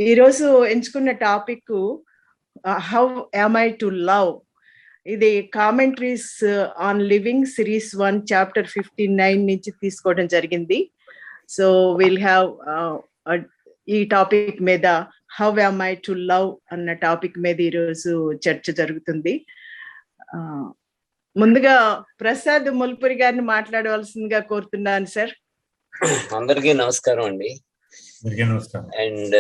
ఈరోజు ఎంచుకున్న topic how am I to love. ఇది commentaries on living series 1 chapter 59 నుంచి తీసుకోవడం జరిగింది. సో విల్ హ్యావ్ ఈ టాపిక్ మీద how am I to love అన్న టాపిక్ మీద ఈరోజు చర్చ జరుగుతుంది. ముందుగా ప్రసాద్ ముల్పురి గారిని మాట్లాడవలసిందిగా కోరుతున్నాను సార్. అందరికీ నమస్కారం అండి. And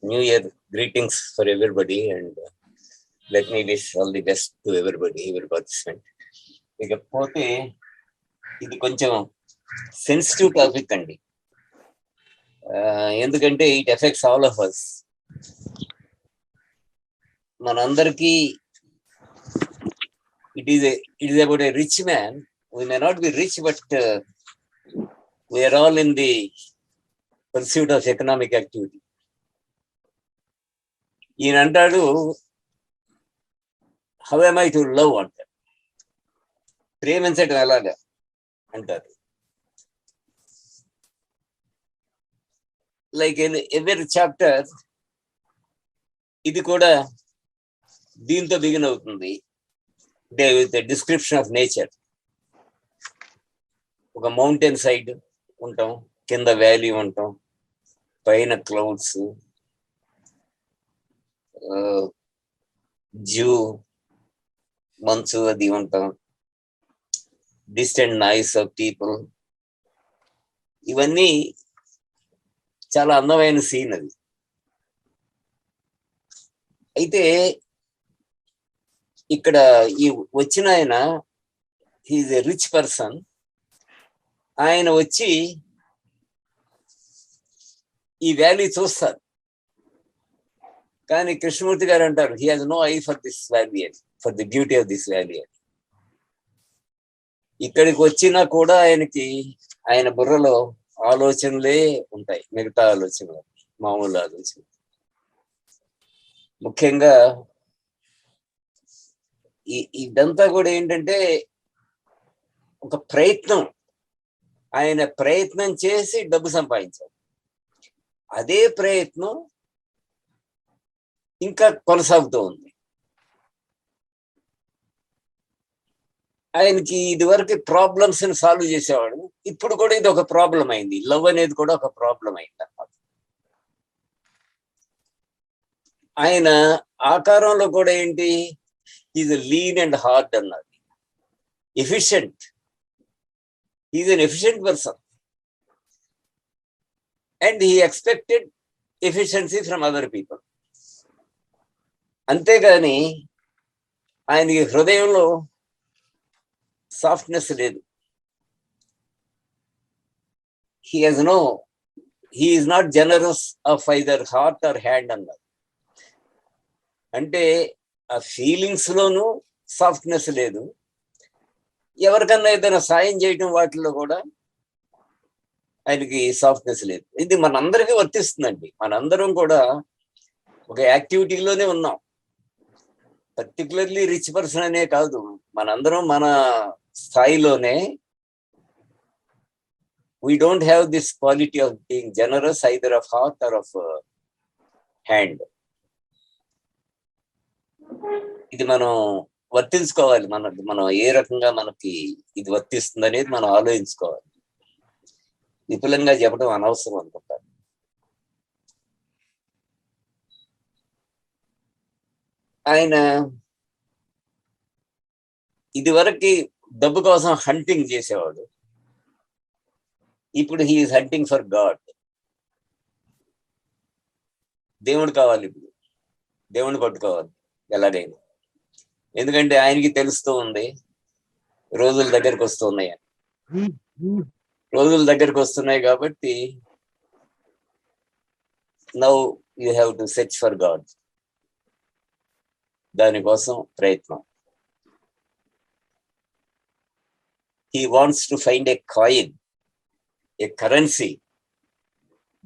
new year greetings for everybody and let me wish all the best to everybody, every participant. ఇకపోతే ఇది కొంచెం సెన్సిటివ్ టాపిక్ అండి, ఎందుకంటే it affects all of us. మనందరికీ it is about a rich man. We may not be rich, but we are all in the pursuit of economic activity. ఈయన అంటాడు, how am I to love అంటారు. ప్రేమించడం ఎలాగా అంటారు. Like every chapter ఇది కూడా దీంతో బిగిన్ అవుతుంది. With description of nature. ఒక మౌంటైన్ సైడ్ ఉంటాం, కింద వ్యాలీ ఉంటాం, పైన క్లౌడ్స్, జూ మంచు అది ఉంటాం, డిస్టెంట్ నాయిస్ ఆఫ్ పీపుల్. ఇవన్నీ చాలా అందమైన సీన్ అది. అయితే ఇక్కడ ఈ వచ్చిన ఆయన హీఈస్ ఎ రిచ్ పర్సన్. ఆయన వచ్చి ఈ వ్యాలీ చూస్తారు, కానీ కృష్ణమూర్తి గారు అంటారు he has no eye for this valley అని, for the beauty of this valley అని. ఇక్కడికి వచ్చినా కూడా ఆయన బుర్రలో ఆలోచనలే ఉంటాయి, మిగతా ఆలోచనలు మామూలు ఆలోచనలు. ముఖ్యంగా ఇదంతా కూడా ఏంటంటే ఒక ప్రయత్నం. ఆయన ప్రయత్నం చేసి డబ్బు సంపాదించారు. అదే ప్రయత్నం ఇంకా కొనసాగుతూ ఉంది. ఆయనకి ఇదివరకు ప్రాబ్లమ్స్ ని సాల్వ్ చేసేవాడు, ఇప్పుడు కూడా ఇది ఒక ప్రాబ్లం అయింది. లవ్ అనేది కూడా ఒక ప్రాబ్లం అయింది అన్నమాట. ఆయన ఆకారంలో కూడా ఏంటి, ఈజ్ లీన్ అండ్ హార్డ్ అన్నది, efficient. Is an efficient person and he expected efficiency from other people. అంతేగాని ఆయనకి హృదయంలో సాఫ్ట్నెస్ లేదు. He is not generous of either heart or hand అన్నది. అంటే ఆ ఫీలింగ్స్ లోనూ సాఫ్ట్నెస్ లేదు. ఎవరికన్నా ఏదైనా సాయం చేయటం వాటిలో కూడా ఆయనకి సాఫ్ట్నెస్ లేదు. ఇది మనందరికీ వర్తిస్తుందండి. మనందరం కూడా ఒక యాక్టివిటీలోనే ఉన్నాం. పర్టికులర్లీ రిచ్ పర్సన్ అనే కాదు, మనందరం మన స్థాయిలోనే we don't have this quality of being generous either of heart or of hand. ఇది మనం వర్తించుకోవాలి. మనం ఏ రకంగా మనకి ఇది వర్తిస్తుంది అనేది మనం ఆలోచించుకోవాలి. విపులంగా చెప్పడం అనవసరం అనుకుంటాను. ఆయన ఇదివరకు డబ్బు కోసం హంటింగ్ చేసేవాడు, ఇప్పుడు హీఈస్ హంటింగ్ ఫర్ గాడ్. దేవుడు కావాలి, ఇప్పుడు దేవుడిని పట్టుకోవాలి ఎలాగైనా. ఎందుకంటే ఆయనకి తెలుస్తూ ఉంది రోజుల దగ్గరకు వస్తున్నాయి. రోజుల దగ్గరకు వస్తున్నాయి కాబట్టి now you have to search for God. దానికోసం ప్రయత్నం. He wants to find a coin, a currency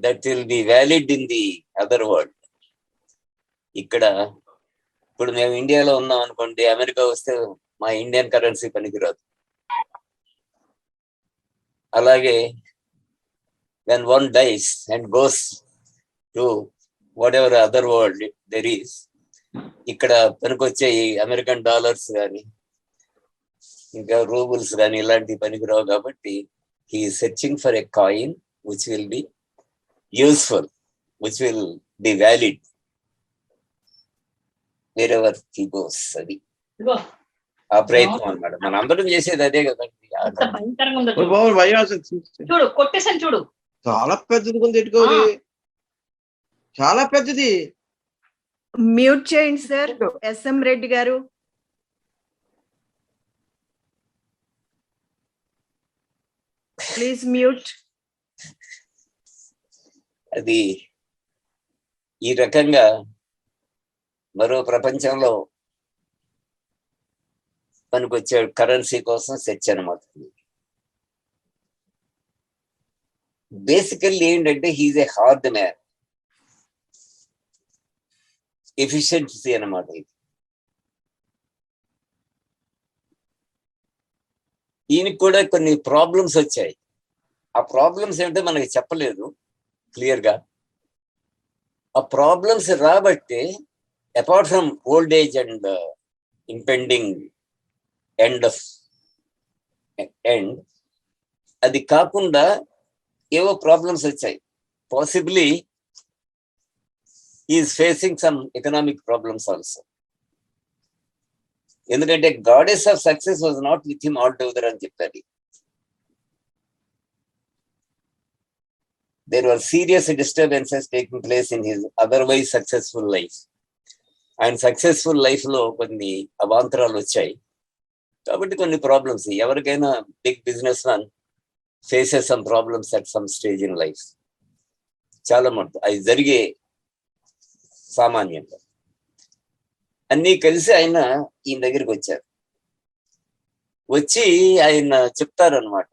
that will be valid in the other world. ఇక్కడ ఇప్పుడు మేము ఇండియాలో ఉన్నాం అనుకోండి, అమెరికా వస్తే మా ఇండియన్ కరెన్సీ పనికిరాదు. అలాగే when one dies and goes to what ever other world there is, ఇక్కడ పనికొచ్చే అమెరికన్ డాలర్స్ కానీ ఇంకా రూబుల్స్ కానీ ఇలాంటి పనికిరావు కాబట్టి he searching for a coin which will be useful, which will be valid wear ever he goes. అది ఆ ప్రయత్నం అన్నమాట. మన అందరం చేసేది అదే కదండి. చూడు కొట్టేసాను చూడు, చాలా పెద్దది కొంత ఎట్టుకోవాలి, చాలా పెద్దది. మ్యూట్ చేయండి సార్ ఎస్ఎం రెడ్డి గారు. Please mute. అది ఈ రకంగా మరో ప్రపంచంలో పనికొచ్చే కరెన్సీ కోసం సెర్చ్ అనమాట. బేసికల్లీ ఏంటంటే he's a hard man, efficiency అన్నమాట. ఇది ఈయనకి కూడా కొన్ని ప్రాబ్లమ్స్ వచ్చాయి. ఆ ప్రాబ్లమ్స్ ఏంటో మనకి చెప్పలేదు క్లియర్ గా. ఆ ప్రాబ్లమ్స్ రాబట్టి apart from old age and impending end అది కాకుండా ఏవో ప్రాబ్లమ్స్ వచ్చాయి. Possibly is facing some economic problems also. ఎందుకంటే goddess of success was not with him altogether అని చెప్పారు. There were serious disturbances taking place in his otherwise successful life. And successful life లో కొన్ని అవాంతరాలు వచ్చాయి కాబట్టి కొన్ని ప్రాబ్లమ్స్. ఎవరికైనా big business man faces some problems at some stage in life. చాలా మటుకు అవి జరిగే సామాన్యంగా. అన్నీ కలిసి ఆయన ఈయన దగ్గరికి వచ్చారు. వచ్చి ఆయన చెప్తారనమాట,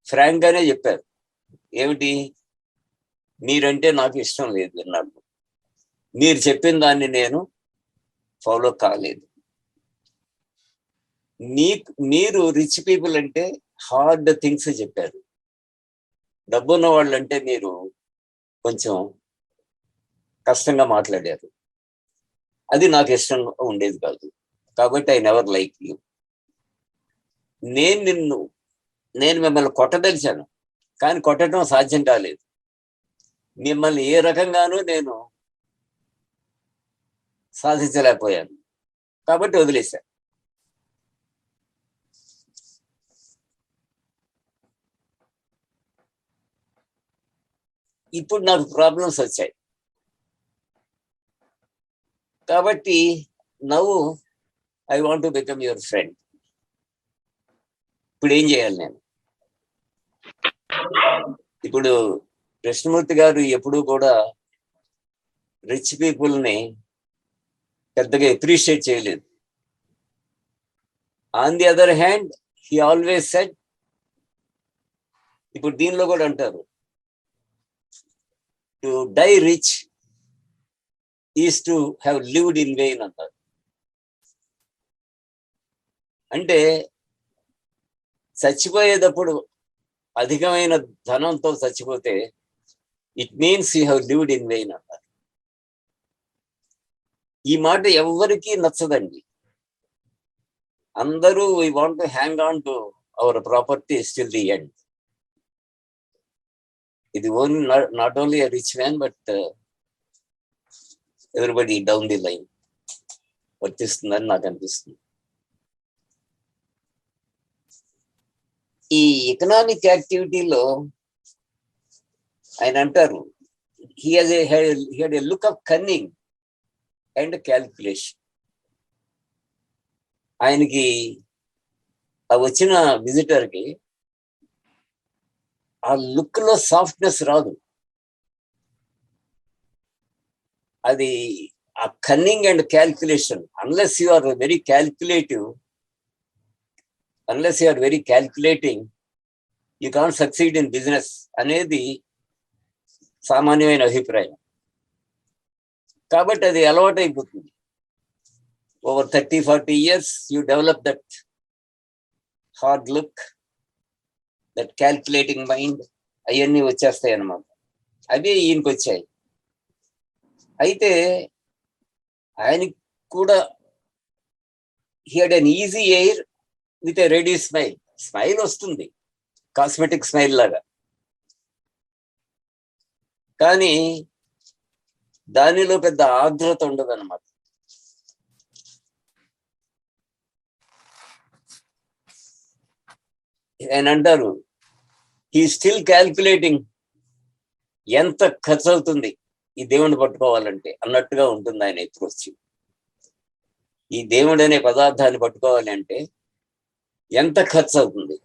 ఫ్రాంక్ గానే చెప్పారు. ఏమిటి, మీరంటే నాకు ఇష్టం లేదు అన్నాడు. మీరు చెప్పిన దాన్ని నేను ఫాలో కాలేదు. మీరు రిచ్ పీపుల్ అంటే హార్డ్ థింగ్స్ చెప్పారు. డబ్బున్న వాళ్ళు అంటే మీరు కొంచెం కష్టంగా మాట్లాడారు. అది నాకు ఇష్టంగా ఉండేది కాదు. కాబట్టి ఐ నెవర్ లైక్ యూ. నేను మిమ్మల్ని కొట్టదలిచాను, కానీ కొట్టడం సాధ్యం కాలేదు. మిమ్మల్ని ఏ రకంగానూ నేను సాధించలేకపోయాను, కాబట్టి వదిలేశాను. ఇప్పుడు నాకు ప్రాబ్లమ్స్ వచ్చాయి కాబట్టి now I want to become your friend. ఇప్పుడు ఏం చేయాలి నేను? ఇప్పుడు కృష్ణమూర్తి గారు ఎప్పుడూ కూడా రిచ్ పీపుల్ని పెద్దగా అప్రిషియేట్ చేయలేదు. On the other hand he always said, ఇప్పుడు దీనిలో కూడా అంటారు, to die rich is to have lived in vain అంటారు. అంటే చచ్చిపోయేటప్పుడు అధికమైన ధనంతో చచ్చిపోతే it means you have lived in vain అంటారు. ఈ మాట ఎవరికీ నచ్చదండి. అందరూ we want to hang on to our property still the end. ఇది only not only a rich man but everybody down the line వర్తిస్తుందని నాకు అనిపిస్తుంది. ఈ ఎకనామిక్ యాక్టివిటీలో ఆయన అంటారు, he had a look of cunning and calculation. ఆయనకి వచ్చిన విజిటర్కి ఆ లుక్ లో సాఫ్ట్నెస్ రాదు. అది ఆ cunning and calculation. Unless you are very calculative, unless you are very calculating, you can't succeed in business అనేది సామాన్యమైన అభిప్రాయం. కాబట్టి అది అలవాటు అయిపోతుంది. Over 30-40 years you develop that hard look, that calculating mind, అవన్నీ వచ్చేస్తాయి అన్నమాట. అవే ఈయనకి వచ్చాయి. అయితే ఆయనకి కూడా he had an easy air with a ready smile. Smile వస్తుంది, కాస్మెటిక్ స్మైల్ లాగా. కానీ దానిలో పెద్ద ఆర్ద్రత ఉండదు అనమాట. ఆయన అంటారు, హీ స్టిల్ క్యాల్కులేటింగ్, ఎంత ఖర్చు అవుతుంది ఈ దేవుణ్ణి పట్టుకోవాలంటే అన్నట్టుగా ఉంటుంది ఆయన ఎత్తుకొచ్చి. ఈ దేవుడు అనే పదార్థాన్ని పట్టుకోవాలి అంటే ఎంత ఖర్చు అవుతుంది,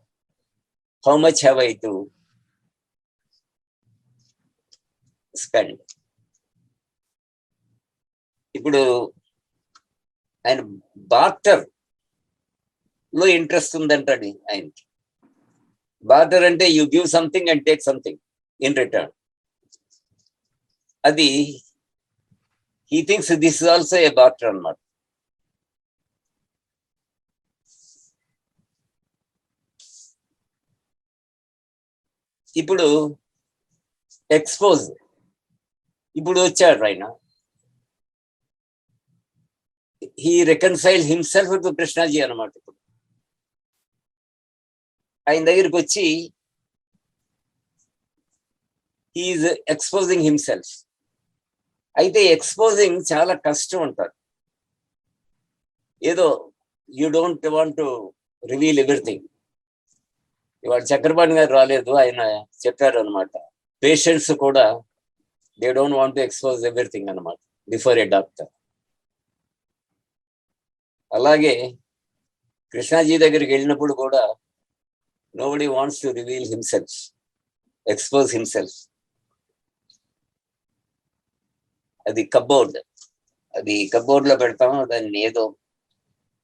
how much have I to spend. ఇప్పుడు ఆయన బార్టర్ లో ఇంట్రెస్ట్ ఉందంటాడు ఆయనకి. బార్టర్ అంటే you give something and take something in return. అది he thinks this is also a barter అన్నమాట. ఇప్పుడు ఎక్స్పోజ్, ఇప్పుడు వచ్చాడు ఆయన, he reconcile himself to Krishnaji అన్నమాట. ఇప్పుడు ఆయన దగ్గరికి వచ్చి హీఈస్ ఎక్స్పోజింగ్ హిమ్సెల్ఫ్. అయితే ఎక్స్పోజింగ్ చాలా కష్టం అంటారు. ఏదో you don't want to reveal everything. ఇవాళ చక్రపాణి గారు రాలేదు, ఆయన చెప్పారు అనమాట, పేషెంట్స్ కూడా they don't want to expose everything అనమాట బిఫోర్ ఏ డాక్టర్. అలాగే కృష్ణాజీ దగ్గరికి వెళ్ళినప్పుడు కూడా nobody wants to reveal himself, expose himself. అది కబోర్డ్, అది కబోర్డ్ లో పెడతాము దాన్ని ఏదో.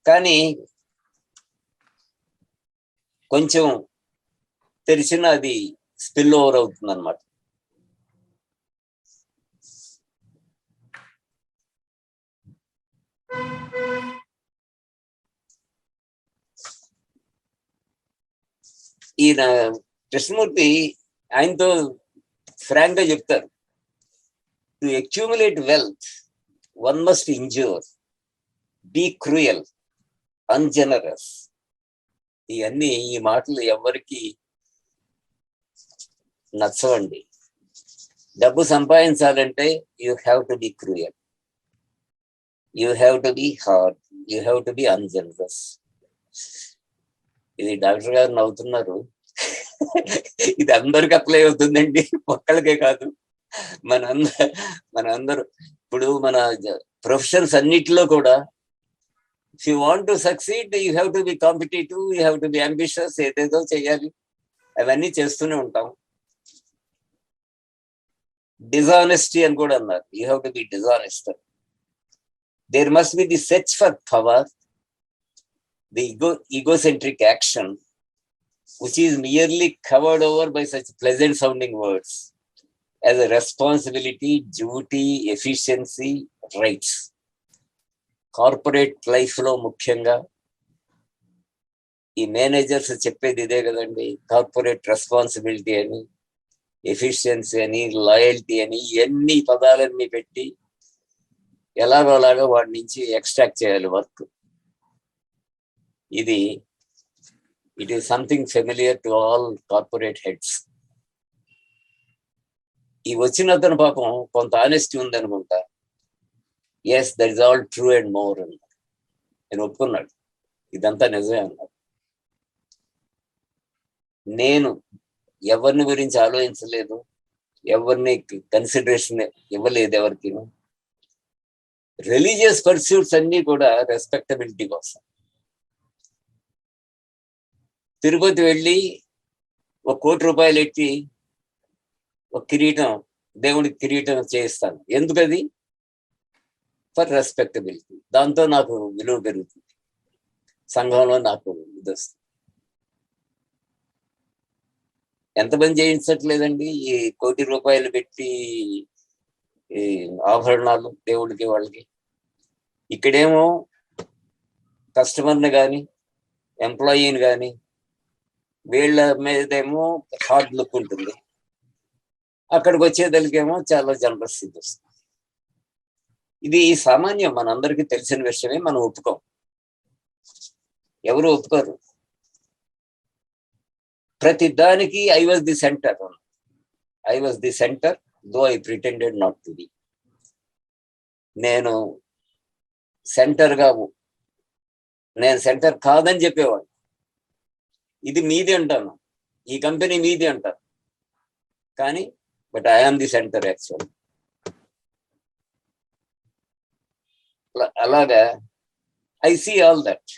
కానీ కొంచెం తెరిచిన అది స్పిల్ ఓవర్ అవుతుంది అనమాట. ఈయన కృష్ణమూర్తి ఆయనతో ఫ్రాంక్ గా చెప్తారు, to accumulate wealth one must injure, be cruel, ungenerous. ఇవన్నీ, ఈ మాటలు ఎవరికి నచ్చవండి. డబ్బు సంపాదించాలంటే you have to be cruel, you have to be hard, you have to be ungenerous. ఇది డాక్టర్ గారు నవ్వుతున్నారు, ఇది అందరికి అప్లై అవుతుందండి, ఒక్కళ్ళకే కాదు. మనందరూ ఇప్పుడు మన ప్రొఫెషన్స్ అన్నిటిలో కూడా if you want to succeed you have to be competitive, you have to be ambitious, ఏదేదో చేయాలి, అవన్నీ చేస్తూనే ఉంటాం. డిజానెస్టీ అని కూడా అన్నారు, you have to be dishonest. There must be the search for power, the egocentric action, which is merely covered over by such pleasant sounding words as a responsibility, duty, efficiency, rights. Corporate life లో ముఖ్యంగా ఈ managers చెప్పేది ఇదే కదండి, corporate responsibility అని, efficiency అని, loyalty అని, ఇవన్నీ పదాలన్నీ పెట్టి ఎలాగోలాగా వాడి నుంచి ఎక్స్ట్రాక్ట్ చేయాలి వర్క్. ఇది it is something familiar to all corporate heads. ఈ వచ్చిన అతను పాపం కొంత ఆనెస్టీ ఉందనుకుంటా. Yes, that is all true and more అన్నాడు. నేను ఒప్పుకున్నాడు, ఇదంతా నిజమే అన్నాడు. నేను ఎవరిని గురించి ఆలోచించలేదు, ఎవరిని కన్సిడరేషన్ ఇవ్వలేదు ఎవరికి. రిలీజియస్ పర్స్యూట్స్ అన్ని కూడా రెస్పెక్టబిలిటీ కోసం. తిరుపతి వెళ్ళి ఒక ₹1,00,00,000 ఎట్టి ఒక కిరీటం, దేవుడికి కిరీటం చేయిస్తాను. ఎందుకది? For respectability. దాంతో నాకు విలువ పెరుగుతుంది, సంఘంలో నాకు ఇది వస్తుంది. ఎంతమంది చేయించట్లేదండి ఈ ₹1,00,00,000 పెట్టి ఈ ఆభరణాలు దేవుడికి వాళ్ళకి. ఇక్కడేమో కస్టమర్ని కానీ ఎంప్లాయీని కానీ వీళ్ళ మీదేమో హార్డ్ లుక్ ఉంటుంది, అక్కడికి వచ్చేదానికేమో చాలా జనరస్ ఇది వస్తుంది. ఇది సామాన్యం, మనందరికీ తెలిసిన విషయమే. మనం ఒప్పుకోం, ఎవరు ఒప్పుకోరు. ప్రతి దానికి I was the centre though I pretended not to be. నేను సెంటర్ కాదని చెప్పేవాడు. ఇది మీది అంటాను, ఈ కంపెనీ మీది అంటాను, కానీ but I am the centre actual. అలాగా ఐ సీ ఆల్ దట్.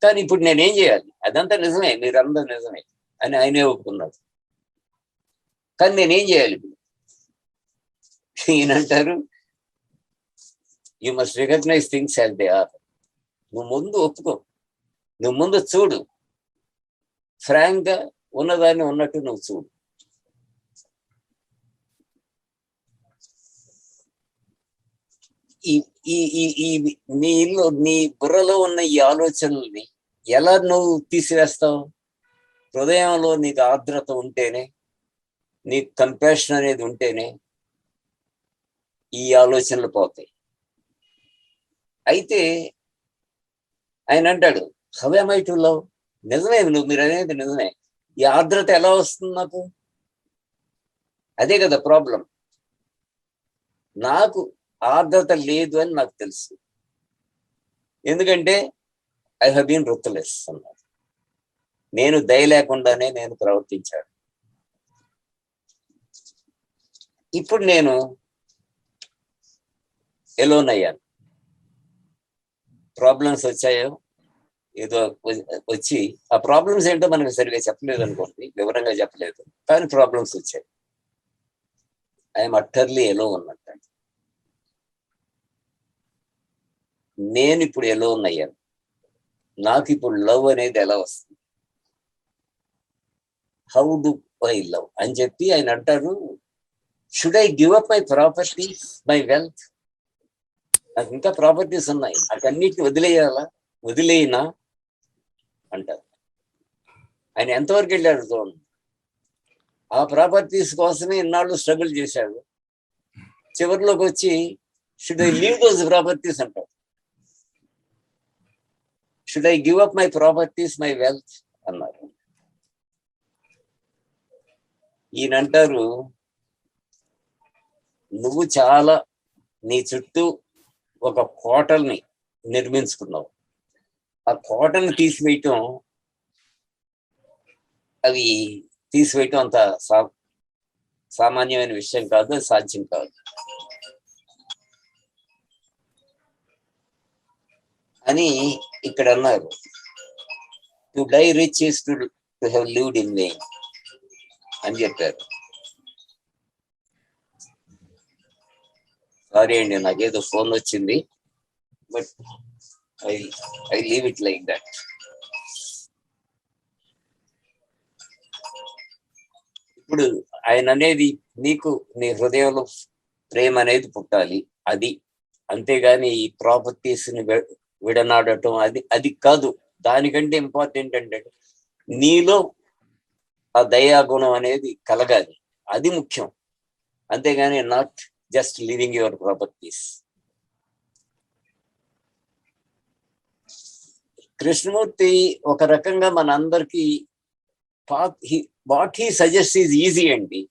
కానీ ఇప్పుడు నేనేం చేయాలి? అదంతా నిజమే, మీరందరూ నిజమే అని ఆయనే ఒప్పుకున్నాడు. కానీ నేనేం చేయాలి ఇప్పుడు? ఈయనంటారు, you must recognise things as they are. నువ్వు ముందు ఒప్పుకో, నువ్వు ముందు చూడు, ఫ్రాంక్ గా ఉన్నదాన్ని ఉన్నట్టు నువ్వు చూడు. నీ బుర్రలో ఉన్న ఈ ఆలోచనల్ని ఎలా నువ్వు తీసివేస్తావు? హృదయంలో నీకు ఆర్ద్రత ఉంటేనే, నీకు కంపాషన్ అనేది ఉంటేనే ఈ ఆలోచనలు పోతాయి. అయితే ఆయన అంటాడు, how am I to love? నిజమే, మీరు అనేది నిజమే. ఈ ఆర్ద్రత ఎలా వస్తుంది నాకు? అదే కదా ప్రాబ్లం. నాకు ఆర్ద్రత లేదు అని నాకు తెలుసు, ఎందుకంటే ఐ హావ్ బీన్ రూత్లెస్ అన్నారు. నేను దయ లేకుండానే నేను ప్రవర్తించాను. ఇప్పుడు నేను ఎలోన్ అయ్యాను. ప్రాబ్లమ్స్ వచ్చాయో ఏదో వచ్చి, ఆ ప్రాబ్లమ్స్ ఏంటో మనకు సరిగా చెప్పలేదు అనుకోండి, వివరంగా చెప్పలేదు, కానీ ప్రాబ్లమ్స్ వచ్చాయి. ఐఎమ్ అట్టర్లీ ఎలోన్ అన్నట్టు. నేను ఇప్పుడు ఎలోన్ అయ్యాను. నాకు ఇప్పుడు లవ్ అనేది ఎలా వస్తుంది? హౌ డు ఐ లవ్ అని చెప్పి ఆయన అంటారు, should I give up my properties, my wealth? నాకు ఇంకా ప్రాపర్టీస్ ఉన్నాయి, అటన్నిటిని వదిలేయినా అంటారు. ఆయన ఎంతవరకు వెళ్ళాడు చూడండి. ఆ ప్రాపర్టీస్ కోసమే ఇన్నాళ్ళు స్ట్రగుల్ చేశాడు. చివరిలోకి వచ్చి should I leave those properties అంటారు. Should I give up my properties, my wealth అన్నారు. ఈయనంటారు, నువ్వు చాలా నీ చుట్టూ ఒక కోటల్ని నిర్మించుకున్నావు. ఆ కోటను తీసివేయటం అంత సామాన్యమైన విషయం కాదు, అది సాధ్యం కాదు అని ఇక్కడ అన్నారు. To die rich is to have lived in vain అని చెప్పారు. సారీ అండి, నాకేదో ఫోన్ వచ్చింది, but I leave it like that. ఇప్పుడు ఆయన అనేది, నీకు నీ హృదయంలో ప్రేమ అనేది పుట్టాలి, అది. అంతేగాని ఈ ప్రాపర్టీస్ ని విడనాడటం అది కాదు. దానికంటే ఇంపార్టెంట్ అంటే నీలో ఆ దయాగుణం అనేది కలగాలి, అది ముఖ్యం. అంతేగాని not just living your properties. Krishnamurthy ఒక రకంగా మన అందరికి what he suggest is easy అండి.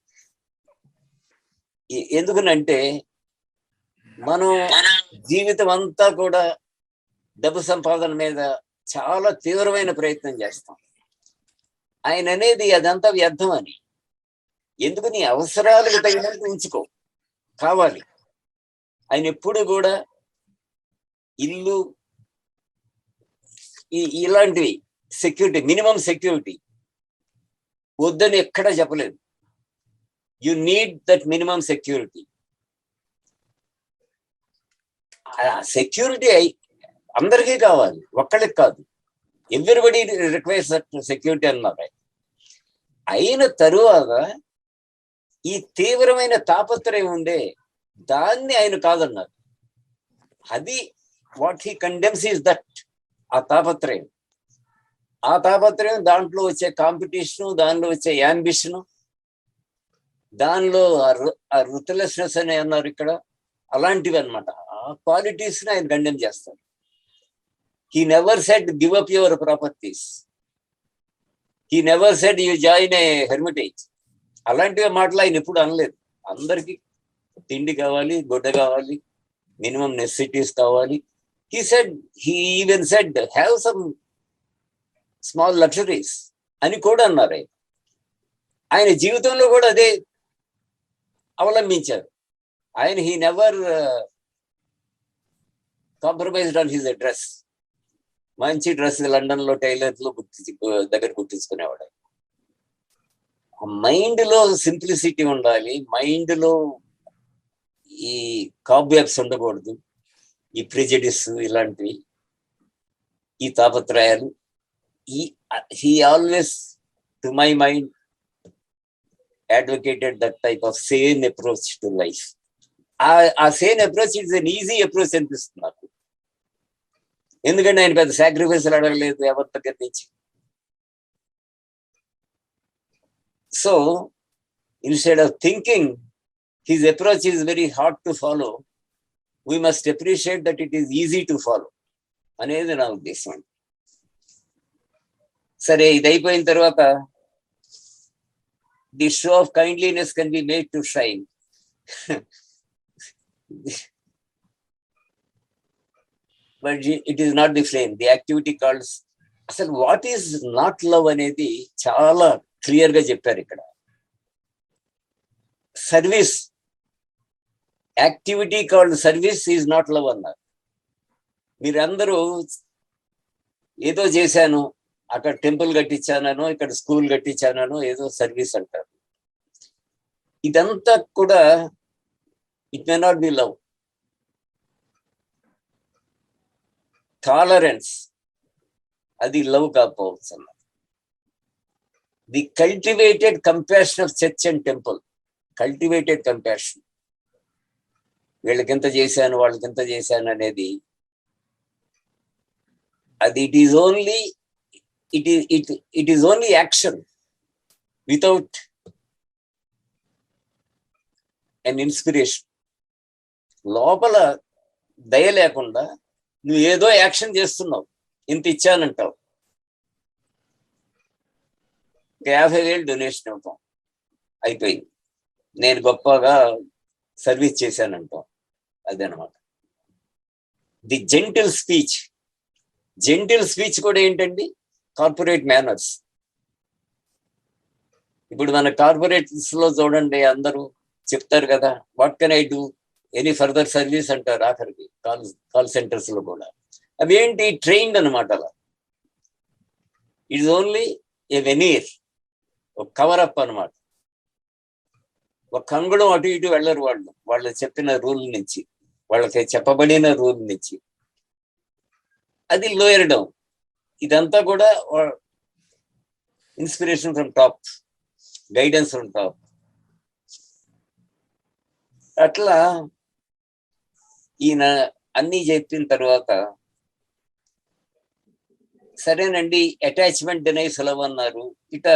ఎందుకనంటే మనం జీవితం అంతా కూడా డబ్బు సంపాదన మీద చాలా తీవ్రమైన ప్రయత్నం చేస్తాం. ఆయన అనేది అదంతా వ్యర్థం అని. ఎందుకు? నీ అవసరాలకు తగినంత ఉంచుకో, కావాలి. ఆయన ఎప్పుడు కూడా ఇల్లు ఇలాంటివి సెక్యూరిటీ, మినిమం సెక్యూరిటీ వద్దని ఎక్కడా చెప్పలేదు. You need that minimum security. Security అందరికీ కావాలి, ఒక్కళ్ళకి కాదు. ఎవ్రీబడి రిక్వైర్స్ దట్ సెక్యూరిటీ అన్నారు. అయిన తరువాత ఈ తీవ్రమైన తాపత్రయం ఉండే దాన్ని ఆయన కాదన్నారు. అది what he condemns is that, ఆ తాపత్రయం. దాంట్లో వచ్చే కాంపిటీషను, దానిలో వచ్చే యాంబిషను, దానిలో ఆ రుత్లెస్నెస్ అని అన్నారు ఇక్కడ, అలాంటివి అనమాట. ఆ క్వాలిటీస్ ని ఆయన కండెమ్ చేస్తారు. He never said give up your properties, he never said you join a Hermitage. అలాంటి మాటలు ఆయన ఎప్పుడు అనలేదు. అందరికీ తిండి కావాలి, గుడ్డ కావాలి, మినిమం నెసెసిటీస్ కావాలి. he even said have some small luxuries అని కూడా అన్నారు. ఆయన జీవితంలో కూడా అదే అవలంబించారు. ఆయన he never compromised on his dress. మంచి డ్రెస్ లండన్ లో టైలర్లు దగ్గర కుట్టించుకునేవాడు. మైండ్ లో సింప్లిసిటీ ఉండాలి, మైండ్ లో ఈ కాబ్వెబ్స్ ఉండకూడదు, ఈ ప్రిజడిస్ ఇలాంటివి, ఈ తాపత్రయాలు. he always to my mind advocated that type of sane approach to life. ఆ sane approach is an easy approach అనిపిస్తుంది నాకు. ఎందుకంటే ఆయన పెద్ద సాక్రిఫైస్లు అడగలేదు ఎవరి దగ్గర నుంచి. So instead of thinking his approach is very hard to follow, we must appreciate that it is easy to follow అనేది నా ఉద్దేశం. సరే, ఇది అయిపోయిన తర్వాత the show of kindliness can be made to shine. But it is not the flame. The activity called. అసలు what is not love అనేది చాలా క్లియర్ గా చెప్పారు ఇక్కడ. Service, activity called service is not love అన్నారు. మీరందరూ ఏదో చేశాను, అక్కడ టెంపుల్ కట్టించానో, ఇక్కడ స్కూల్ కట్టించానో, ఏదో సర్వీస్ అంటారు. ఇదంతా కూడా it may not be love. Tolerance అది లవ్ కాకపోవచ్చు అన్నారు. The cultivated compassion of church and temple. Cultivated compassion, వీళ్ళకింత చేశాను, వాళ్ళకింత చేశాను అనేది అది it is only action without an inspiration. లోపల దయ లేకుండా నువ్వు ఏదో యాక్షన్ చేస్తున్నావు, ఇంత ఇచ్చానంటావు, 50,000 డొనేషన్ ఇవ్వటం అయిపోయింది, నేను గొప్పగా సర్వీస్ చేశానంటాం. అదనమాట the gentle speech. Gentle speech కూడా ఏంటండి? Corporate manners. ఇప్పుడు మన కార్పొరేట్స్ లో చూడండి, అందరూ చెప్తారు కదా, what can I do, any further service అంటారు ఆఖరికి కాల్ సెంటర్స్ లో కూడా. అవి ఏంటి? ట్రైన్డ్ అనమాట. అలా ఇట్స్ ఓన్లీ ఏ వెనీర్, ఒక కవరప్ అనమాట. ఒక కంగుళం అటు ఇటు వెళ్ళరు వాళ్ళు చెప్పిన రూల్ నుంచి, వాళ్ళకి చెప్పబడిన రూల్ నుంచి. అది లోయర్ డౌన్. ఇదంతా కూడా inspiration from top, guidance from top. అట్లా ఈయన అన్ని చెప్పిన తర్వాత, సరేనండి, అటాచ్మెంట్ డినైస్ లవ్ అన్నారు. ఇట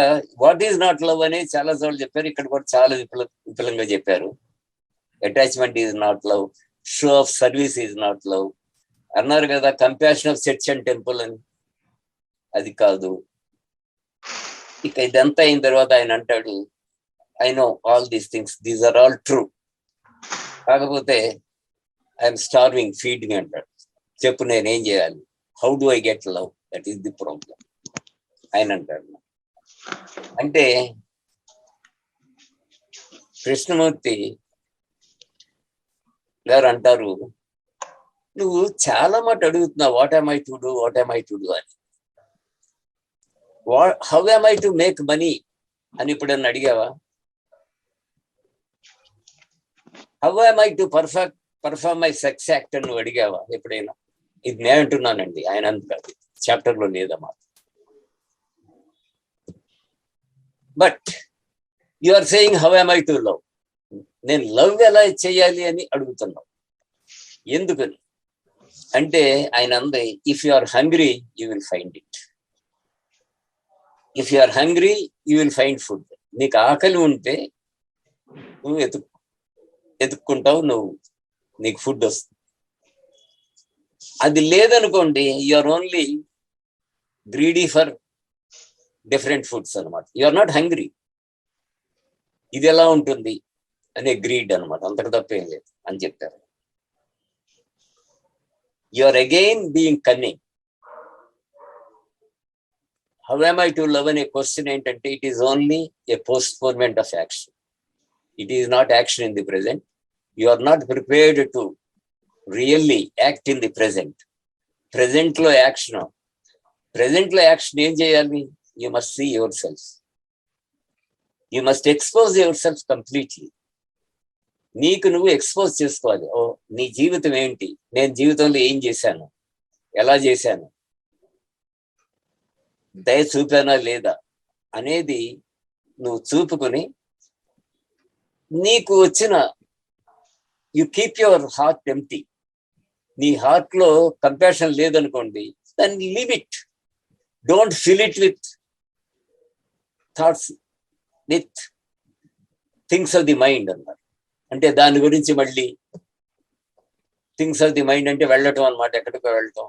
వాట్ ఈజ్ నాట్ లవ్ అనేది చాలా సార్లు చెప్పారు. ఇక్కడ కూడా చాలా విపులంగా చెప్పారు. Attachment is not love, show of service is not love అన్నారు కదా. Compassion of church and temple అని, అది కాదు. ఇక ఇదంతా అయిన తర్వాత ఆయన అంటాడు, I know all these things, these are all true, కాకపోతే ఐఎమ్ స్టార్వింగ్, ఫీడ్ మీ అంటాడు. చెప్పు నేనేం చేయాలి? How do I get love? That is the problem ఆయన అంటాడు. అంటే కృష్ణమూర్తి గారు అంటారు, నువ్వు చాలా మాట అడుగుతున్నావు, what am I to do, what am I to do అని. How am I to make money అని ఇప్పుడన్నా అడిగావా? How am I to perform my sex act అని నువ్వు అడిగావా ఎప్పుడైనా? ఇది నేను అంటున్నానండి, ఆయన అంటారు, చాప్టర్ లో లేదమ్మా. But you are saying how am I to love. నేను లవ్ ఎలా చేయాలి అని అడుగుతున్నావు. ఎందుకని అంటే ఆయన అంది, if you are hungry you will find it. If you are hungry you will find food. నీకు ఆకలి ఉంటే నువ్వు ఎత్తుక్కుంటావు, నీకు ఫుడ్ వస్తుంది. అది లేదనుకోండి, you're only greedy for different foods అనమాట. You're not hungry. ఇది ఎలా ఉంటుంది అనే గ్రీడ్ అనమాట, అంతకు తప్పేం లేదు అని చెప్తారు. You're again being cunning. How am I to love అనే క్వశ్చన్ ఏంటంటే, it is only a postponement of action. It is not action in the present. You are not prepared to really act in the present. Present లో action ఏం చేయాలి? You must see yourself. You must expose yourself completely. నీకు నువ్వు expose చేసుకోవాలి. ఓ, నీ జీవితం ఏంటి, నేను జీవితంలో ఏం చేశాను, ఎలా చేశాను, దయ చూపానా లేదా అనేది నువ్వు చూపుకొని, నీకు వచ్చిన you keep your heart empty. నీ హార్ట్ లో కంపాషన్ లేదనుకోండి, దాన్ని leave it. Don't fill it with thoughts, with things of the mind అన్నారు. అంటే దాని గురించి మళ్ళీ థింగ్స్ ఆఫ్ ది మైండ్ అంటే వెళ్ళటం అనమాట, ఎక్కడికో వెళ్ళటం,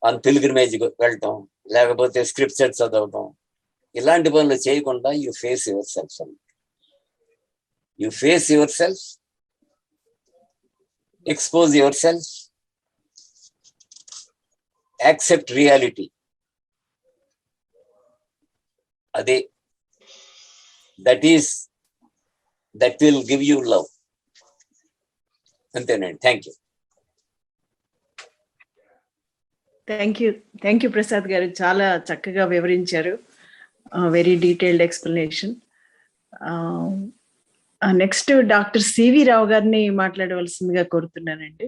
ఆన్ పిల్గ్రిమేజ్ వెళ్ళటం, లేకపోతే స్క్రిప్చర్ చదవటం, ఇలాంటి పనులు చేయకుండా యు ఫేస్ యువర్ సెల్ఫ్ అన్నమాట. You face yourself, expose yourself, accept reality. అదే that will give you love. అంతేనండి. Thank you. Thank you Prasad garu, చాలా చక్కగా వివరించారు. Very detailed explanation. Next doctor C V Rao గారిని మాట్లాడవలసిందిగా కోరుతున్నానండి.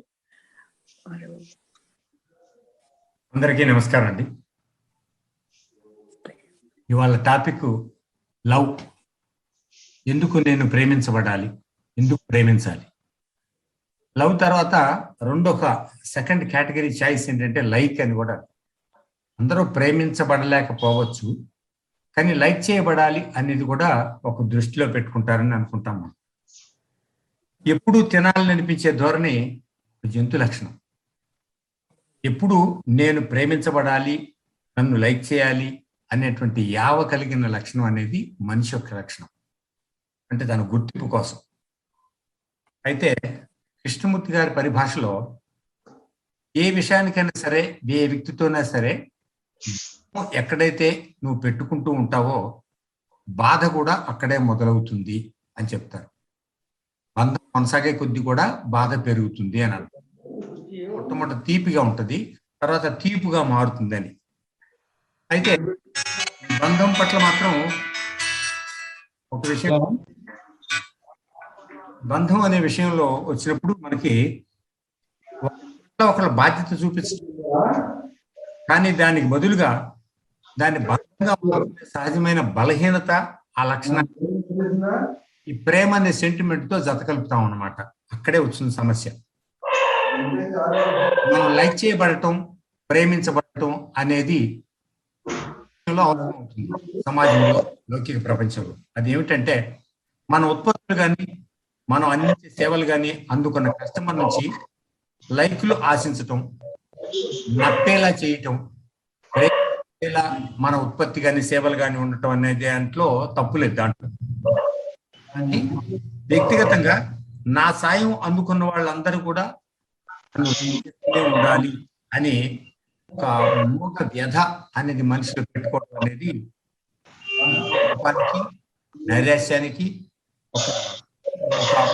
అందరికీ నమస్కారం అండి. ఇవాళ టాపిక్ లవ్. ఎందుకు నేను ప్రేమించబడాలి, ఎందుకు ప్రేమించాలి. లవ్ తర్వాత రెండొక సెకండ్ కేటగిరీ చాయిస్ ఏంటంటే లైక్ అని కూడా. అందరూ ప్రేమించబడలేకపోవచ్చు, కానీ లైక్ చేయబడాలి అనేది కూడా ఒక దృష్టిలో పెట్టుకుంటారని అనుకుంటాం. ఎప్పుడు తినాలని అనిపించే ధోరణి జంతు లక్షణం. ఎప్పుడు నేను ప్రేమించబడాలి, నన్ను లైక్ చేయాలి అనేటువంటి యావ కలిగిన లక్షణం అనేది మనిషి యొక్క లక్షణం, అంటే దాని గుర్తింపు కోసం. అయితే కృష్ణమూర్తి గారి పరిభాషలో ఏ విషయానికైనా సరే, ఏ వ్యక్తితోనైనా సరే, ఎక్కడైతే నువ్వు పెట్టుకుంటూ ఉంటావో బాధ కూడా అక్కడే మొదలవుతుంది అని చెప్తారు. బంధం కొనసాగే కొద్ది కూడా బాధ పెరుగుతుంది అని అంటారు. మొట్టమొదటి తీపిగా ఉంటుంది, తర్వాత తీపుగా మారుతుందని. అయితే బంధం పట్ల మాత్రం ఒక విషయం, బంధం అనే విషయంలో వచ్చినప్పుడు మనకి ఒకళ్ళ బాధ్యత చూపించడం, కానీ దానికి బదులుగా దాన్ని బలంగా సహజమైన బలహీనత, ఆ లక్షణాన్ని ఈ ప్రేమ అనే సెంటిమెంట్ తో జత కలుపుతాం అన్నమాట. అక్కడే వచ్చిన సమస్య. మనం లైక్ చేయబడటం, ప్రేమించబడటం అనేది అవసరం అవుతుంది సమాజంలో, లౌకిక ప్రపంచంలో. అది ఏమిటంటే, మన ఉత్పత్తులు కానీ, మనం అందించే సేవలు కానీ అందుకున్న కస్టమర్ నుంచి లైక్లు ఆశించటం, నప్పేలా చేయటం, ప్రేమలా మన ఉత్పత్తి కానీ సేవలు కానీ ఉండటం అనేది దాంట్లో తప్పులేదు. దాంట్లో వ్యక్తిగతంగా నా సాయం అందుకున్న వాళ్ళందరూ కూడా ఉండాలి అని ఒక మూగ వ్యధ అనేది మనిషిలో పెట్టుకోవడం అనేది కోపానికి, నైరాశ్యానికి, ఒక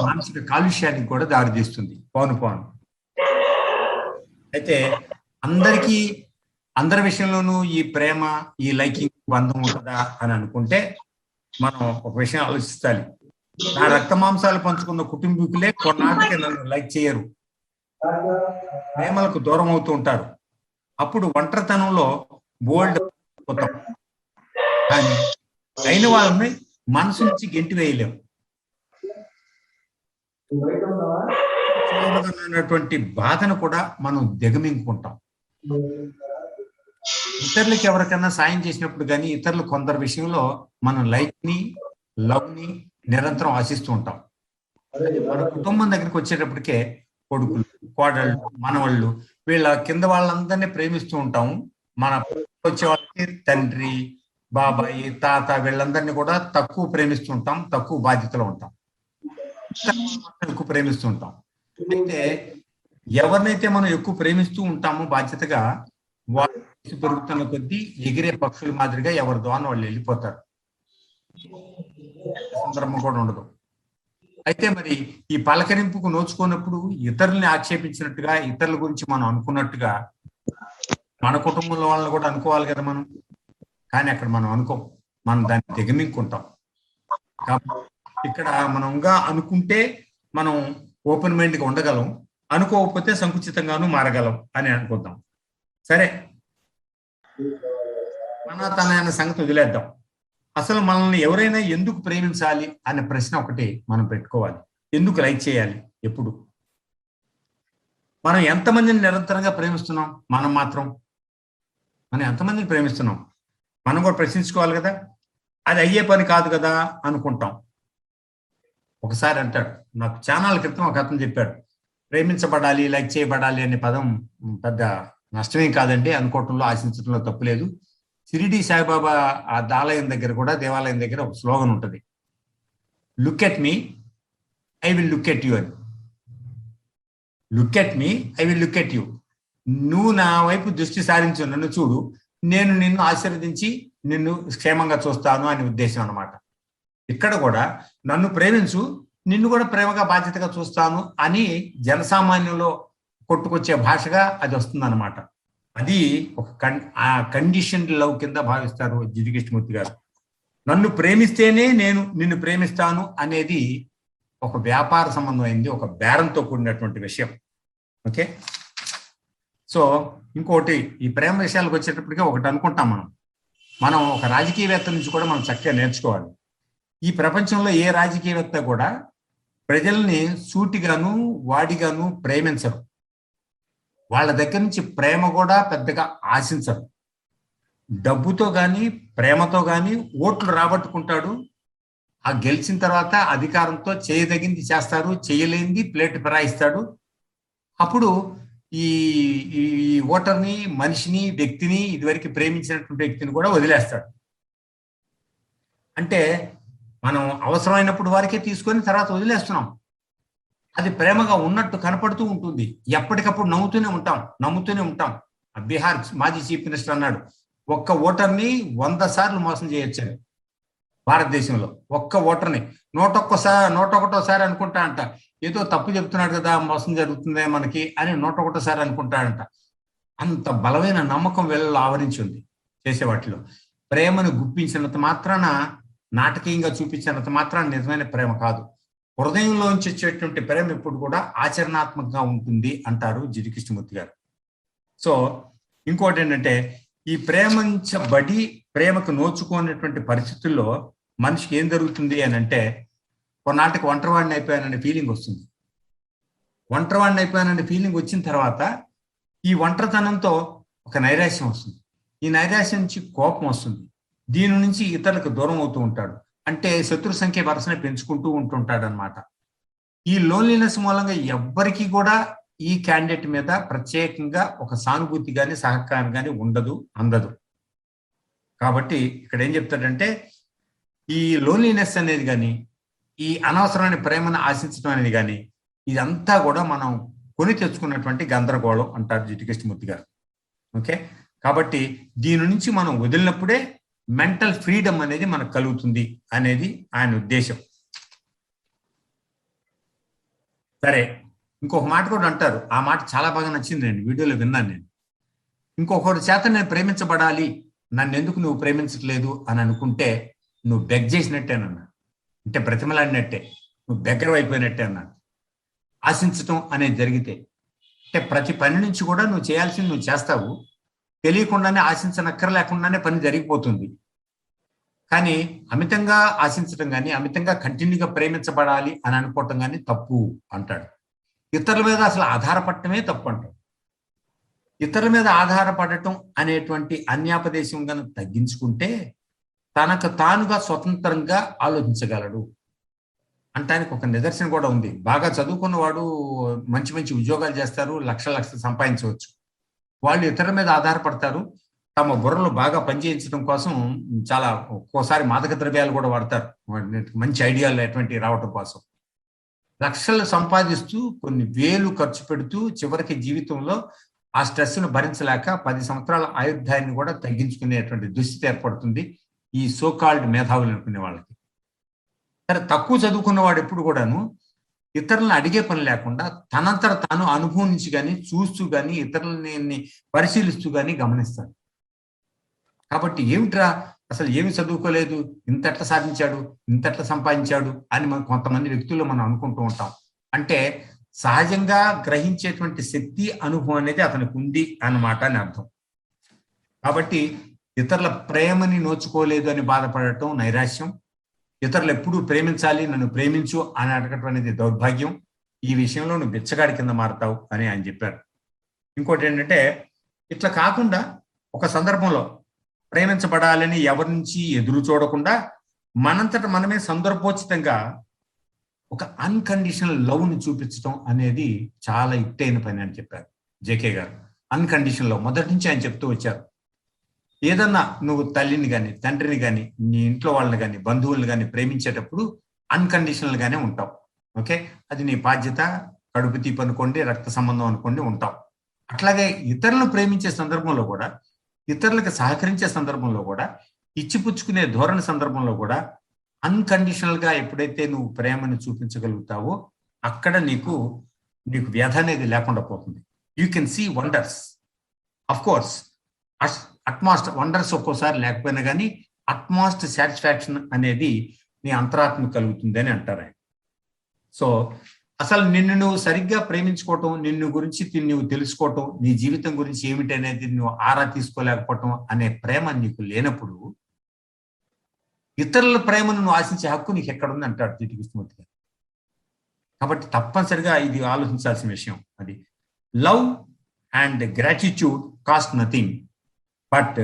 మానసిక కాలుష్యానికి కూడా దారితీస్తుంది పోను పోను. అయితే అందరి విషయంలోనూ ఈ ప్రేమ, ఈ లైకింగ్ బంధం ఉంటుందా అని అనుకుంటే మనం ఒక విషయం ఆలోచించాలి. నా రక్త మాంసాలు పంచుకున్న కుటుంబీకులే కొన్నాళ్ళకి నన్ను లైక్ చేయరు, ప్రేమలకు దూరం అవుతూ ఉంటారు. అప్పుడు ఒంటరితనంలో బోల్డ్ పోతాం, కానీ అయిన వాళ్ళని మనసు నుంచి గెంటి వేయలేము. అన్నటువంటి బాధను కూడా మనం దిగమింగుకుంటాం. ఇతరులకి ఎవరికైనా సాయం చేసినప్పుడు కానీ, ఇతరులు కొందరు విషయంలో మనం లైక్ ని, లవ్ ని నిరంతరం ఆశిస్తూ ఉంటాం. మన కుటుంబం దగ్గరికి వచ్చేటప్పటికే కొడుకులు, కోడళ్ళు, మనవళ్ళు, వీళ్ళ కింద వాళ్ళందరినీ ప్రేమిస్తూ ఉంటాము. మన వచ్చే వాళ్ళకి తండ్రి, బాబాయి, తాత వీళ్ళందరినీ కూడా తక్కువ ప్రేమిస్తూ ఉంటాం, తక్కువ బాధ్యతలో ఉంటాం, ఎక్కువ ప్రేమిస్తూ ఉంటాం. అయితే ఎవరినైతే మనం ఎక్కువ ప్రేమిస్తూ ఉంటామో బాధ్యతగా, వాళ్ళు పెరుగుతున్న కొద్దీ ఎగిరే పక్షుల మాదిరిగా ఎవరి ద్వారా వాళ్ళు వెళ్ళిపోతారు. సందర్భం కూడా ఉండదు. అయితే మరి ఈ పలకరింపుకు నోచుకున్నప్పుడు ఇతరుల్ని ఆక్షేపించినట్టుగా, ఇతరుల గురించి మనం అనుకున్నట్టుగా మన కుటుంబంలో వాళ్ళని కూడా అనుకోవాలి కదా మనం. కానీ అక్కడ మనం అనుకోం, మనం దాన్ని దిగమింగుకుంటాం. కాబట్టి ఇక్కడ మనంగా అనుకుంటే మనం ఓపెన్ మైండ్గా ఉండగలం, అనుకోకపోతే సంకుచితంగాను మారగలం అని అనుకుందాం. సరే, తన సంగతి వదిలేద్దాం. అసలు మనల్ని ఎవరైనా ఎందుకు ప్రేమించాలి అనే ప్రశ్న ఒకటి మనం పెట్టుకోవాలి. ఎందుకు లైక్ చేయాలి? ఎప్పుడు మనం ఎంతమందిని నిరంతరంగా ప్రేమిస్తున్నాం? మనం ఎంతమందిని ప్రేమిస్తున్నాం మనం కూడా ప్రశ్నించుకోవాలి కదా. అది అయ్యే పని కాదు కదా అనుకుంటాం. ఒకసారి అంటాడు, నాకు చానాల క్రితం ఒక అతను చెప్పాడు, ప్రేమించబడాలి, లైక్ చేయబడాలి అనే పదం పెద్ద నష్టమేం కాదండి, అనుకోవటంలో ఆశించడంలో తప్పులేదు. షిరిడి సాయిబాబా ఆ ఆలయం దగ్గర కూడా, దేవాలయం దగ్గర ఒక స్లోగన్ ఉంటుంది, look at me I will look at you అని. Look at me I will look at you. నువ్వు నా వైపు దృష్టి సారించు, నన్ను చూడు, నేను నిన్ను ఆశీర్వదించి నిన్ను క్షేమంగా చూస్తాను అనే ఉద్దేశం అన్నమాట. ఇక్కడ కూడా నన్ను ప్రేమించు, నిన్ను కూడా ప్రేమగా బాధ్యతగా చూస్తాను అని జనసామాన్యంలో కొట్టుకొచ్చే భాషగా అది వస్తుంది అనమాట. అది ఒక కండిషన్డ్ లవ్ కింద భావిస్తారు జిడ్డు కృష్ణమూర్తి గారు. నన్ను ప్రేమిస్తేనే నేను నిన్ను ప్రేమిస్తాను అనేది ఒక వ్యాపార సంబంధం అయింది, ఒక బేరంతో కూడినటువంటి విషయం. ఓకే, సో ఇంకోటి, ఈ ప్రేమ విషయాలకు వచ్చేటప్పటికే ఒకటి అనుకుంటాం, మనం ఒక రాజకీయవేత్త నుంచి కూడా మనం చక్కగా నేర్చుకోవాలి. ఈ ప్రపంచంలో ఏ రాజకీయవేత్త కూడా ప్రజల్ని సూటిగాను వాడిగాను ప్రేమించరు. వాళ్ళ దగ్గర నుంచి ప్రేమ కూడా పెద్దగా ఆశించరు. డబ్బుతో కానీ ప్రేమతో కానీ ఓట్లు రాబట్టుకుంటాడు. ఆ గెలిచిన తర్వాత అధికారంతో చేయదగింది చేస్తారు, చేయలేనిది ప్లేట్ ఫిరాయిస్తాడు. అప్పుడు ఈ ఓటర్ని, మనిషిని, వ్యక్తిని, ఇదివరకు ప్రేమించినటువంటి వ్యక్తిని కూడా వదిలేస్తాడు. అంటే మనం అవసరమైనప్పుడు వారికే తీసుకొని తర్వాత వదిలేస్తున్నాం. అది ప్రేమగా ఉన్నట్టు కనపడుతూ ఉంటుంది. ఎప్పటికప్పుడు నమ్ముతూనే ఉంటాం. బీహార్ మాజీ చీఫ్ మినిస్టర్ అన్నాడు, ఒక్క ఓటర్ని 100 సార్లు మోసం చేయొచ్చాడు భారతదేశంలో. ఒక్క ఓటర్ని 101సారి అనుకుంటా అంట, ఏదో తప్పు చెప్తున్నాడు కదా, మోసం జరుగుతుందే మనకి అని 101సారి అనుకుంటాడంట. అంత బలమైన నమ్మకం వీళ్ళలో ఆవరించి ఉంది చేసే వాటిలో. ప్రేమను గుప్పించినంత మాత్రాన, నాటకీయంగా చూపించినంత మాత్రాన నిజమైన ప్రేమ కాదు. హృదయంలోంచి వచ్చేటువంటి ప్రేమ ఎప్పుడు కూడా ఆచరణాత్మకంగా ఉంటుంది అంటారు జిడ్డు కృష్ణమూర్తి గారు. సో ఇంకోటి ఏంటంటే, ఈ ప్రేమించబడి ప్రేమకు నోచుకునేటువంటి పరిస్థితుల్లో మనిషికి ఏం జరుగుతుంది అని అంటే, కొన్నాటికి ఒంటరివాడిని అయిపోయాననే ఫీలింగ్ వస్తుంది. ఒంటరివాడిని అయిపోయాననే ఫీలింగ్ వచ్చిన తర్వాత ఈ ఒంటరితనంతో ఒక నైరాశ్యం వస్తుంది. ఈ నైరాశ్యం నుంచి కోపం వస్తుంది. దీని నుంచి ఇతరులకు దూరం అవుతూ ఉంటాడు. అంటే శత్రు సంఖ్య వరుసనే పెంచుకుంటూ ఉంటుంటాడు అనమాట. ఈ లోన్లీనెస్ మూలంగా ఎవ్వరికీ కూడా ఈ క్యాండిడేట్ మీద ప్రత్యేకంగా ఒక సానుభూతి కానీ సహకారం కానీ అందదు. కాబట్టి ఇక్కడ ఏం చెప్తాడంటే, ఈ లోన్లీనెస్ అనేది కానీ, ఈ అనవసరమైన ప్రేమను ఆశించడం అనేది కానీ, ఇదంతా కూడా మనం కొని తెచ్చుకున్నటువంటి గందరగోళం అంటారు జిడ్డు కృష్ణమూర్తి గారు. ఓకే, కాబట్టి దీని నుంచి మనం వదిలినప్పుడే మెంటల్ ఫ్రీడమ్ అనేది మనకు కలుగుతుంది అనేది ఆయన ఉద్దేశం. సరే, ఇంకొక మాట కూడా అంటారు, ఆ మాట చాలా బాగా నచ్చింది, నేను వీడియోలో విన్నాను. నేను ఇంకొకటి చేత నేను ప్రేమించబడాలి, నన్ను ఎందుకు నువ్వు ప్రేమించట్లేదు అని అనుకుంటే నువ్వు బెగ్ చేసినట్టేనన్నా, అంటే బ్రతిమలాడినట్టే, నువ్వు బెగ్గర అయిపోయినట్టే అన్నాడు. ఆశించటం అనేది జరిగితే, అంటే ప్రతి పని నుంచి కూడా నువ్వు చేయాల్సింది నువ్వు చేస్తావు, తెలియకుండానే ఆశించనక్కర్లేకుండానే పని జరిగిపోతుంది. కానీ అమితంగా ఆశించటం కానీ, అమితంగా కంటిన్యూగా ప్రేమించబడాలి అని అనుకోవటం కానీ తప్పు అంటాడు. ఇతరుల మీద అసలు ఆధారపడటమే తప్పు అంటాడు. ఇతరుల మీద ఆధారపడటం అనేటువంటి అన్యాపదేశం కనుక తగ్గించుకుంటే తనకు తానుగా స్వతంత్రంగా ఆలోచించగలడు. అంటానికి ఒక నిదర్శనం కూడా ఉంది. బాగా చదువుకున్నవాడు మంచి మంచి ఉద్యోగాలు చేస్తారు, లక్షలు సంపాదించవచ్చు. వాళ్ళు ఇతరుల మీద ఆధారపడతారు. తమ బుర్రలు బాగా పనిచేయించడం కోసం చాలా ఒక్కోసారి మాదక ద్రవ్యాలు కూడా వాడతారు, మంచి ఐడియాలు అటువంటి రావటం కోసం. లక్షలు సంపాదిస్తూ కొన్ని వేలు ఖర్చు పెడుతూ చివరికి జీవితంలో ఆ స్ట్రెస్ను భరించలేక 10 సంవత్సరాల ఆయుర్దాయాన్ని కూడా తగ్గించుకునేటువంటి దుస్థితి ఏర్పడుతుంది ఈ సోకాల్డ్ మేధావులు అనుకునే వాళ్ళకి. సరే, తక్కువ చదువుకున్నవాడు ఎప్పుడు కూడాను ఇతరులను అడిగే పని లేకుండా తనంతట తాను అనుభవం నుంచి కానీ చూస్తూ కానీ ఇతరులని పరిశీలిస్తూ కానీ గమనిస్తాడు. కాబట్టి ఏమిట్రా అసలు ఏమి చదువుకోలేదు, ఇంతట్లా సాధించాడు, ఇంతట్లా సంపాదించాడు అని కొంతమంది వ్యక్తుల్లో మనం అనుకుంటూ ఉంటాం. అంటే సహజంగా గ్రహించేటువంటి శక్తి, అనుభవం అనేది అతనికి ఉంది అన్నమాట అని అర్థం. కాబట్టి ఇతరుల ప్రేమని నోచుకోలేదు అని బాధపడటం నైరాశ్యం, ఇతరులు ఎప్పుడూ ప్రేమించాలి, నన్ను ప్రేమించు అని అడగటం అనేది దౌర్భాగ్యం. ఈ విషయంలో నువ్వు బిచ్చగాడి కింద మారుతావు అని ఆయన చెప్పారు. ఇంకోటి ఏంటంటే, ఇట్లా కాకుండా ఒక సందర్భంలో ప్రేమించబడాలని ఎవరి నుంచి ఎదురు చూడకుండా మనంతట మనమే సందర్భోచితంగా ఒక అన్కండిషనల్ లవ్ని చూపించడం అనేది చాలా ఇట్టైన పని అని చెప్పారు జేకే గారు. అన్కండిషనల్ లవ్ మొదటి నుంచి ఆయన చెప్తూ వచ్చారు. ఏదన్నా నువ్వు తల్లిని కానీ, తండ్రిని కానీ, నీ ఇంట్లో వాళ్ళని కానీ, బంధువుల్ని కానీ ప్రేమించేటప్పుడు అన్కండిషనల్ గానే ఉంటావు. ఓకే, అది నీ బాధ్యత. కడుపు తీపి అనుకోండి, రక్త సంబంధం అనుకోండి, ఉంటావు. అట్లాగే ఇతరులను ప్రేమించే సందర్భంలో కూడా, ఇతరులకు సహకరించే సందర్భంలో కూడా, ఇచ్చిపుచ్చుకునే ధోరణి సందర్భంలో కూడా అన్కండిషనల్ గా ఎప్పుడైతే నువ్వు ప్రేమను చూపించగలుగుతావో అక్కడ నీకు వ్యధ అనేది లేకుండా పోతుంది. You can see wonders. Of course at most wonders ఒక్కోసారి లేకపోయినా కానీ అట్మాస్ట్ సాటిస్ఫాక్షన్ అనేది నీ అంతరాత్మ కలుగుతుంది అని అంటారు ఆయన. సో అసలు నిన్ను నువ్వు సరిగ్గా ప్రేమించుకోవటం, నిన్ను గురించి నువ్వు తెలుసుకోవటం, నీ జీవితం గురించి ఏమిటి అనేది నువ్వు ఆరా తీసుకోలేకపోవటం అనే ప్రేమ నీకు లేనప్పుడు ఇతరుల ప్రేమను నువ్వు ఆశించే హక్కు నీకు ఎక్కడుంది అంటాడు జిటి కృష్ణమూర్తి గారు. కాబట్టి తప్పనిసరిగా ఇది ఆలోచించాల్సిన విషయం. అది love and gratitude cost nothing but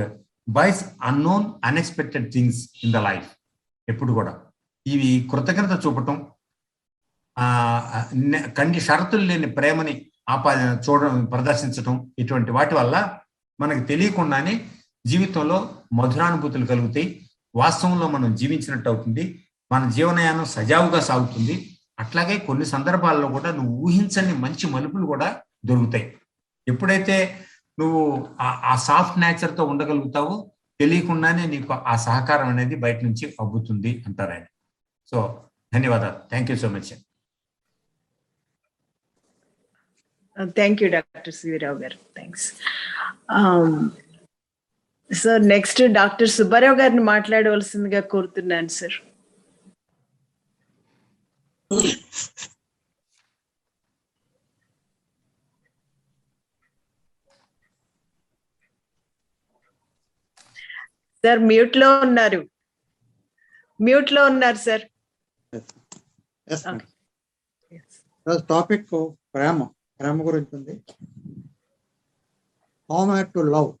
buys unknown unexpected things in the life. ఎప్పుడు కూడా ఇవి కృతజ్ఞత చూపటం, షరతులు లేని ప్రేమని ప్రదర్శించటం, ఇటువంటి వాటి వల్ల మనకు తెలియకుండానే జీవితంలో మధురానుభూతులు కలుగుతాయి. వాస్తవంలో మనం జీవించినట్టు అవుతుంది, మన జీవనయానం సజావుగా సాగుతుంది. అట్లాగే కొన్ని సందర్భాల్లో కూడా నువ్వు ఊహించని మంచి మలుపులు కూడా దొరుకుతాయి. ఎప్పుడైతే నువ్వు ఆ సాఫ్ట్ నేచర్తో ఉండగలుగుతావో తెలియకుండానే నీకు ఆ సహకారం అనేది బయట నుంచి అబ్బుతుంది అంటారు ఆయన. సో ధన్యవాదాలు. Thank you so much. Thank you doctor C V Rao garu. Thanks. Sir next doctor Subbarao గారిని మాట్లాడవలసిందిగా కోరుతున్నాను సార్. సార్ మ్యూట్ లో ఉన్నారు సార్. టాపిక్ ప్రేమ గురించి ఉంది. How am I to love?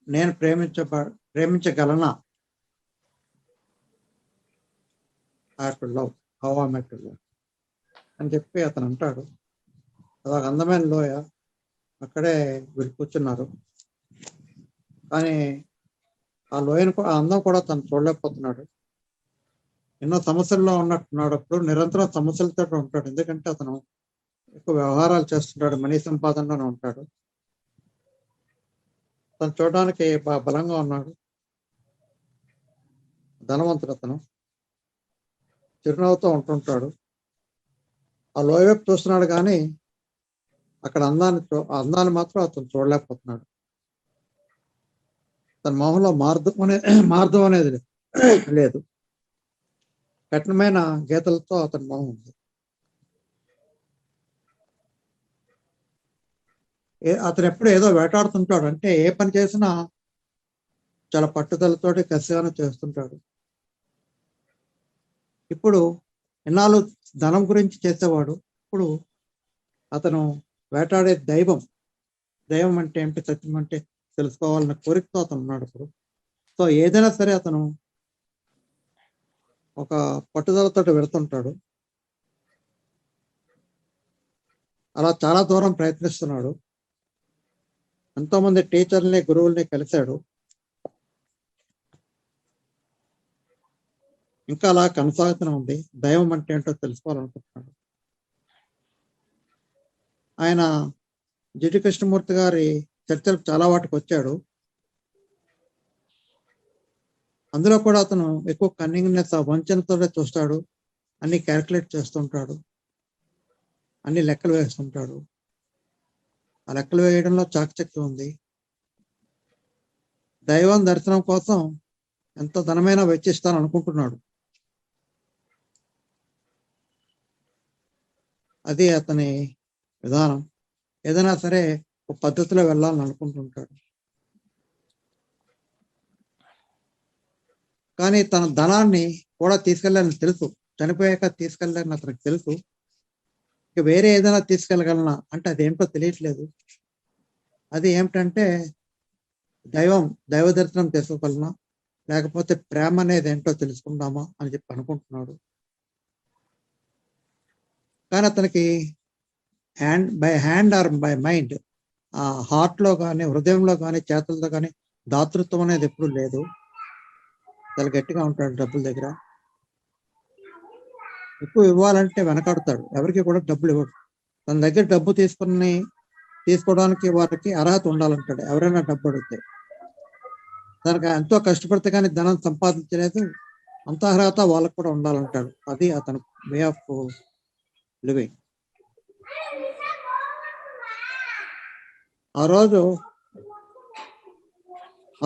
నేను ప్రేమించగలనా? To love, how am I to love అని చెప్పి అతను అంటాడు. అదొక అందమైన లోయ, అక్కడే వీళ్ళు కూర్చున్నారు. కానీ ఆ లోయను ఆ అందం కూడా తను చూడలేకపోతున్నాడు. ఎన్నో సమస్యల్లో ఉన్నట్టున్నాడు. అప్పుడు నిరంతరం సమస్యలతో ఉంటాడు. ఎందుకంటే అతను ఎక్కువ వ్యవహారాలు చేస్తుంటాడు, మనీ సంపాదనలోనే ఉంటాడు. తను చూడడానికి బాగా బలంగా ఉన్నాడు, ధనవంతుడు. అతను చిరునవ్వుతో ఉంటుంటాడు. ఆ లోయ వైపు చూస్తున్నాడు కానీ అక్కడ అందాన్ని మాత్రం అతను చూడలేకపోతున్నాడు. తన మొహంలో మార్దం అనేది లేదు. కఠినమైన గీతలతో అతని మొహం ఉంది. అతను ఎప్పుడు ఏదో వేటాడుతుంటాడు. అంటే ఏ పని చేసినా చాలా పట్టుదలతోటి కసిగానే చేస్తుంటాడు. ఇప్పుడు ఎన్నాళ్ళు ధనం గురించి చేసేవాడు, ఇప్పుడు అతను వేటాడే దైవం అంటే ఏమిటి, సత్యం అంటే తెలుసుకోవాలన్న కోరికతో అతను ఉన్నాడు ఇప్పుడు. సో ఏదైనా సరే అతను ఒక పట్టుదలతో వెళుతుంటాడు. అలా చాలా దూరం ప్రయత్నిస్తున్నాడు. ఎంతోమంది టీచర్ని గురువుల్ని కలిశాడు. ఇంకా అలా కొనసాగుతూనే ఉంది. దైవం అంటే ఏంటో తెలుసుకోవాలనుకుంటున్నాడు. ఆయన జిటి కృష్ణమూర్తి గారి చర్చలకు చాలా వాటికి వచ్చాడు. అందులో కూడా అతను ఎక్కువ కన్నింగ్నెస్, ఆ వంచనతోనే చూస్తాడు. అన్ని క్యాల్కులేట్ చేస్తుంటాడు, అన్ని లెక్కలు వేస్తుంటాడు. ఆ లెక్కలు వేయడంలో చాకచక్యం ఉంది. దైవం దర్శనం కోసం ఎంత ధనమైనా వెచ్చిస్తాను అనుకుంటున్నాడు. అది అతని విధానం. ఏదైనా సరే ఒక పద్ధతిలో వెళ్ళాలని అనుకుంటుంటాడు. కానీ తన ధనాన్ని కూడా తీసుకెళ్ళాలని తెలుసు. చనిపోయాక తీసుకెళ్ళాలని అతనికి తెలుసు. ఇక వేరే ఏదైనా తీసుకెళ్ళగలనా అంటే అదేంటో తెలియట్లేదు. అది ఏమిటంటే దైవ దర్శనం చేసుకోగలనా, లేకపోతే ప్రేమ అనేది ఏంటో తెలుసుకుందామా అని చెప్పి అనుకుంటున్నాడు. కానీ అతనికి by hand or by mind, ఆ హార్ట్లో కానీ, హృదయంలో కానీ, చేతులతో కానీ దాతృత్వం అనేది ఎప్పుడు లేదు. చాలా గట్టిగా ఉంటాడు డబ్బుల దగ్గర. ఎక్కువ ఇవ్వాలంటే వెనకాడుతాడు. ఎవరికి కూడా డబ్బులు ఇవ్వడు. తన దగ్గర డబ్బు తీసుకోవడానికి వారికి అర్హత ఉండాలంటాడు. ఎవరైనా డబ్బు అడిగితే దానికి ఎంతో కష్టపడితే కానీ ధనం సంపాదించలేదు, అంత అర్హత వాళ్ళకు కూడా ఉండాలంటాడు. అది అతని వే ఆఫ్ లివింగ్. ఆ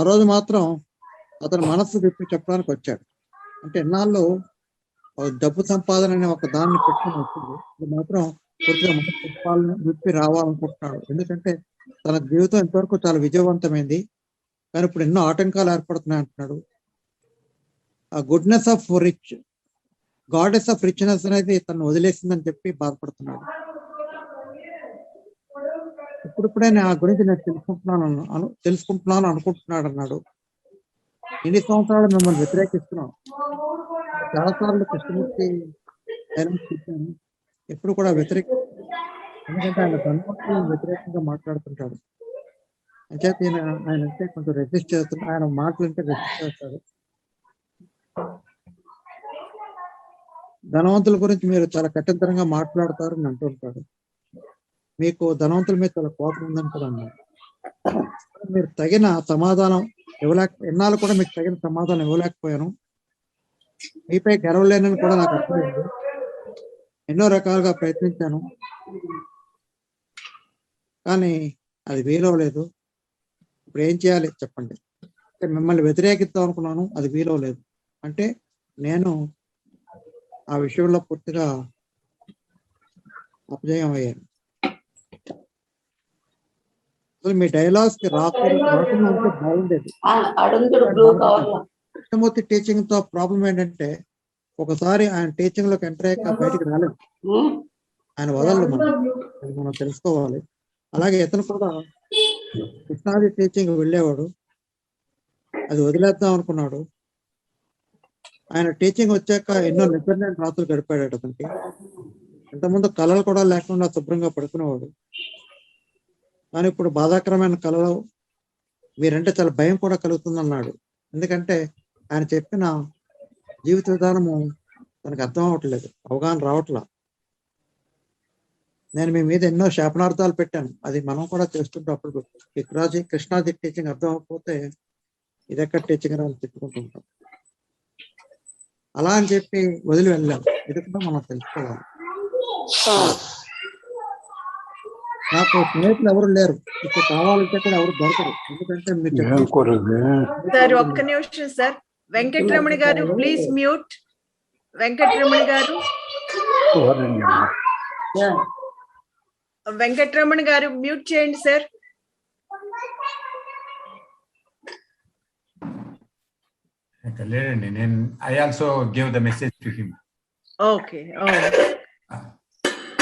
రోజు మాత్రం అతని మనస్సు విప్పి చెప్పడానికి వచ్చాడు. అంటే ఎన్నాళ్ళు డబ్బు సంపాదన అనే ఒక దాన్ని పెట్టుకుని వచ్చింది. ఇది మాత్రం పూర్తిగా మనసు విప్పి రావాలనుకుంటున్నాడు. ఎందుకంటే తన జీవితం ఇంతవరకు చాలా విజయవంతమైంది, కానీ ఇప్పుడు ఎన్నో ఆటంకాలు ఏర్పడుతున్నాయి అంటున్నాడు. ఆ goodness of rich, goddess of richness అనేది తను వదిలేసిందని చెప్పి బాధపడుతున్నాడు. ఇప్పుడిప్పుడే ఆ గురించి నేను తెలుసుకుంటున్నాను అనుకుంటున్నాడు అన్నాడు. ఇన్ని సంవత్సరాలు మిమ్మల్ని వ్యతిరేకిస్తున్నాం. చాలాసార్లు కృష్ణమూర్తి చెప్పాను, ఎప్పుడు కూడా ఎందుకంటే ఆయన ధనవంతులను వ్యతిరేకంగా మాట్లాడుతుంటాడు. అంచేత ఆయన అంటే కొంచెం రెసిస్ట్ చేస్తున్నాడు. ఆయన మాటలు అంటే రెసిస్ట్ చేస్తాడు. ధనవంతుల గురించి మీరు చాలా కఠినంగా మాట్లాడతారు అని అంటుంటాడు. మీకు ధనవంతుల మీద చాలా కోపం ఉందని కూడా అన్నారు. మీరు తగిన సమాధానం ఎన్నాళ్ళు కూడా మీకు తగిన సమాధానం ఇవ్వలేకపోయాను. మీపై గెలవలేనని కూడా నాకు అర్థమైంది. ఎన్నో రకాలుగా ప్రయత్నించాను, కానీ అది వీలవలేదు. ఇప్పుడు ఏం చేయాలి చెప్పండి. అంటే మిమ్మల్ని వ్యతిరేకిద్దాం అనుకున్నాను, అది వీలవలేదు. అంటే నేను ఆ విషయంలో పూర్తిగా అపజయం అయ్యాను. అసలు మీ డైలాగ్స్ కి రాకుండా ఉంటే బాగుండేది. కృష్ణమూర్తి టీచింగ్ తో ప్రాబ్లం ఏంటంటే ఒకసారి ఆయన టీచింగ్ లోకి ఎంటర్ అయ్యాక బయటికి రాలేదు. ఆయన వదలదు, మనం తెలుసుకోవాలి. అలాగే ఇతను కూడా కృష్ణాది టీచింగ్ వెళ్ళేవాడు, అది వదిలేద్దాం అనుకున్నాడు. ఆయన టీచింగ్ వచ్చాక ఎన్నో నిద్రలేని రాత్రులు గడిపాడు. అతనికి ఇంతకుముందు కళలు కూడా లేకుండా శుభ్రంగా పడుకునేవాడు. కానీ ఇప్పుడు బాధాకరమైన కళలు మీరంటే చాలా భయం కూడా కలుగుతుందన్నాడు. ఎందుకంటే ఆయన చెప్పిన జీవిత విధానము తనకు అర్థం అవ్వట్లేదు, అవగాహన రావట్లా. నేను మీ మీద ఎన్నో శాపనార్థాలు పెట్టాను, అది మనం కూడా చేస్తుంటాం. అప్పుడు కృష్ణాది టీచింగ్ అర్థం అవ్వకపోతే ఇదెక్కడ టీచింగ్ అని తిట్టుకుంటుంటాం. అలా అని చెప్పి వదిలి వెళ్ళాం. ఇది కూడా మనం తెలుసుకోవాలి. నాకు స్నేహితులు ఎవరు లేరు, ఇప్పుడు కావాలంటే కూడా ఎవరు దొరకరు. ఎందుకంటే సార్ ఒక్క నిమిషం సార్. వెంకటరమణ గారు ప్లీజ్ మ్యూట్. వెంకటరమణ గారు మ్యూట్ చేయండి సార్. లేదండి, నేను I also give the message to him. Okay.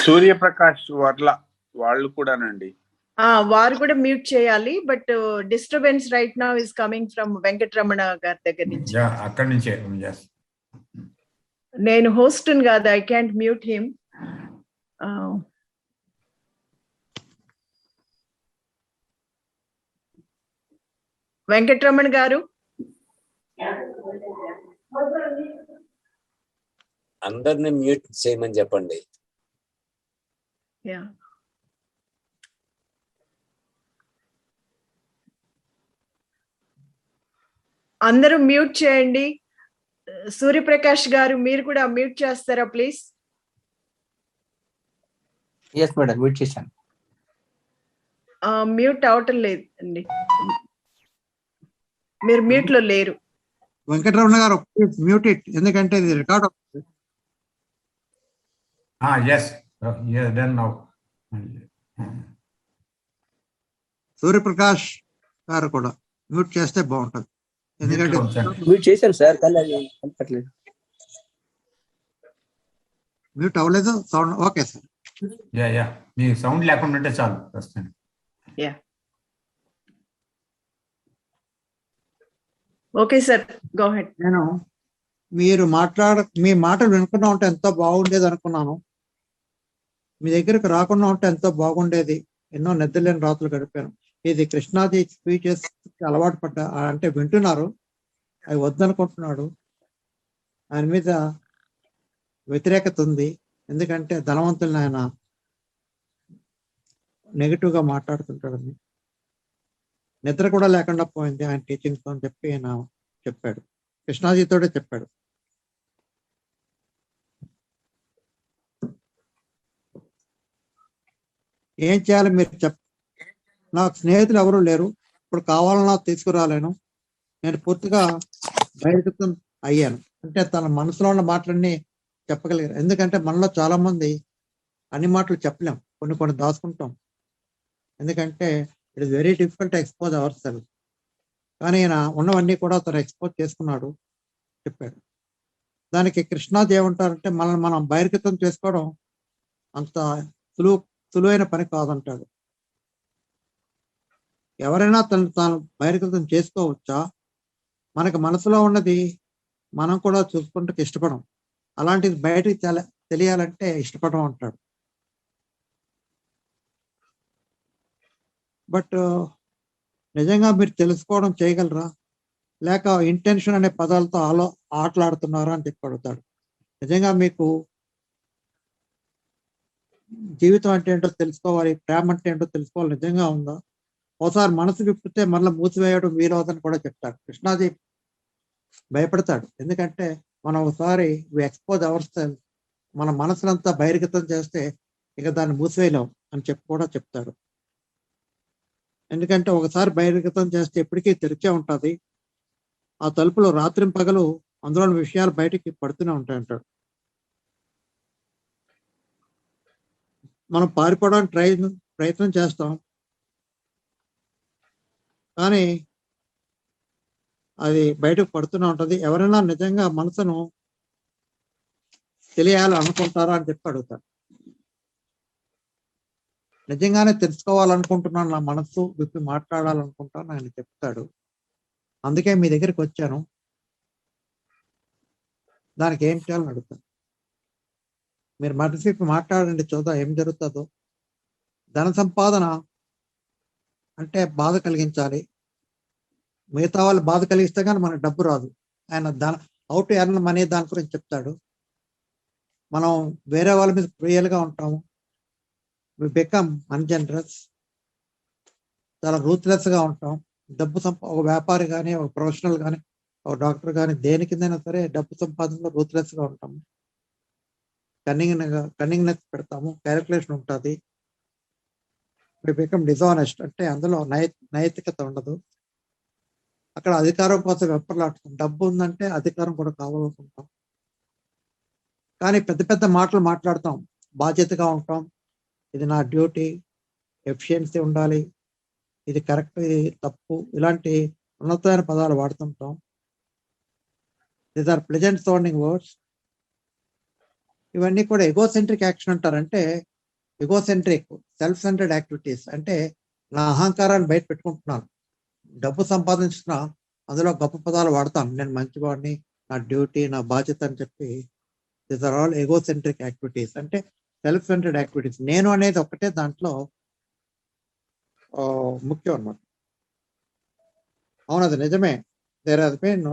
Suryaprakash Varla వాళ్ళు కూడానండి. వారు కూడా మ్యూట్ చేయాలి. But disturbance right now is coming from Venkataramana గారి దగ్గర నుంచి. అక్కడి నుంచే నేను హోస్ట్ కాదు, I can't mute him. Venkataramana గారు. అందరిని మ్యూట్ చేయమని చెప్పండి. యా, అందరూ మ్యూట్ చేయండి. సూర్యప్రకాష్ గారు మీరు కూడా మ్యూట్ చేస్తారా ప్లీజ్? ఎస్ మేడం, మ్యూట్ చేశాను. మ్యూట్ అవటం లేదు అండి, మీరు మ్యూట్ లో లేరు. వెంకటరమణ గారు మ్యూట్ ఇట్, ఎందుకంటే ఇది రికార్డ్ అవుతుంది. Yes then now. సూర్యప్రకాష్ గారు కూడా మ్యూట్ చేస్తే బాగుంటుంది, ఎందుకంటే మ్యూట్ చేశాను సార్, కానీ అది కనపట్లేదు. మ్యూట్ అవ్వలేదు సౌండ్. Okay sir. యా మీ సౌండ్ లేకుండా ఉంటే చాలు ప్రస్తుతం. Yeah, okay sir, go head. నేను మీ మాటలు వినుకున్నా ఉంటే ఎంతో బాగుండేది అనుకున్నాను. మీ దగ్గరకు రాకుండా ఉంటే ఎంతో బాగుండేది. ఎన్నో నిద్రలేని రాత్రులు గడిపాను. ఇది కృష్ణాజీ స్పీచెస్ అలవాటు పడ్డా, అంటే వింటున్నారు, అవి వద్దనుకుంటున్నాడు. ఆయన మీద వ్యతిరేకత ఉంది, ఎందుకంటే ధనవంతులను ఆయన నెగిటివ్ గా మాట్లాడుతుంటాడని. నిద్ర కూడా లేకుండా పోయింది ఆయన టీచింగ్స్ అని చెప్పి ఆయన చెప్పాడు, కృష్ణాజీతోనే చెప్పాడు. ఏం చేయాలి మీరు నాకు స్నేహితులు ఎవరు లేరు, ఇప్పుడు కావాలన్నా తీసుకురాలేను. నేను పూర్తిగా బహిర్గతం అయ్యాను. అంటే తన మనసులో ఉన్న మాటలన్నీ చెప్పగలిగారు. ఎందుకంటే మనలో చాలా మంది అన్ని మాటలు చెప్పలేం, కొన్ని దాచుకుంటాం. ఎందుకంటే it is very difficult to expose our self. కానీ ఈయన ఉన్నవన్నీ కూడా తను ఎక్స్పోజ్ చేసుకున్నాడు, చెప్పాడు. దానికి కృష్ణాజీ ఏమంటారంటే మనల్ని మనం బహిర్గతం చేసుకోవడం అంత సులువైన పని కాదంటాడు. ఎవరైనా తాను బహిర్గతం చేసుకోవచ్చా? మనకు మనసులో ఉన్నది మనం కూడా చూసుకుంటూ ఇష్టపడం, అలాంటిది బయటికి తెలియాలంటే ఇష్టపడడం అంటాడు. బట్ నిజంగా మీరు తెలుసుకోవడం చేయగలరా, లేక ఇంటెన్షన్ అనే పదాలతో ఆటలాడుతున్నారా అని చెప్పి అడుగుతాడు. నిజంగా మీకు జీవితం అంటే ఏంటో తెలుసుకోవాలి, ప్రేమ అంటే ఏంటో తెలుసుకోవాలి నిజంగా ఉందా? ఒకసారి మనసు విప్పితే మళ్ళీ మూసివేయడం వీలవుదని కూడా చెప్తాడు. కృష్ణాజీ భయపడతాడు, ఎందుకంటే మనం ఒకసారి ఎక్స్పోజ్ అవర్ సెల్ఫ్, మన మనసునంతా బహిర్గతం చేస్తే ఇక దాన్ని మూసివేయలేం అని చెప్పి కూడా చెప్తాడు. ఎందుకంటే ఒకసారి బహిర్గతం చేస్తే ఎప్పటికీ తెరిచే ఉంటుంది. ఆ తలుపులో రాత్రింపగలు అందులోని విషయాలు బయటికి పడుతూనే ఉంటాయంటాడు. మనం పారిపోవడానికి ప్రయత్నం చేస్తాం, కానీ అది బయటకు పడుతూనే ఉంటుంది. ఎవరైనా నిజంగా మనసును తెలియాలి అనుకుంటారా అని చెప్పి అడుగుతారు. నిజంగానే తెలుసుకోవాలనుకుంటున్నాను, నా మనసు విప్పి మాట్లాడాలనుకుంటాను ఆయన చెప్తాడు. అందుకే మీ దగ్గరికి వచ్చాను, దానికి ఏం చేయాలని అడుగుతాను. మీరు మనసు విప్పి మాట్లాడండి, చూద్దాం ఏం జరుగుతుందో. ధన సంపాదన అంటే బాధ కలిగించాలి, మిగతా వాళ్ళు బాధ కలిగిస్తే కానీ మనకు డబ్బు రాదు. ఆయన హౌ టు ఎర్న్ మనీ దాని గురించి చెప్తాడు. మనం వేరే వాళ్ళ మీద క్రూయల్గా ఉంటాము, వి బికమ్ అన్జనరస్, చాలా రూత్లెస్గా ఉంటాం. డబ్బు ఒక వ్యాపారి కానీ, ఒక ప్రొఫెషనల్ కానీ, ఒక డాక్టర్ కానీ, దేని కిందైనా సరే డబ్బు సంపాదనలో రూత్లెస్గా ఉంటాము, కన్నింగ్నెస్ పెడతాము, క్యాలిక్యులేషన్ ఉంటుంది. వి బికమ్ డిజానెస్ట్, అంటే అందులో నైతికత ఉండదు. అక్కడ అధికారం కోసం వెప్పర్లాడుతాం, డబ్బు ఉందంటే అధికారం కూడా కావాలనుకుంటాం. కానీ పెద్ద పెద్ద మాటలు మాట్లాడతాం, బాధ్యతగా ఉంటాం, ఇది నా డ్యూటీ, ఎఫిషియన్సీ ఉండాలి, ఇది కరెక్ట్, ఇది తప్పు, ఇలాంటి ఉన్నతమైన పదాలు వాడుతుంటాం. These are pleasant sounding words. ఇవన్నీ కూడా ఎగోసెంట్రిక్ యాక్షన్ అంటారంటే, ఎగోసెంట్రిక్ సెల్ఫ్ సెంటర్డ్ యాక్టివిటీస్. అంటే నా అహంకారాన్ని బయట పెట్టుకుంటున్నాను, డబ్బు సంపాదించిన అందులో గొప్ప పదాలు వాడతాను, నేను మంచివాడిని, నా డ్యూటీ, నా బాధ్యత అని చెప్పి. These are all egocentric activities, అంటే సెల్ఫ్ సెంటర్డ్ యాక్టివిటీస్. నేను అనేది ఒకటే దాంట్లో ముఖ్యం అన్నమాట. అవును, అది నిజమే. There has been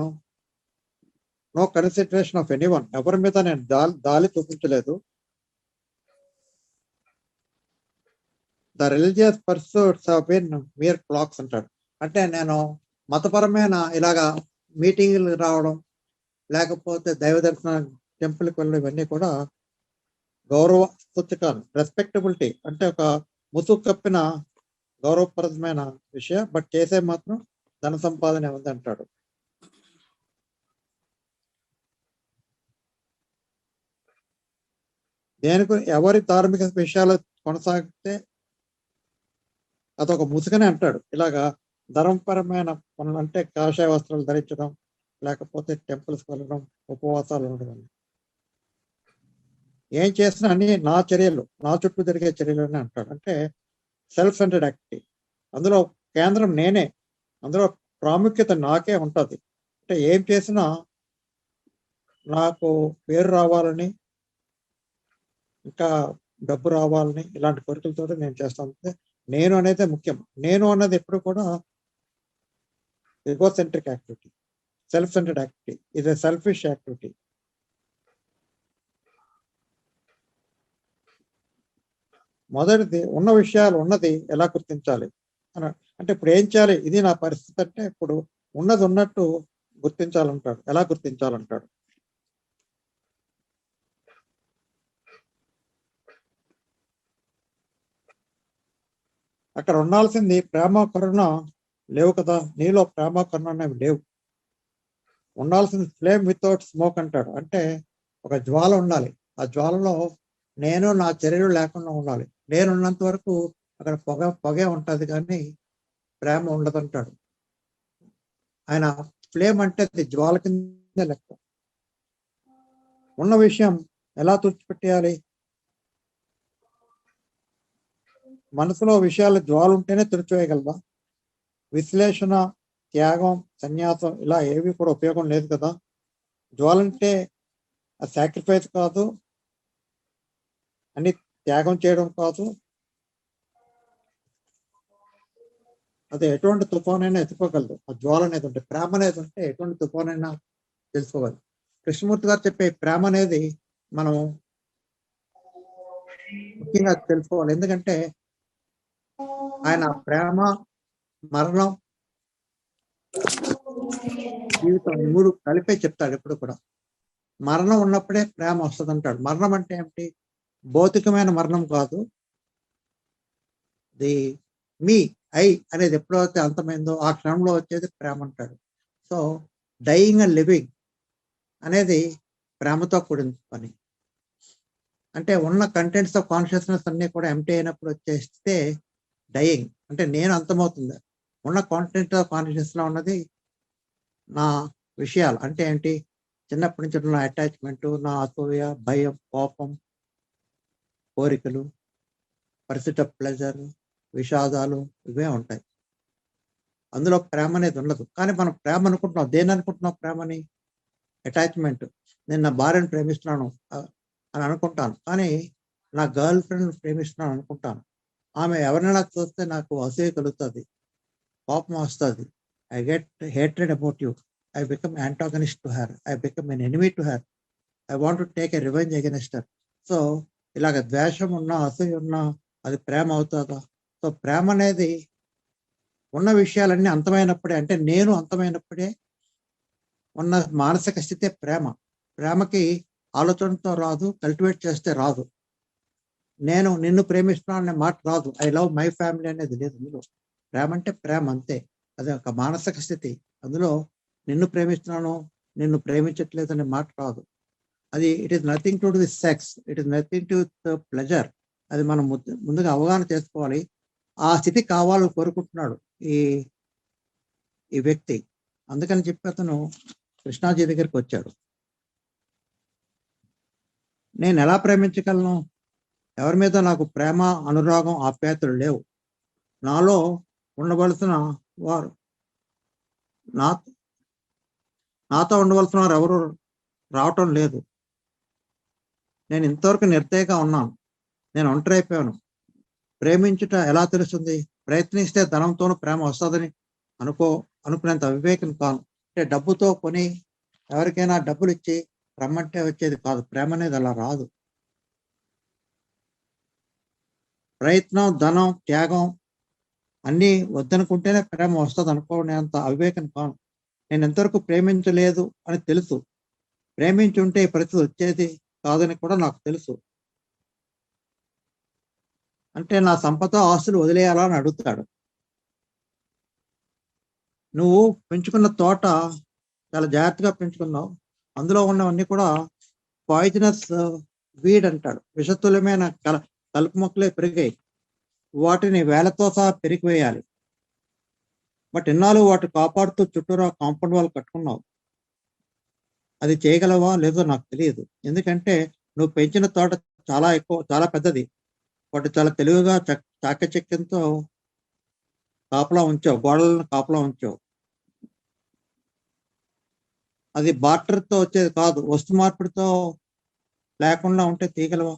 no consideration of anyone. ఎవరి మీద నేను దాలి చూపించలేదు. The religious pursuits have been mere cloaks అంటాడు. అంటే నేను మతపరమైన ఇలాగా మీటింగ్లు రావడం, లేకపోతే దైవ దర్శన టెంపుల్కి వెళ్ళడం, ఇవన్నీ కూడా గౌరవ సూచకాలు, రెస్పెక్టబిలిటీ, అంటే ఒక ముసుగు కప్పిన గౌరవప్రదమైన విషయం. బట్ చేసే మాత్రం ధన సంపాదన ఉంది అంటాడు. దేనికి ఎవరి ధార్మిక విషయాలు కొనసాగితే అదొక ముసుగనే అంటాడు. ఇలాగా ధర్మపరమైన పనులు అంటే కాషాయ వస్త్రాలు ధరించడం, లేకపోతే టెంపుల్స్కి వెళ్ళడం, ఉపవాసాలు ఉండడం, ఏం చేసినా అన్ని నా చర్యలు, నా చుట్టూ జరిగే చర్యలు అని అంటాడు. అంటే సెల్ఫ్ సెంటర్డ్ యాక్టివిటీ. అందులో కేంద్రం నేనే, అందులో ప్రాముఖ్యత నాకే ఉంటుంది. అంటే ఏం చేసినా నాకు పేరు రావాలని, ఇంకా డబ్బు రావాలని, ఇలాంటి కోరికలతో నేను చేస్తాను. నేను అనేది ముఖ్యం. నేను అన్నది ఎప్పుడు కూడా ఎగోసెంట్రిక్ యాక్టివిటీ, సెల్ఫ్ సెంటర్డ్ యాక్టివిటీ, ఇది సెల్ఫిష్ యాక్టివిటీ. మొదటిది ఉన్న విషయాలు ఉన్నది ఎలా గుర్తించాలి అని. అంటే ఇప్పుడు ఏం చేయాలి, ఇది నా పరిస్థితి అంటే ఇప్పుడు ఉన్నది ఉన్నట్టు గుర్తించాలంటాడు. ఎలా గుర్తించాలంటాడు? అక్కడ ఉండాల్సింది ప్రేమ కరుణ లేవు కదా, నీలో ప్రేమ కరుణ అనేవి లేవు. ఉండాల్సింది ఫ్లేమ్ వితౌట్ స్మోక్ అంటాడు. అంటే ఒక జ్వాల ఉండాలి, ఆ జ్వాలలో నేను నా చర్యలు లేకుండా ఉండాలి. నేనున్నంత వరకు అక్కడ పొగే ఉంటుంది, కానీ ప్రేమ ఉండదంటాడు ఆయన. ఫ్లేమ్ అంటే అది జ్వాల కింద లెక్క. ఉన్న విషయం ఎలా తుడిచిపెట్టేయాలి? మనసులో విషయాలు జ్వాల ఉంటేనే తుడిచివేయగలదా? విశ్లేషణ, త్యాగం, సన్యాసం ఇలా ఏవి కూడా ఉపయోగం లేదు కదా. జ్వాలంటే ఆ సాక్రిఫైస్ కాదు, అన్ని త్యాగం చేయడం కాదు. అది ఎటువంటి తుఫానైనా ఎత్తుకోగలదు. ఆ జ్వాల అనేది ఉంటే, ప్రేమ అనేది ఉంటే ఎటువంటి తుఫానైనా తెలుసుకోగలదు. కృష్ణమూర్తి గారు చెప్పే ప్రేమ అనేది మనం ముఖ్యంగా తెలుసుకోవాలి. ఎందుకంటే ఆయన ప్రేమ, మరణం, జీవితం ఈ మూడు కలిపే చెప్తాడు ఎప్పుడు కూడా. మరణం ఉన్నప్పుడే ప్రేమ వస్తుంది అంటాడు. మరణం అంటే ఏమిటి? భౌతికమైన మరణం కాదు, ది మీ ఐ అనేది ఎప్పుడైతే అంతమైందో ఆ క్షణంలో వచ్చేది ప్రేమ అంటాడు. సో డైయింగ్ అండ్ లివింగ్ అనేది ప్రేమతో కూడిన పని. అంటే ఉన్న కంటెంట్స్ ఆఫ్ కాన్షియస్నెస్ అన్ని కూడా ఎంటీ అయినప్పుడు వచ్చేస్తే డైయింగ్ అంటే నేను అంతమవుతుంది. ఉన్న కాంటెంట్ ఆఫ్ కాన్షియస్లో ఉన్నది నా విషయాలు. అంటే ఏంటి? చిన్నప్పటి నుంచి ఉన్న అటాచ్మెంట్, నా అసూయ, భయం, కోపం, కోరికలు, పర్సిట్ ఆఫ్ ప్లెజర్, విషాదాలు, ఇవే ఉంటాయి. అందులో ప్రేమ అనేది ఉండదు. కానీ మనం ప్రేమ అనుకుంటున్నాం. దేని అనుకుంటున్నాం ప్రేమని? అటాచ్మెంట్. నేను నా భార్యను ప్రేమిస్తున్నాను అని అనుకుంటాను, కానీ నా గర్ల్ ఫ్రెండ్ ప్రేమిస్తున్నాను అనుకుంటాను. ఆమె ఎవరైనా చూస్తే నాకు అసూయ కలుగుతుంది, కోపం వస్తుంది. I get hatred about you. I become antagonist to her. I become an enemy to her. I want to take a revenge against her. So ఇలాగ ద్వేషం ఉన్నా, అసూయ ఉన్నా అది ప్రేమ అవుతుందా? సో ప్రేమ అనేది ఉన్న విషయాలన్నీ అంతమైనప్పుడే, అంటే నేను అంతమైనప్పుడే ఉన్న మానసిక స్థితే ప్రేమ. ప్రేమకి ఆలోచనతో రాదు, కల్టివేట్ చేస్తే రాదు. నేను నిన్ను ప్రేమిస్తున్నాను అనే మాట రాదు. ఐ లవ్ మై ఫ్యామిలీ అనేది లేదు అందులో. ప్రేమ అంటే ప్రేమ అంతే, అది ఒక మానసిక స్థితి. అందులో నిన్ను ప్రేమిస్తున్నాను, నిన్ను ప్రేమించట్లేదు అనే మాట రాదు. అది it is nothing to do with sex, it is nothing to with pleasure. అది మనం ముందుగా అవగాహన చేసుకోవాలి. ఆ స్థితి కావాలని కోరుకుంటున్నాడు ఈ వ్యక్తి. అందుకని చెప్పి అతను కృష్ణాజీ దగ్గరికి వచ్చాడు. నేను ఎలా ప్రేమించగలను? ఎవరి మీద నాకు ప్రేమ, అనురాగం, ఆప్యాయతలు లేవు. నాలో ఉండవలసిన వారు, నాతో ఉండవలసిన వారు ఎవరు రావటం లేదు. నేను ఇంతవరకు నిర్దయగా ఉన్నాను, నేను ఒంటరి అయిపోయాను. ప్రేమించుట ఎలా తెలుస్తుంది? ప్రయత్నిస్తే ధనంతోనూ ప్రేమ వస్తుందని అనుకునేంత అవివేకం కాను. అంటే డబ్బుతో కొని ఎవరికైనా డబ్బులు ఇచ్చి రమ్మంటే వచ్చేది కాదు. ప్రేమ అనేది అలా రాదు. ప్రయత్నం, ధనం, త్యాగం అన్నీ వద్దనుకుంటేనే ప్రేమ వస్తుంది అనుకునేంత అవివేకం కాను. నేను ఎంతవరకు ప్రేమించలేదు అని తెలుసు. ప్రేమించి ఉంటే ఈ పరిస్థితి వచ్చేది కాదని కూడా నాకు తెలుసు. అంటే నా సంపద ఆస్తులు వదిలేయాలా అని అడుగుతాడు. నువ్వు పెంచుకున్న తోట చాలా జాగ్రత్తగా పెంచుకున్నావు. అందులో ఉన్నవన్నీ కూడా పాయిజనస్ వీడ్ అంటాడు. విషతుల్యమైన కలుపు మొక్కలే పెరిగాయి. వాటిని వేలతో సహా పెరిగివేయాలి. బట్ ఎన్నాళ్ళు వాటి కాపాడుతూ చుట్టూరా కాంపౌండ్ వాళ్ళు కట్టుకున్నావు. అది చేయగలవా లేదో నాకు తెలియదు. ఎందుకంటే నువ్వు పెంచిన తోట చాలా ఎక్కువ, చాలా పెద్దది. వాటి చాలా తెలివిగా చాకచక్యంతో కాపలా ఉంచావు, గోడలను కాపలా ఉంచావు. అది బార్టర్తో వచ్చేది కాదు. వస్తు మార్పిడితో లేకుండా ఉంటే తీయగలవా?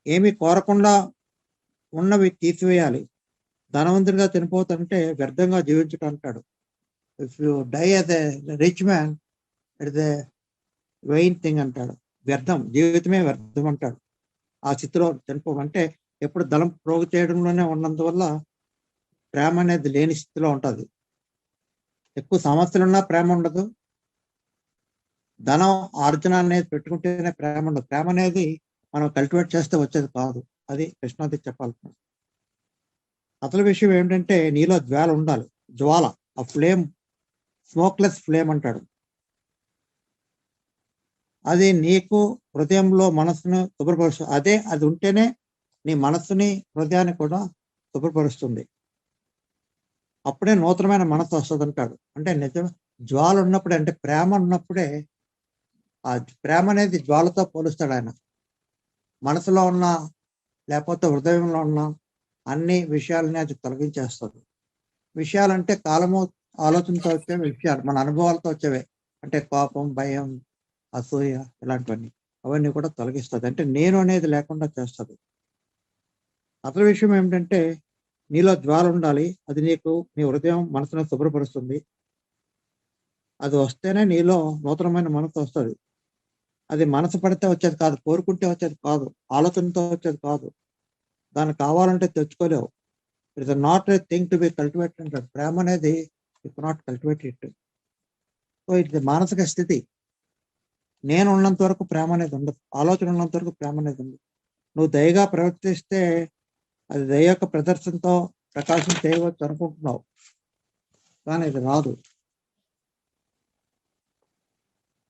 ఏమి కోరకుండా ఉన్నవి తీసివేయాలి. ధనవంతుడిగా చనిపోతుంటే వ్యర్థంగా జీవించటం అంటాడు. If you die as a rich man it is a vain thing అంటాడు. వ్యర్థం, జీవితమే వ్యర్థం అంటాడు. ఆ స్థితిలో చనిపోమంటే ఎప్పుడు ధనం ప్రోగు చేయడంలోనే ఉన్నందువల్ల ప్రేమ అనేది లేని స్థితిలో ఉంటుంది. ఎక్కువ సమస్యలున్నా ప్రేమ ఉండదు. ధనం ఆర్జన అనేది పెట్టుకుంటేనే ప్రేమ ఉండదు. ప్రేమ అనేది మనం కల్టివేట్ చేస్తే వచ్చేది కాదు. అది కృష్ణాది చెప్పాల్సింది. అసలు విషయం ఏంటంటే నీలో జ్వాల ఉండాలి. జ్వాల, ఆ ఫ్లేమ్, స్మోక్లెస్ ఫ్లేమ్ అంటాడు. అది నీకు హృదయంలో మనస్సును శుభ్రపరుస్తుంది. అది ఉంటేనే నీ మనస్సుని, హృదయాన్ని కూడా శుభ్రపరుస్తుంది. అప్పుడే నూతనమైన మనస్సు వస్తుంది అంటాడు. అంటే నిజం జ్వాల ఉన్నప్పుడే, అంటే ప్రేమ ఉన్నప్పుడే, ఆ ప్రేమ అనేది జ్వాలతో పోలుస్తాడు ఆయన. మనసులో ఉన్న లేకపోతే హృదయంలో ఉన్న అన్ని విషయాలని అది తొలగించేస్తుంది. విషయాలంటే కాలము, ఆలోచనతో వచ్చే విషయాలు, మన అనుభవాలతో వచ్చేవే. అంటే కోపం, భయం, అసూయ ఇలాంటివన్నీ, అవన్నీ కూడా తొలగిస్తుంది. అంటే నేను అనేది లేకుండా చేస్తుంది. అసలు విషయం ఏమిటంటే నీలో జ్వాల ఉండాలి. అది నీకు నీ హృదయం, మనసును శుభ్రపరుస్తుంది. అది వస్తేనే నీలో నూతనమైన మనసు వస్తుంది. అది మనసు పడితే వచ్చేది కాదు, కోరుకుంటే వచ్చేది కాదు, ఆలోచనతో వచ్చేది కాదు. దానికి కావాలంటే తెచ్చుకోలేవు. It is not a thing to be cultivate అంటాడు. ప్రేమ అనేది you cannot cultivate it. So ఇది మానసిక స్థితి. నేను ఉన్నంత వరకు ప్రేమ అనేది ఉండదు. ఆలోచన ఉన్నంత వరకు ప్రేమ అనేది ఉండదు. నువ్వు దయగా ప్రవర్తిస్తే అది దయ యొక్క ప్రదర్శనతో ప్రకాశం చేయవచ్చు అనుకుంటున్నావు, కానీ ఇది రాదు.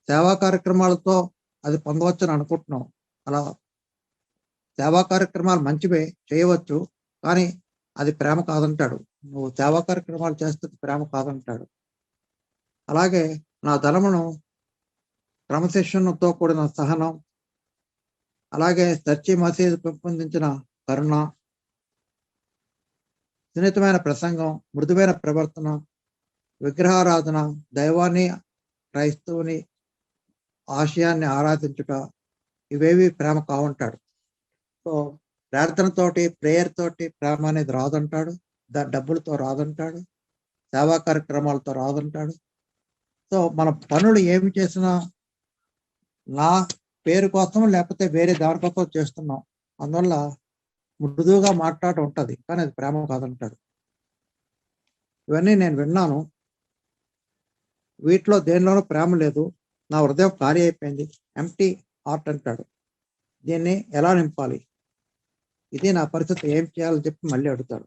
సేవా కార్యక్రమాలతో అది పొందవచ్చు అని అనుకుంటున్నావు. అలా సేవా కార్యక్రమాలు మంచివే, చేయవచ్చు, కానీ అది ప్రేమ కాదంటాడు. నువ్వు సేవా కార్యక్రమాలు చేస్తే ప్రేమ కాదంటాడు. అలాగే నా ధనమును క్రమశిక్షణతో కూడిన సహనం, అలాగే చర్చి మసీదు పెంపొందించిన కరుణ, సున్నితమైన ప్రసంగం, మృదువైన ప్రవర్తన, విగ్రహారాధన, దైవాన్ని, క్రైస్తవుని ఆశయాన్ని ఆరాధించుట, ఇవేవి ప్రేమ కావంటాడు. సో ప్రార్థనతోటి, ప్రేయర్ తోటి ప్రేమ అనేది రాదంటాడు. డబ్బులతో రాదంటాడు. సేవా కార్యక్రమాలతో రాదంటాడు. సో మన పనులు ఏమి చేసినా నా పేరు కోసం లేకపోతే వేరే దాని కోసం చేస్తున్నాం. అందువల్ల మృదువుగా మాట్లాడటం ఉంటుంది, కానీ అది ప్రేమ కాదంటాడు. ఇవన్నీ నేను విన్నాను. వీటిలో దేనిలోనూ ప్రేమ లేదు. నా హృదయం ఖాళీ అయిపోయింది, ఎంప్టీ హార్ట్ అంటాడు. దీన్ని ఎలా నింపాలి? ఇది నా పరిస్థితి, ఏం చేయాలని చెప్పి మళ్ళీ అడుగుతాడు.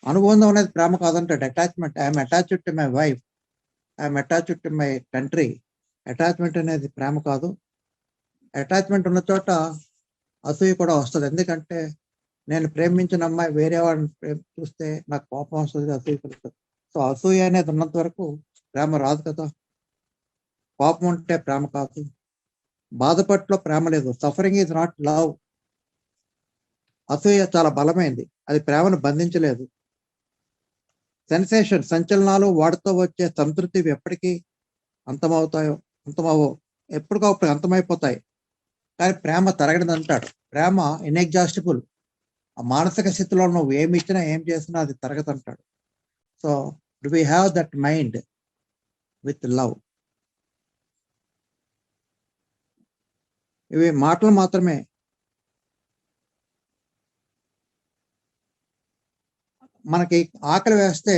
అనుబంధం అనేది ప్రేమ కాదంటాడు. Attachment, I'm attached to my wife, I'm attached to my country. Attachment అనేది ప్రేమ కాదు. అటాచ్మెంట్ ఉన్న చోట అసూయ కూడా వస్తుంది. ఎందుకంటే నేను ప్రేమించిన అమ్మాయి వేరే వాడిని చూస్తే నాకు కోపం వస్తుంది, అసూయ కలుగుతుంది. సో అసూయ అనేది ఉన్నంత వరకు ప్రేమ రాదు కదా. కోపం ఉంటే ప్రేమ కాదు. బాధపట్లో ప్రేమ లేదు. Suffering is not love. అసూయ చాలా బలమైంది, అది ప్రేమను బంధించలేదు. సెన్సేషన్, సంచలనాలు, వాటితో వచ్చే సంతృప్తి ఎప్పటికీ అంతమవో, ఎప్పటికప్పుడు అంతమైపోతాయి. కానీ ప్రేమ తరగనిది అంటాడు. ప్రేమ ఇన్ఎగ్జాస్టిబుల్. ఆ మానసిక స్థితిలో నువ్వు ఏమి ఇచ్చినా ఏం చేసినా అది తరగతి అంటాడు. So do we have that mind with love. ఇవి మాటలు మాత్రమే. మనకి ఆకలి వేస్తే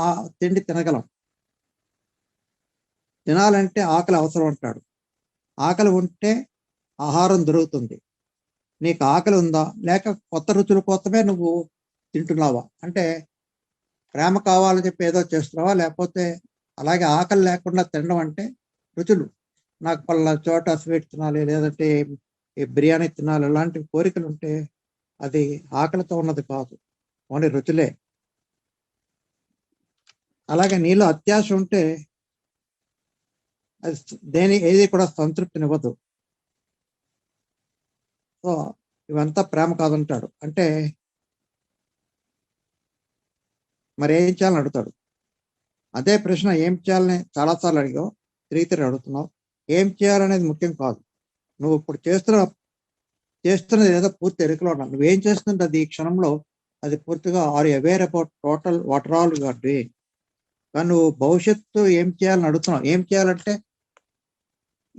ఆ తిండి తినగలం. తినాలంటే ఆకలి అవసరం అంటాడు. ఆకలి ఉంటే ఆహారం దొరుకుతుంది. నీకు ఆకలి ఉందా, లేక కొత్త రుచుల కోసమే నువ్వు తింటున్నావా? అంటే ప్రేమ కావాలని చెప్పి ఏదో చేస్తున్నావా, లేకపోతే అలాగే ఆకలి లేకుండా తినడం అంటే రుచులు. నాకు పలానా చోట స్వీట్ తినాలి, లేదంటే ఈ బిర్యానీ తినాలి, ఇలాంటి కోరికలు ఉంటే అది ఆకలితో ఉన్నది కాదు, ఓన్లీ రుచులే. అలాగే నీలో అత్యాశ ఉంటే అది ఏది కూడా సంతృప్తినివ్వదు. సో ఇవంతా ప్రేమ కాదంటాడు. అంటే మరి ఏం చేయాలని అడుగుతాడు. అదే ప్రశ్న ఏం చేయాలని చాలాసార్లు అడిగావు, తిరిగి అడుగుతున్నావు. ఏం చేయాలనేది ముఖ్యం కాదు. నువ్వు ఇప్పుడు చేస్తున్నది ఏదో పూర్తి ఎరుకలో ఉన్నావు. నువ్వేం చేస్తుంటే అది ఈ క్షణంలో అది పూర్తిగా are aware about total what all you are doing. కానీ నువ్వు భవిష్యత్తు ఏం చేయాలని అడుగుతున్నావు. ఏం చేయాలంటే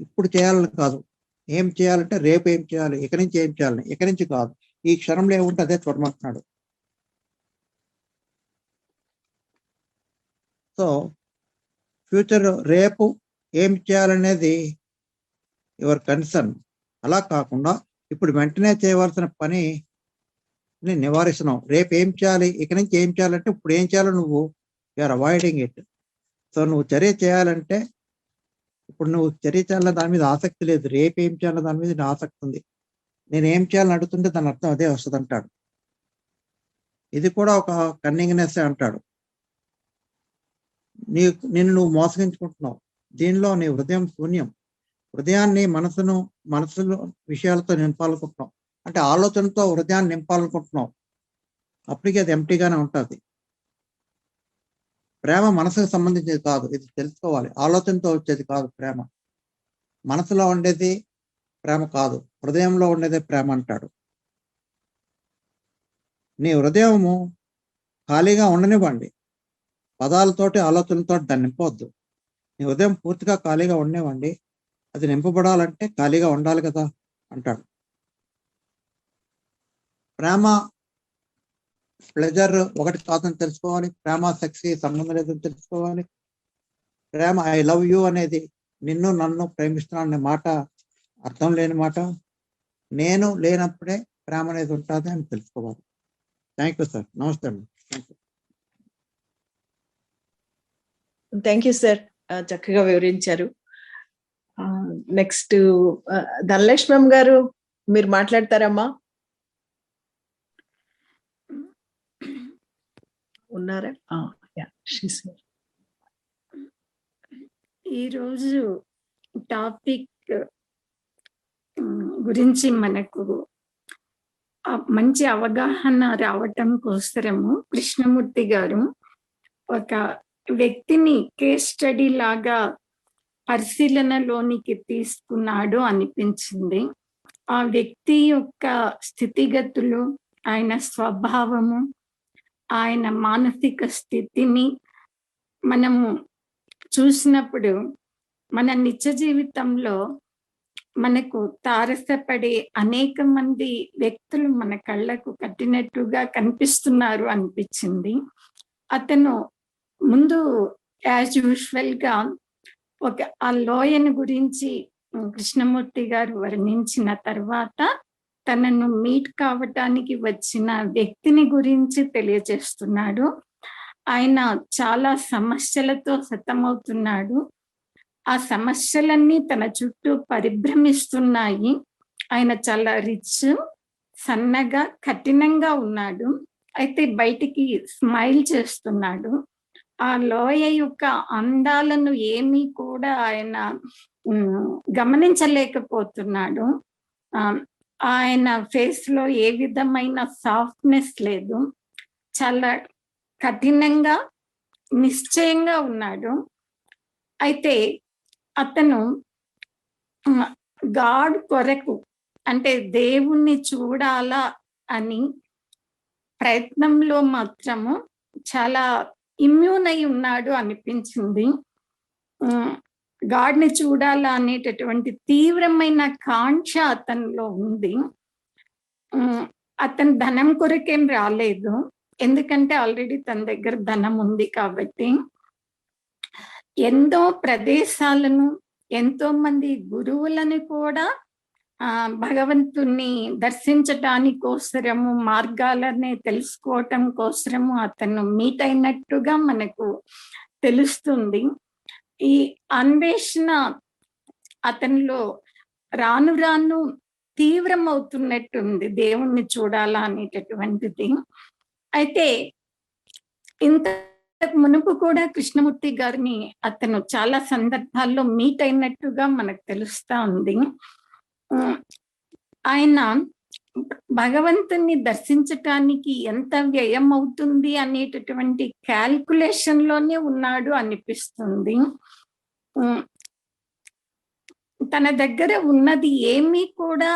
ఇప్పుడు చేయాలని కాదు, ఏం చేయాలంటే రేపు ఏం చేయాలి, ఇక్కడి నుంచి ఏం చేయాలని, ఇక్కడి నుంచి కాదు, ఈ క్షణంలో ఏముంటే అదే చూడమంటున్నాడు. సో ఫ్యూచర్ రేపు ఏం చేయాలనేది యువర్ కన్సర్న్. అలా కాకుండా ఇప్పుడు వెంటనే చేయవలసిన పని నివారిస్తున్నావు. రేపు ఏం చేయాలి, ఇక్కడి నుంచి ఏం చేయాలంటే ఇప్పుడు ఏం చేయాలో నువ్వు యూఆర్ అవాయిడింగ్ ఇట్. సో నువ్వు చర్య చేయాలంటే ఇప్పుడు నువ్వు చర్య చేయాలన్న దాని మీద ఆసక్తి లేదు, రేపు ఏం చేయాలన్న దాని మీద ఆసక్తి ఉంది. నేను ఏం చేయాలని అడుగుతుంటే దాని అర్థం అదే వస్తుంది అంటాడు. ఇది కూడా ఒక కన్నింగ్నెస్ అంటాడు. నిన్ను నువ్వు మోసగించుకుంటున్నావు. దీనిలో నీ హృదయం శూన్యం. హృదయాన్ని మనసులో విషయాలతో నింపాలనుకుంటున్నావు. అంటే ఆలోచనతో హృదయాన్ని నింపాలనుకుంటున్నావు. అప్పటికి అది ఎంటీగానే ఉంటుంది. ప్రేమ మనసుకు సంబంధించేది కాదు, ఇది తెలుసుకోవాలి. ఆలోచనతో వచ్చేది కాదు ప్రేమ. మనసులో ఉండేది ప్రేమ కాదు, హృదయంలో ఉండేదే ప్రేమ అంటాడు. నీ హృదయము ఖాళీగా ఉండనివ్వండి, పదాలతోటి ఆలోచనలతో దాన్ని నింపవద్దు. నీ హృదయం పూర్తిగా ఖాళీగా ఉండనివ్వండి, అది నింపబడాలంటే ఖాళీగా ఉండాలి కదా అంటాడు. ప్రేమ ప్లెజర్ ఒకటి కాదని తెలుసుకోవాలి. ప్రేమ సెక్స్ సంబంధం లేదని తెలుసుకోవాలి. ప్రేమ ఐ లవ్ యూ అనేది నిన్ను నన్ను ప్రేమిస్తున్నాను అనే మాట అర్థం లేని మాట. నేను లేనప్పుడే ప్రేమ అనేది ఉంటుంది అని తెలుసుకోవాలి. Thank you sir. నమస్తే అండి. థ్యాంక్ యూ సార్, చక్కగా వివరించారు. నెక్స్ట్ ధనలక్ష్మమ్మ గారు, మీరు మాట్లాడతారమ్మా? ఉన్నారా? ఈరోజు టాపిక్ గురించి మనకు మంచి అవగాహన రావటం కోసము కృష్ణమూర్తి గారు ఒక వ్యక్తిని కేస్ స్టడీ లాగా పరిశీలనలోనికి తీసుకున్నాడు అనిపించింది. ఆ వ్యక్తి యొక్క స్థితిగతులు, ఆయన స్వభావము, ఆయన మానసిక స్థితిని మనము చూసినప్పుడు మన నిత్య జీవితంలో మనకు తారసపడే అనేక మంది వ్యక్తులు మన కళ్ళకు కట్టినట్టుగా కనిపిస్తున్నారు అనిపించింది. అతను ముందు యాజ్ యూజువల్ గా ఆ లోయను గురించి కృష్ణమూర్తి గారు వర్ణించిన తర్వాత తనను మీట్ కావటానికి వచ్చిన వ్యక్తిని గురించి తెలియజేస్తున్నాడు. ఆయన చాలా సమస్యలతో సతమవుతున్నాడు. ఆ సమస్యలన్నీ తన చుట్టూ పరిభ్రమిస్తున్నాయి. ఆయన చాలా రిచ్, సన్నగా, కఠినంగా ఉన్నాడు. అయితే బయటికి స్మైల్ చేస్తున్నాడు. ఆ లోయ యొక్క అందాలను ఏమీ కూడా ఆయన గమనించలేకపోతున్నాడు. ఆయన ఫేస్ లో ఏ విధమైన సాఫ్ట్నెస్ లేదు. చాలా కఠినంగా, నిశ్చయంగా ఉన్నాడు. అయితే అతను గాడ్ కొరకు, అంటే దేవుణ్ణి చూడాలా అని ప్రయత్నంలో మాత్రము చాలా ఇమ్యూన్ అయి ఉన్నాడు అనిపించింది. గాడ్ని చూడాలా అనేటటువంటి తీవ్రమైన కాంక్ష అతనిలో ఉంది. అతను ధనం కొరకేం రాలేదు, ఎందుకంటే ఆల్రెడీ తన దగ్గర ధనం ఉంది కాబట్టి. ఎన్నో ప్రదేశాలను, ఎంతో మంది గురువులను కూడా భగవంతుణ్ణి దర్శించటానికి కోసరము, మార్గాలని తెలుసుకోవటం కోసరము అతను మీట్ అయినట్టుగా మనకు తెలుస్తుంది. ఈ అన్వేషణ అతనిలో రాను రాను తీవ్రం అవుతున్నట్టుంది, దేవుణ్ణి చూడాలా అనేటటువంటిది. అయితే ఇంతకు మునుపు కూడా కృష్ణమూర్తి గారిని అతను చాలా సందర్భాల్లో మీట్ అయినట్టుగా మనకు తెలుస్తా ఉంది. ఆయన భగవంతుని దర్శించటానికి ఎంత వ్యయం అవుతుంది అనేటటువంటి క్యాల్కులేషన్ లోనే ఉన్నాడు అనిపిస్తుంది. తన దగ్గర ఉన్నది ఏమీ కూడా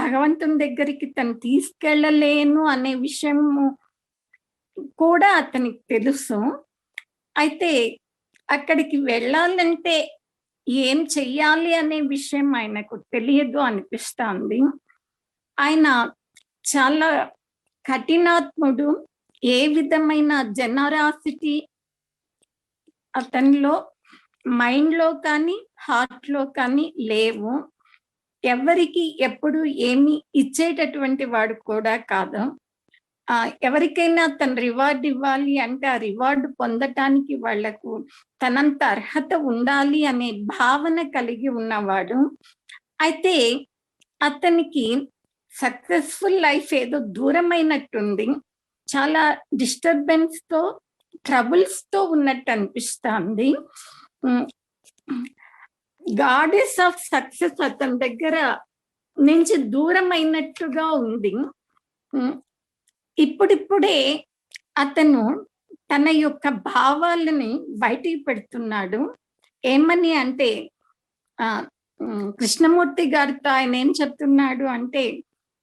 భగవంతుని దగ్గరికి తను తీసుకెళ్ళలేను అనే విషయము కూడా అతనికి తెలుసు. అయితే అక్కడికి వెళ్ళాలంటే ఏం చెయ్యాలి అనే విషయం ఆయనకు తెలియదు అనిపిస్తుంది. ఆయన చాలా కఠినాత్ముడు. ఏ విధమైన జనరాసిటీ అతనిలో మైండ్లో కానీ హార్ట్లో కానీ లేవు. ఎవరికి ఎప్పుడు ఏమి ఇచ్చేటటువంటి వాడు కూడా కాదు. ఎవరికైనా తన రివార్డ్ ఇవ్వాలి అంటే ఆ రివార్డు పొందటానికి వాళ్లకు తనంత అర్హత ఉండాలి అనే భావన కలిగి ఉన్నవాడు. అయితే అతనికి సక్సెస్ఫుల్ లైఫ్ ఏదో దూరమైనట్టుంది, చాలా డిస్టర్బెన్స్ తో, ట్రబుల్స్ తో ఉన్నట్టు అనిపిస్తుంది. గాడెస్ ఆఫ్ సక్సెస్ అతని దగ్గర నుంచి దూరం అయినట్టుగా ఉంది. ఇప్పుడిప్పుడే అతను తన యొక్క భావాలని బయటికి పెడుతున్నాడు. ఏమని అంటే కృష్ణమూర్తి గారితో ఆయన ఏం చెప్తున్నాడు అంటే,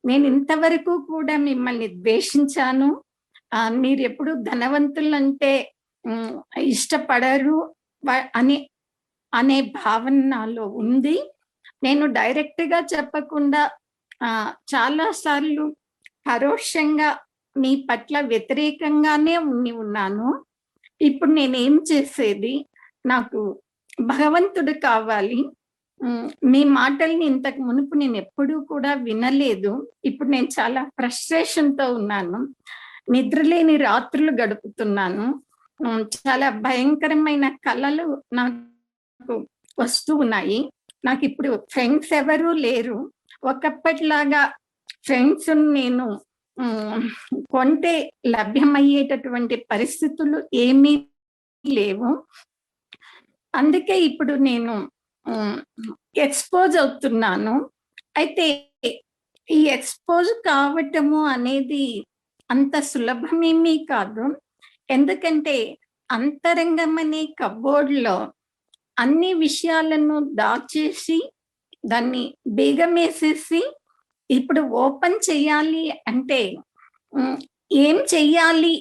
నేను ఇంతవరకు కూడా మిమ్మల్ని ద్వేషించాను, మీరు ఎప్పుడు ధనవంతులంటే ఇష్టపడరు అనే భావన నాలో ఉంది. నేను డైరెక్ట్ గా చెప్పకుండా చాలా సార్లు పరోక్షంగా మీ పట్ల వ్యతిరేకంగానే ఉన్నాను. ఇప్పుడు నేనేం చేసేది, నాకు భగవంతుడు కావాలి. మీ మాటల్ని ఇంతకు మునుపు నేను ఎప్పుడూ కూడా వినలేదు. ఇప్పుడు నేను చాలా ఫ్రస్ట్రేషన్ తో ఉన్నాను, నిద్రలేని రాత్రులు గడుపుతున్నాను, చాలా భయంకరమైన కళలు నాకు వస్తూ ఉన్నాయి. నాకు ఇప్పుడు ఫ్రెండ్స్ ఎవరూ లేరు. ఒకప్పటిలాగా ఫ్రెండ్స్ నేను కొంటే లభ్యమయ్యేటటువంటి పరిస్థితులు ఏమీ లేవు. అందుకే ఇప్పుడు నేను ఎక్స్పోజ్ అవుతున్నాను. అయితే ఈ ఎక్స్పోజ్ కావటము అనేది అంత సులభమేమీ కాదు. ఎందుకంటే అంతరంగం అనే కబోర్డ్లో అన్ని విషయాలను దాచేసి దాన్ని బీగమేసేసి ఇప్పుడు ఓపెన్ చెయ్యాలి అంటే ఏం చెయ్యాలి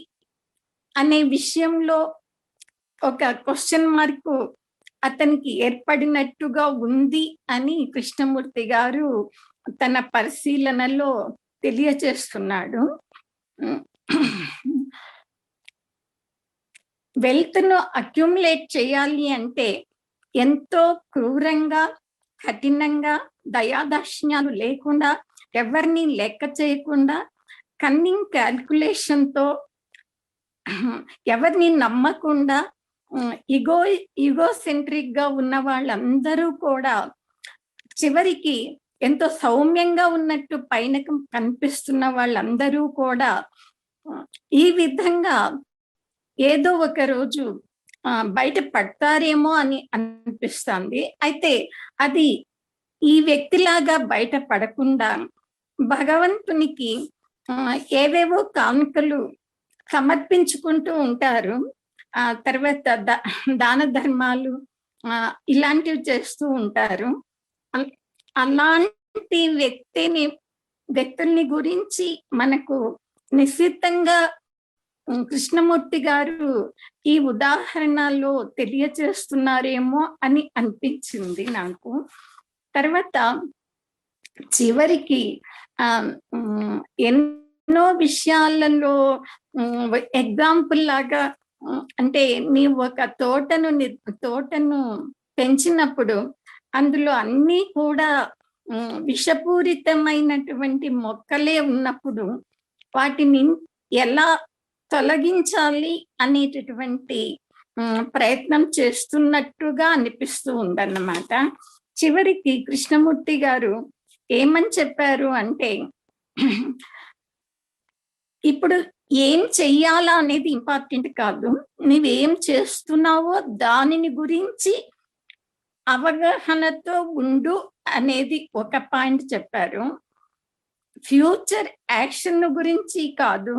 అనే విషయంలో ఒక క్వశ్చన్ మార్క్ అతనికి ఏర్పడినట్టుగా ఉంది అని కృష్ణమూర్తి గారు తన పరిశీలనలో తెలియచేస్తున్నాడు. వెల్త్ను అక్యుములేట్ చేయాలి అంటే ఎంతో క్రూరంగా, కఠినంగా, దయాదాక్షిణ్యాలు లేకుండా, ఎవరిని లెక్క చేయకుండా, కన్నింగ్ క్యాల్కులేషన్తో, ఎవరిని నమ్మకుండా, ఈగోసెంట్రిక్ గా ఉన్న వాళ్ళందరూ కూడా చివరికి ఎంతో సౌమ్యంగా ఉన్నట్టు పైన కనిపిస్తున్న వాళ్ళందరూ కూడా ఈ విధంగా ఏదో ఒక రోజు బయట పడతారేమో అని అనిపిస్తుంది. అయితే అది ఈ వ్యక్తిలాగా బయట పడకుండా భగవంతునికి ఏవేవో కానుకలు సమర్పించుకుంటూ ఉంటారు. తర్వాత దాన ధర్మాలు ఇలాంటివి చేస్తూ ఉంటారు. అలాంటి వ్యక్తిని వ్యక్తుల్ని గురించి మనకు నిశ్చితంగా కృష్ణమూర్తి గారు ఈ ఉదాహరణలో తెలియచేస్తున్నారేమో అని అనిపించింది నాకు. తర్వాత చివరికి ఎన్నో విషయాలలో ఎగ్జాంపుల్ లాగా, అంటే నీవు ఒక తోటను పెంచినప్పుడు అందులో అన్నీ కూడా విషపూరితమైనటువంటి మొక్కలే ఉన్నప్పుడు వాటిని ఎలా తొలగించాలి అనేటటువంటి ప్రయత్నం చేస్తున్నట్టుగా అనిపిస్తూ ఉందన్నమాట. చివరికి కృష్ణమూర్తి గారు ఏమని చెప్పారు అంటే, ఇప్పుడు ఏం చెయ్యాలా అనేది ఇంపార్టెంట్ కాదు, నువ్వేం చేస్తున్నావో దానిని గురించి అవగాహనతో ఉండు అనేది ఒక పాయింట్ చెప్పారు. ఫ్యూచర్ యాక్షన్ గురించి కాదు,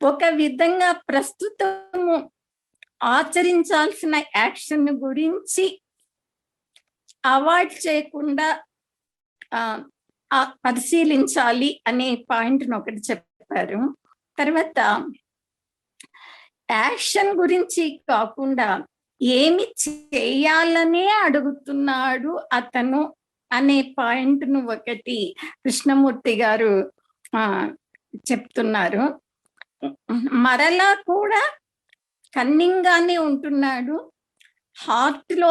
ఒక విధంగా ప్రస్తుతము ఆచరించాల్సిన యాక్షన్ గురించి అవాయిడ్ చేయకుండా పరిశీలించాలి అనే పాయింట్ను ఒకటి చెప్పారు. తర్వాత యాక్షన్ గురించి కాకుండా ఏమి చేయాలనే అడుగుతున్నాడు అతను అనే పాయింట్ను ఒకటి కృష్ణమూర్తి గారు చెప్తున్నారు. మరలా కూడా కన్నింగానే ఉంటున్నాడు, హార్ట్ లో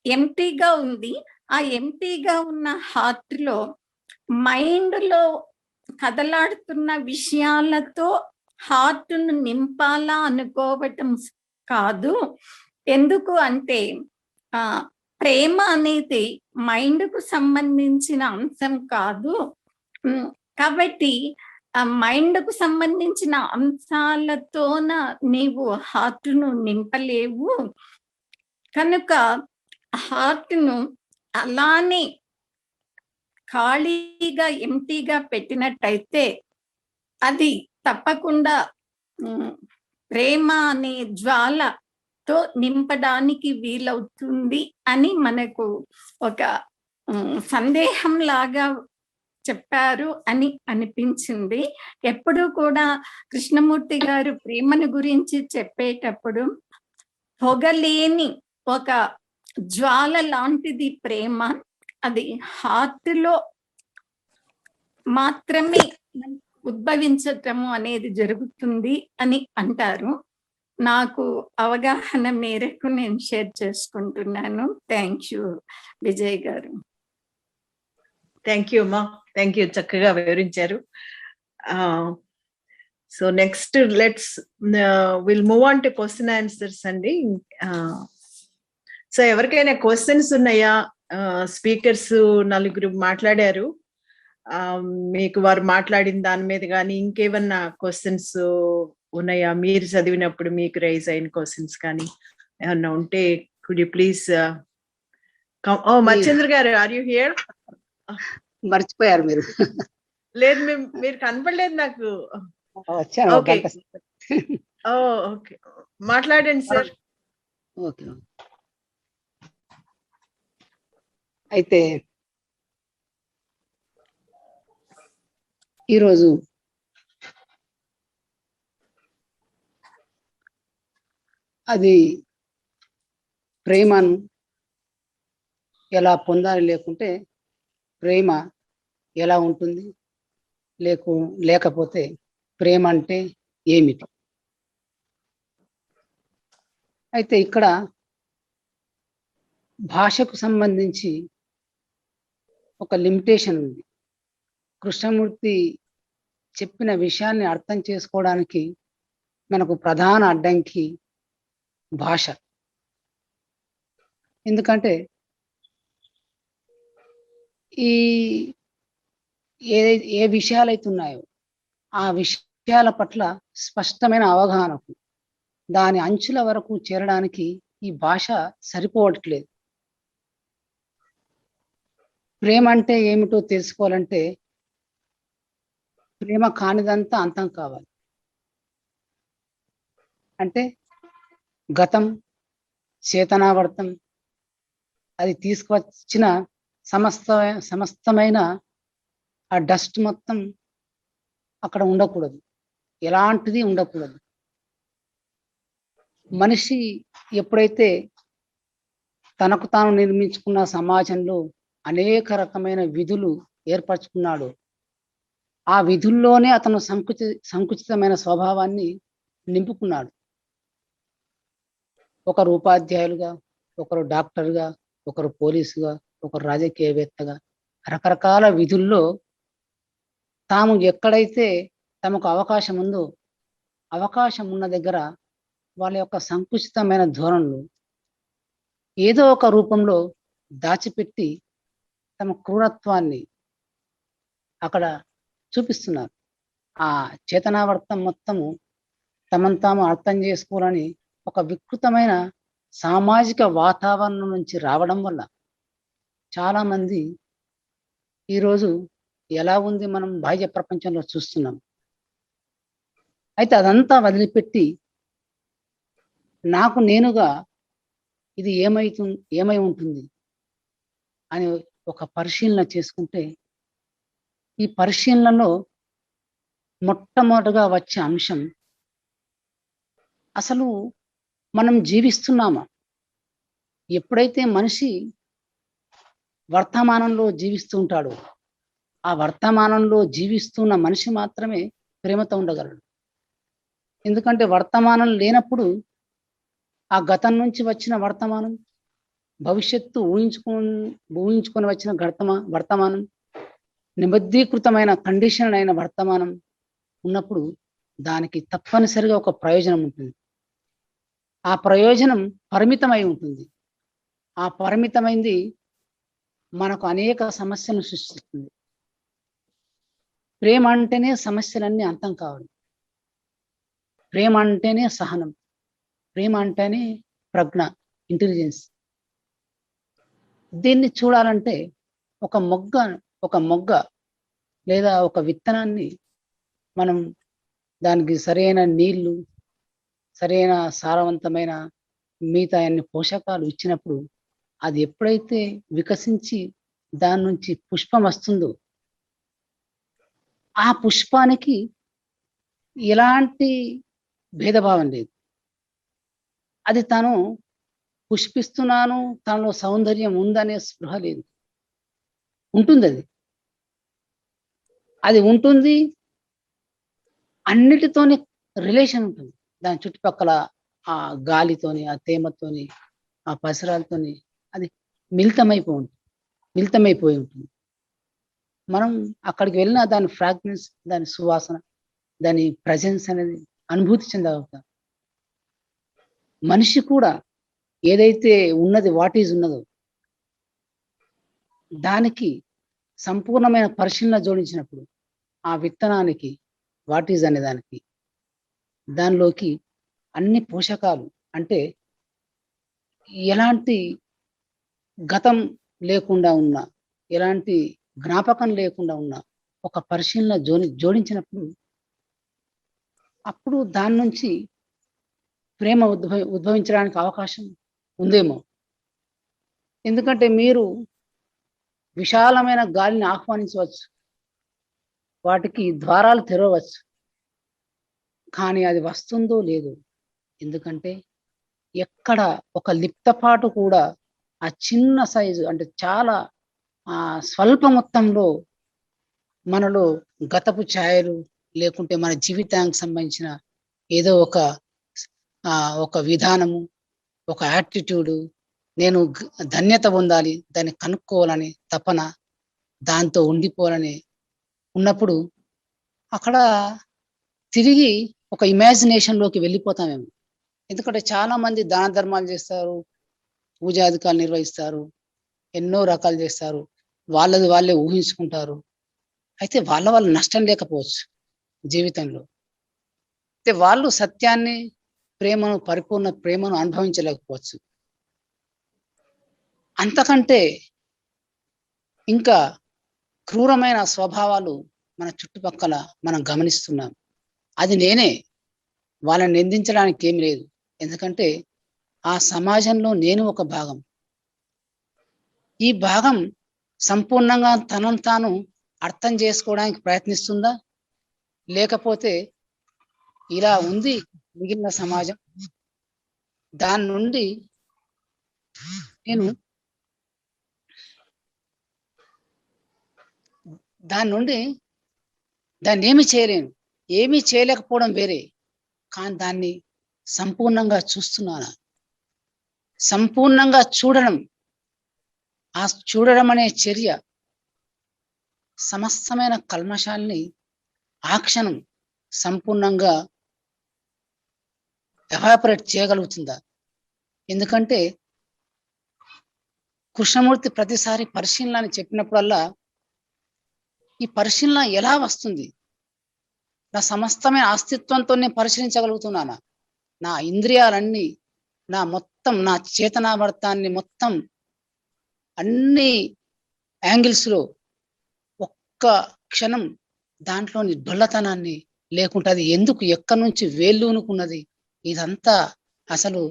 ఎంటీగా ఉంది. ఆ ఎంటీగా ఉన్న హార్ట్ లో మైండ్ లో కదలాడుతున్న విషయాలతో హార్ట్ను నింపాలా అనుకోవటం కాదు. ఎందుకు అంటే ప్రేమ అనేది మైండ్కు సంబంధించిన అంశం కాదు. కాబట్టి ఆ మైండ్కు సంబంధించిన అంశాలతోన నీవు హార్ట్ను నింపలేవు. కనుక హార్ట్ను అలానే ఖాళీగా ఎంటీగా పెట్టినట్టయితే అది తప్పకుండా ప్రేమ అనే జ్వాలతో నింపడానికి వీలవుతుంది అని మనకు ఒక సందేహం లాగా చెప్పారు అని అనిపించింది. ఎప్పుడు కూడా కృష్ణమూర్తి గారు ప్రేమను గురించి చెప్పేటప్పుడు పొగలేని ఒక జ్వాల లాంటిది ప్రేమ, అది హార్ట్లో మాత్రమే ఉద్భవించటము అనేది జరుగుతుంది అని అంటారు. నాకు అవగాహన మేరకు నేను షేర్ చేసుకుంటున్నాను. థ్యాంక్ యూ విజయ్ గారు. థ్యాంక్ యూ అమ్మా, థ్యాంక్ యూ, చక్కగా వివరించారు. So next will move on to question answers అండి. సో ఎవరికైనా క్వశ్చన్స్ ఉన్నాయా? స్పీకర్స్ నలుగురు మాట్లాడారు, మీకు వారు మాట్లాడిన దాని మీద కానీ ఇంకేమన్నా క్వశ్చన్స్ ఉన్నాయా? మీరు చదివినప్పుడు మీకు రైజ్ అయిన క్వశ్చన్స్ కానీ ఏమన్నా ఉంటే కుడ్ యూ ప్లీజ్ మచ్చేంద్ర గారు, ఆర్ యూ హియర్? మర్చిపోయారు మీరు? లేదు, మీరు కనపడలేదు నాకు. ఓకే ఓకే, మాట్లాడండి సార్. ఓకే, అయితే ఈరోజు అది ప్రేమను ఎలా పొందాలి, లేకుంటే ప్రేమ ఎలా ఉంటుంది, లేకపోతే ప్రేమ అంటే ఏమిటి? అయితే ఇక్కడ భాషకు సంబంధించి ఒక లిమిటేషన్ ఉంది. కృష్ణమూర్తి చెప్పిన విషయాన్ని అర్థం చేసుకోవడానికి మనకు ప్రధాన అడ్డంకి భాష. ఎందుకంటే ఏ విషయాలైతే ఉన్నాయో ఆ విషయాల పట్ల స్పష్టమైన అవగాహనకు, దాని అంచుల వరకు చేరడానికి ఈ భాష సరిపోవట్లేదు. ప్రేమ అంటే ఏమిటో తెలుసుకోవాలంటే ప్రేమ కానిదంతా అంతం కావాలి. అంటే గతం, చేతనావర్తం, అది తీసుకువచ్చిన సమస్తమైన ఆ డస్ట్ మొత్తం అక్కడ ఉండకూడదు, ఎలాంటిది ఉండకూడదు. మనిషి ఎప్పుడైతే తనకు తాను నిర్మించుకున్న సమాజంలో అనేక రకమైన విధులు ఏర్పరచుకున్నాడో, ఆ విధుల్లోనే అతను సంకుచితమైన స్వభావాన్ని నింపుకున్నాడు. ఒకరు ఉపాధ్యాయులుగా, ఒకరు డాక్టర్గా, ఒకరు పోలీసుగా, ఒకరు రాజకీయవేత్తగా, రకరకాల విధుల్లో తాము ఎక్కడైతే తమకు అవకాశం ఉందో, అవకాశం ఉన్న దగ్గర వాళ్ళ యొక్క సంకుచితమైన ధోరణులు ఏదో ఒక రూపంలో దాచిపెట్టి తమ క్రూరత్వాన్ని అక్కడ చూపిస్తున్నారు. ఆ చేతనావర్తం మొత్తము తమను తాము అర్థం చేసుకోవాలని ఒక వికృతమైన సామాజిక వాతావరణం నుంచి రావడం వల్ల చాలా మంది ఈరోజు ఎలా ఉంది మనం బాహ్య ప్రపంచంలో చూస్తున్నాం. అయితే అదంతా వదిలిపెట్టి నాకు నేనుగా ఇది ఏమై ఉంటుంది అని ఒక పరిశీలన చేసుకుంటే, ఈ పరిశీలనలో మొట్టమొదటిగా వచ్చే అంశం, అసలు మనం జీవిస్తున్నామా? ఎప్పుడైతే మనిషి వర్తమానంలో జీవిస్తూ ఉంటాడో, ఆ వర్తమానంలో జీవిస్తున్న మనిషి మాత్రమే ప్రేమతో ఉండగలడు. ఎందుకంటే వర్తమానం లేనప్పుడు ఆ గతం నుంచి వచ్చిన వర్తమానం, భవిష్యత్తు ఊహించుకొని వచ్చిన వర్తమానం, నిబద్ధీకృతమైన కండిషన్ అయిన వర్తమానం ఉన్నప్పుడు దానికి తప్పనిసరిగా ఒక ప్రయోజనం ఉంటుంది. ఆ ప్రయోజనం పరిమితమై ఉంటుంది. ఆ పరిమితమైంది మనకు అనేక సమస్యలను సృష్టిస్తుంది. ప్రేమ అంటేనే సమస్యలన్నీ అంతం కావాలి. ప్రేమ అంటేనే సహనం, ప్రేమ అంటేనే ప్రజ్ఞ, ఇంటెలిజెన్స్. దీన్ని చూడాలంటే ఒక మొగ్గ లేదా ఒక విత్తనాన్ని మనం దానికి సరైన నీళ్లు, సరైన సారవంతమైన మిగతా అన్ని పోషకాలు ఇచ్చినప్పుడు అది ఎప్పుడైతే వికసించి దాని నుంచి పుష్పం వస్తుందో, ఆ పుష్పానికి ఎలాంటి భేదభావం లేదు. అది తను పుష్పిస్తున్నాను, తనలో సౌందర్యం ఉందనే స్పృహ లేదు. ఉంటుంది, అది ఉంటుంది. అన్నిటితోని రిలేషన్ ఉంటుంది. దాని చుట్టుపక్కల ఆ గాలితోని, ఆ తేమతోని, ఆ పరిసరాలతోని అది మిళితమైపోయి ఉంటుంది. మనం అక్కడికి వెళ్ళిన దాని ఫ్రాగ్రెన్స్, దాని సువాసన, దాని ప్రజెన్స్ అనేది అనుభూతి చెందగలుగుతాం. మనిషి కూడా ఏదైతే వాట్ ఈజ్ ఉన్నదో దానికి సంపూర్ణమైన పరిశీలన జోడించినప్పుడు ఆ విత్తనానికి వాట్ ఈజ్ అనే దానిలోకి అన్ని పోషకాలు, అంటే ఎలాంటి గతం లేకుండా ఉన్న, ఎలాంటి జ్ఞాపకం లేకుండా ఉన్న ఒక పరిశీలన జోడించినప్పుడు అప్పుడు దాని నుంచి ప్రేమ ఉద్భవించడానికి అవకాశం ఉందేమో. ఎందుకంటే మీరు విశాలమైన గాలిని ఆహ్వానించవచ్చు, వాటికి ద్వారాలు తెరవచ్చు, కానీ అది వస్తుందో లేదో. ఎందుకంటే ఎక్కడ ఒక లిప్తపాటు కూడా ఆ చిన్న సైజు, అంటే చాలా స్వల్ప మొత్తంలో మనలో గతపు ఛాయలు, లేకుంటే మన జీవితానికి సంబంధించిన ఏదో ఒక విధానము, ఒక యాటిట్యూడు, నేను ధన్యత పొందాలి, దాన్ని కనుక్కోవాలని తపన, దాంతో ఉండిపోవాలని ఉన్నప్పుడు అక్కడ తిరిగి ఒక ఇమాజినేషన్లోకి వెళ్ళిపోతామేమో. ఎందుకంటే చాలా మంది దాన ధర్మాలు చేస్తారు, పూజాధికారులు నిర్వహిస్తారు, ఎన్నో రకాలు చేస్తారు, వాళ్ళే ఊహించుకుంటారు. అయితే వాళ్ళ నష్టం లేకపోవచ్చు జీవితంలో. అయితే వాళ్ళు సత్యాన్ని, ప్రేమను, పరిపూర్ణ ప్రేమను అనుభవించలేకపోవచ్చు. అంతకంటే ఇంకా క్రూరమైన స్వభావాలు మన చుట్టుపక్కల మనం గమనిస్తున్నాం. అది నేనే, వాళ్ళని నిందించడానికి ఏమి లేదు. ఎందుకంటే ఆ సమాజంలో నేను ఒక భాగం. ఈ భాగం సంపూర్ణంగా తనను తాను అర్థం చేసుకోవడానికి ప్రయత్నిస్తుందా, లేకపోతే ఇలా ఉంది మిగిలిన సమాజం, దాని నుండి నేను దాన్ని ఏమి చేయలేను, ఏమీ చేయలేకపోవడం వేరే, కానీ దాన్ని సంపూర్ణంగా చూస్తున్నాను. సంపూర్ణంగా చూడడం, ఆ చూడడం అనే చర్య సమస్తమైన కల్మషాల్ని ఆ క్షణం సంపూర్ణంగా ఎవాపరేట్ చేయగలుగుతుందా? ఎందుకంటే కృష్ణమూర్తి ప్రతిసారి పరిశీలన అని చెప్పినప్పుడల్లా ఈ పరిశీలన ఎలా వస్తుంది? నా సమస్తమైన అస్తిత్వంతో నేను పరిశీలించగలుగుతున్నానా? నా ఇంద్రియాలన్నీ, నా మొత్తం, నా చేతనావర్తాన్ని మొత్తం అన్ని యాంగిల్స్లో ఒక్క క్షణం దాంట్లోని డొల్లతనాన్ని లేకుంటే అది ఎందుకు ఎక్కడి నుంచి వేళ్ళూనుకున్నది, ఇదంతా అసలు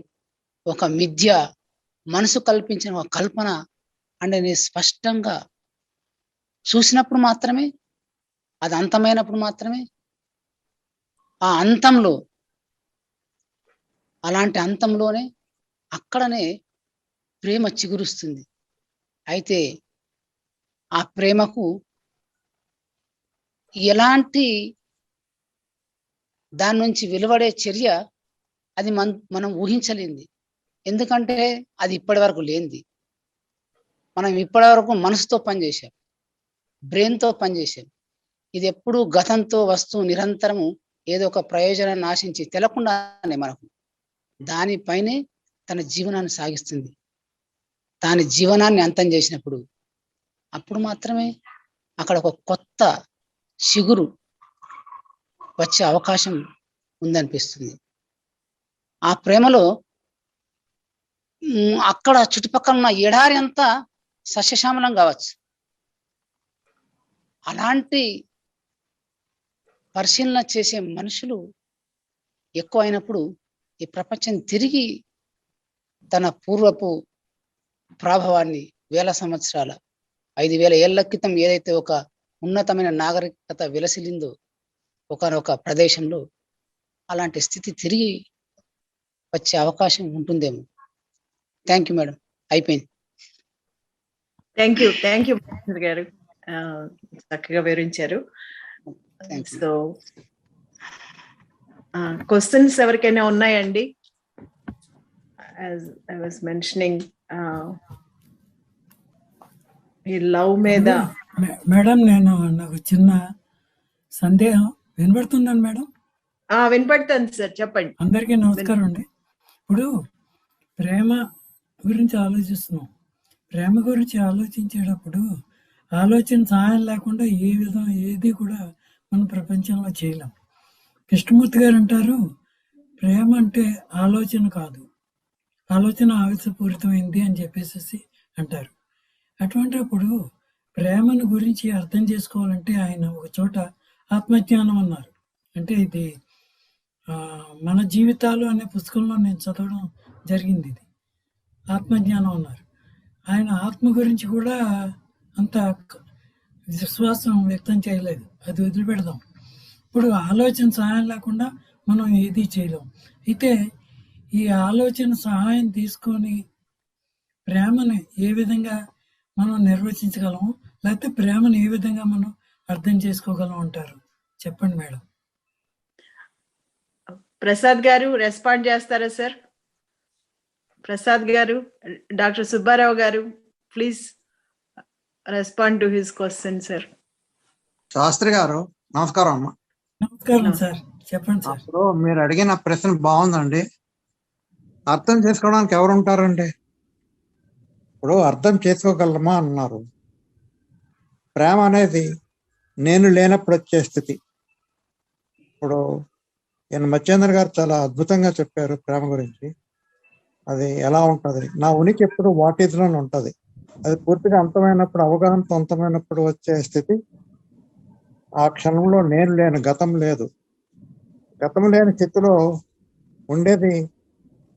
ఒక మిథ్య, మనసు కల్పించిన ఒక కల్పన అంటే నేను స్పష్టంగా చూసినప్పుడు మాత్రమే, అది అంతమైనప్పుడు మాత్రమే, ఆ అంతంలో, అలాంటి అంతంలోనే అక్కడనే ప్రేమ చిగురుస్తుంది. అయితే ఆ ప్రేమకు ఎలాంటి దాని నుంచి వెలువడే చర్య అది మనం ఊహించలేంది. ఎందుకంటే అది ఇప్పటి వరకు లేనిది. మనం ఇప్పటి వరకు మనసుతో పనిచేసాం, బ్రెయిన్తో పనిచేసాం. ఇది ఎప్పుడు గతంతో వస్తూ నిరంతరము ఏదో ఒక ప్రయోజనాన్ని ఆశించి తెలకుండానే మనకు దానిపైనే తన జీవనాన్ని సాగిస్తుంది. దాని జీవనాన్ని అంతం చేసినప్పుడు అప్పుడు మాత్రమే అక్కడ ఒక కొత్త చిగురు వచ్చే అవకాశం ఉందనిపిస్తుంది. ఆ ప్రేమలో అక్కడ చుట్టుపక్కల ఉన్న ఎడారి అంతా సస్యశ్యామలం కావచ్చు. అలాంటి పరిశీలన చేసే మనుషులు ఎక్కువ అయినప్పుడు ఈ ప్రపంచం తిరిగి తన పూర్వపు ప్రాభవాన్ని 1000 సంవత్సరాల 5000 ఏళ్ల క్రితం ఏదైతే ఒక ఉన్నతమైన నాగరికత విలసిల్లిందో ఒకనొక ప్రదేశంలో, అలాంటి స్థితి తిరిగి వచ్చే అవకాశం ఉంటుందేమో. థ్యాంక్ యూ మేడం, అయిపోయింది. థ్యాంక్ యూ గారు, చక్కగా వివరించారు. సో క్వశ్చన్స్ ఎవరికైనా ఉన్నాయండి? As I was mentioning, ఈ లవ్ మీద మేడం నాకు చిన్న సందేహం. వినబడుతుందండి మేడం? వినపడుతుంది సార్, చెప్పండి. అందరికీ నమస్కారం అండి. ఇప్పుడు ప్రేమ గురించి ఆలోచిస్తున్నాం. ప్రేమ గురించి ఆలోచించేటప్పుడు ఆలోచన సహాయం లేకుండా ఏది కూడా మన ప్రపంచంలో చేయలేం. కృష్ణమూర్తి గారు అంటారు, ప్రేమ అంటే ఆలోచన కాదు, ఆలోచన ఆవేశపూరితమైంది అని చెప్పేసి అంటారు. అటువంటిప్పుడు ప్రేమను గురించి అర్థం చేసుకోవాలంటే ఆయన ఒక చోట ఆత్మజ్ఞానం అన్నారు. అంటే ఇది మన జీవితాలు అనే పుస్తకంలో నేను చదవడం జరిగింది. ఇది ఆత్మజ్ఞానం అన్నారు. ఆయన ఆత్మ గురించి కూడా అంత విశ్వాసం వ్యక్తం చేయలేదు. అది వదిలిపెడదాం. ఇప్పుడు ఆలోచన సహాయం లేకుండా మనం ఏది చేయలేం. అయితే ఈ ఆలోచన సహాయం తీసుకొని ప్రేమను ఏ విధంగా మనం నిర్వచించగలము, లేకపోతే ప్రేమను ఏ విధంగా మనం అర్థం చేసుకోగలం అంటారు? చెప్పండి మేడం. ప్రసాద్ గారు రెస్పాండ్ చేస్తారా సార్? ప్రసాద్ గారు, doctor Subbarao garu, please respond to his question sir. Shastri garu నమస్కారం అమ్మా. నమస్కారం సార్, చెప్పండి సార్. ఇప్పుడు మీరు అడిగిన ప్రశ్న బాగుందండి. అర్థం చేసుకోవడానికి ఎవరు ఉంటారండి? ఇప్పుడు అర్థం చేసుకోగలమా అన్నారు. ప్రేమ అనేది నేను లేనప్పుడు వచ్చే స్థితి. ఇప్పుడు ఈయన మచ్చేంద్ర గారు చాలా అద్భుతంగా చెప్పారు ప్రేమ గురించి. అది ఎలా ఉంటుంది, నా ఉనికి ఎప్పుడు వాట్ ఈజ్ లోనే ఉంటుంది. అది పూర్తిగా అంతమైనప్పుడు, అవగాహనతో అంతమైనప్పుడు వచ్చే స్థితి. ఆ క్షణంలో నేను లేను, గతం లేదు. గతం లేని స్థితిలో ఉండేది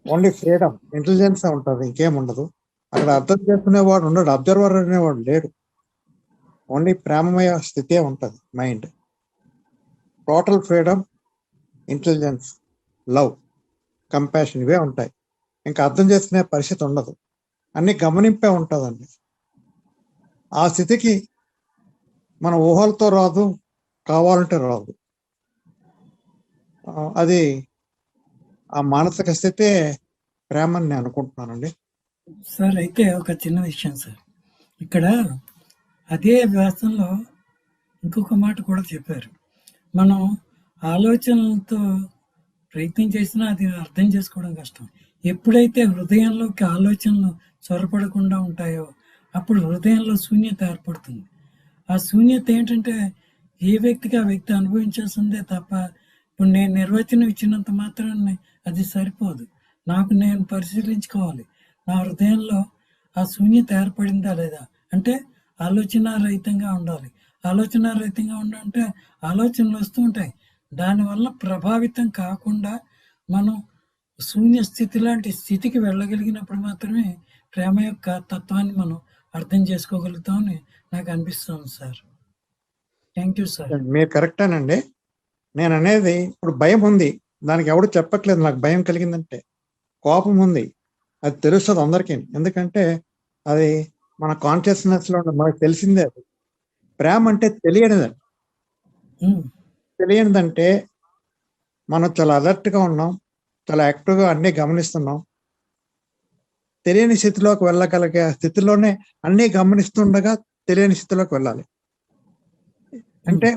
ఓన్లీ ఫ్రీడమ్, ఇంటెలిజెన్స్ ఉంటుంది, ఇంకేం ఉండదు. అక్కడ అర్థం చేసుకునేవాడు ఉండడు, అబ్జర్వర్ అనేవాడు లేడు. ఓన్లీ ప్రేమమయ స్థితే ఉంటుంది mind. Total freedom, intelligence, love, compassion ఇవే ఉంటాయి. ఇంకా అర్థం చేసుకునే పరిస్థితి ఉండదు, అన్ని గమనింపే ఉంటుందండి. ఆ స్థితికి మన ఊహలతో రాదు, కావాలంటే రాదు. అది ఆ మానసిక స్థితే ప్రేమని నేను అనుకుంటున్నానండి. సార్ అయితే ఒక చిన్న విషయం సార్, ఇక్కడ అదే వ్యాసంలో ఇంకొక మాట కూడా చెప్పారు. మనం ఆలోచనలతో ప్రయత్నం చేసినా అది అర్థం చేసుకోవడం కష్టం. ఎప్పుడైతే హృదయంలోకి ఆలోచనలు చొరపడకుండా ఉంటాయో అప్పుడు హృదయంలో శూన్యత ఏర్పడుతుంది. ఆ శూన్యత ఏంటంటే ఏ వ్యక్తికి ఆ వ్యక్తి అనుభవించాల్సిందే తప్ప ఇప్పుడు నేను నిర్వచనం ఇచ్చినంత మాత్రాన్ని అది సరిపోదు. నాకు నేను పరిశీలించుకోవాలి, నా హృదయంలో ఆ శూన్యత ఏర్పడిందా లేదా. అంటే ఆలోచనారహితంగా ఉండాలి. ఆలోచనారహితంగా ఉండాలంటే ఆలోచనలు వస్తూ ఉంటాయి, దానివల్ల ప్రభావితం కాకుండా మనం శూన్య స్థితి లాంటి స్థితికి వెళ్ళగలిగినప్పుడు మాత్రమే ప్రేమ యొక్క తత్వాన్ని మనం అర్థం చేసుకోగలుగుతామని నాకు అనిపిస్తుంది సార్. Thank you sir. మీరు కరెక్టేనండి. నేను అనేది ఇప్పుడు భయం ఉంది, దానికి ఎవడు చెప్పట్లేదు నాకు భయం కలిగిందంటే. కోపం ఉంది, అది తెలుస్తుంది అందరికీ, ఎందుకంటే అది మన కాన్షియస్నెస్ లో మనకు తెలిసిందే. అది ప్రేమ అంటే తెలియనిదండి. తెలియనిదంటే మనం చాలా అలర్ట్గా ఉన్నాం, చాలా యాక్టివ్గా అన్నీ గమనిస్తున్నాం. తెలియని స్థితిలోకి వెళ్ళగలిగే స్థితిలోనే అన్నీ గమనిస్తుండగా తెలియని స్థితిలోకి వెళ్ళాలి. అంటే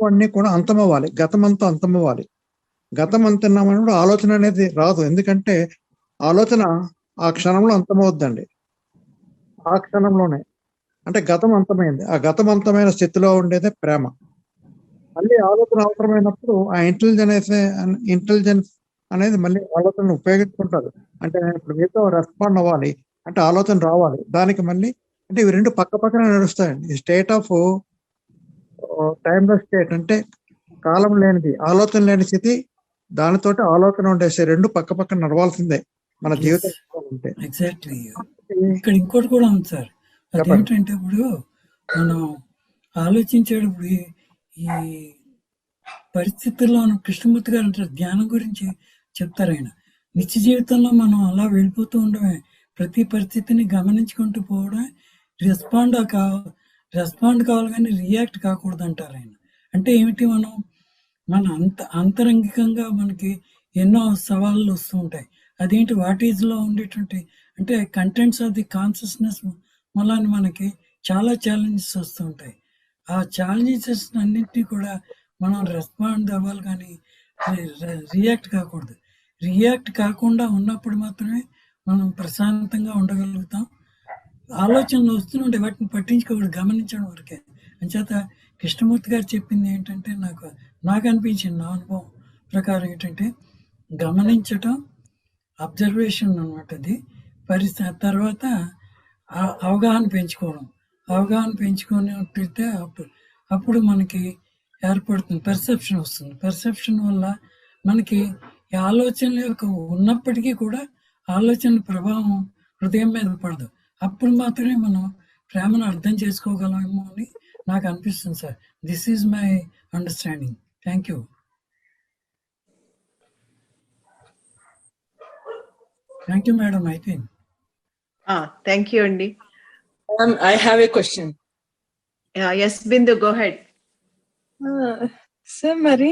అన్నీ కూడా అంతమవ్వాలి, గతమంతా అంతమవ్వాలి. గతం అంటున్నామన్నప్పుడు ఆలోచన అనేది రాదు, ఎందుకంటే ఆలోచన ఆ క్షణంలో అంతమవుద్దండి. ఆ క్షణంలోనే అంటే గతం అంతమైంది, ఆ గతం అంతమైన స్థితిలో ఉండేదే ప్రేమ. మళ్ళీ ఆలోచన అవసరమైనప్పుడు ఆ ఇంటెలిజెన్స్ అనేది మళ్ళీ ఆలోచనను ఉపయోగించుకుంటారు. అంటే ఇప్పుడు మీతో రెస్పాండ్ అవ్వాలి అంటే ఆలోచన రావాలి, దానికి మళ్ళీ అంటే ఇవి రెండు పక్క పక్కన నడుస్తాయండి. ఈ స్టేట్ ఆఫ్ టైమ్లెస్ స్టేట్ అంటే కాలం లేనిది, ఆలోచన లేని స్థితి, దానితోటి ఆలోచన ఉండేసి రెండు పక్క పక్కన నడవాల్సిందే మన జీవితం ఉంటే. ఎగ్జాక్ట్లీ. ఇక్కడ ఇంకోటి కూడా ఉంది సార్, అదేంటంటే ఇప్పుడు మనం ఆలోచించేటప్పుడు ఈ పరిస్థితుల్లో కృష్ణమూర్తి గారు అంటారు, ధ్యానం గురించి చెప్తారు ఆయన. నిత్య జీవితంలో మనం అలా వెళ్ళిపోతూ ఉండమే, ప్రతి పరిస్థితిని గమనించుకుంటూ పోవడం, రెస్పాండ్ కావాలి కానీ రియాక్ట్ కాకూడదు అంటారు ఆయన. అంటే ఏమిటి, మన అంతరంగికంగా మనకి ఎన్నో సవాళ్ళు వస్తూ ఉంటాయి. అదేంటి వాట్ ఈజ్లో ఉండేటువంటి అంటే కంటెంట్స్ ఆఫ్ ది కాన్షియస్నెస్ మళ్ళీ మనకి చాలా ఛాలెంజెస్ వస్తూ ఉంటాయి. ఆ ఛాలెంజెస్ అన్నింటినీ కూడా మనం రెస్పాండ్ అవ్వాలి కానీ రియాక్ట్ కాకూడదు. రియాక్ట్ కాకుండా ఉన్నప్పుడు మాత్రమే మనం ప్రశాంతంగా ఉండగలుగుతాం. ఆలోచనలు వస్తుంటే వాటిని పట్టించుకోకూడదు, గమనించడం వరకే. అంచేత కృష్ణమూర్తి గారు చెప్పింది ఏంటంటే నాకు అనిపించింది, నా అనుభవం ప్రకారం ఏంటంటే గమనించటం, అబ్జర్వేషన్ అన్నమాట. అది పరిస్థితి తర్వాత అవగాహన పెంచుకున్నట్లయితే అప్పుడు మనకి ఏర్పడుతుంది పెర్సెప్షన్ వస్తుంది. పెర్సెప్షన్ వల్ల మనకి ఆలోచనల యొక్క ఉన్నప్పటికీ కూడా ఆలోచనల ప్రభావం హృదయం మీద పడదు. అప్పుడు మాత్రమే మనం ప్రేమను అర్థం చేసుకోగలమేమో అని నాకు అనిపిస్తుంది sir. This is my understanding. Thank you. Thank you madam. అయిపోయింది. థ్యాంక్ యూ అండి. I have a question. Yes, Bindu, go ahead. Sir మరి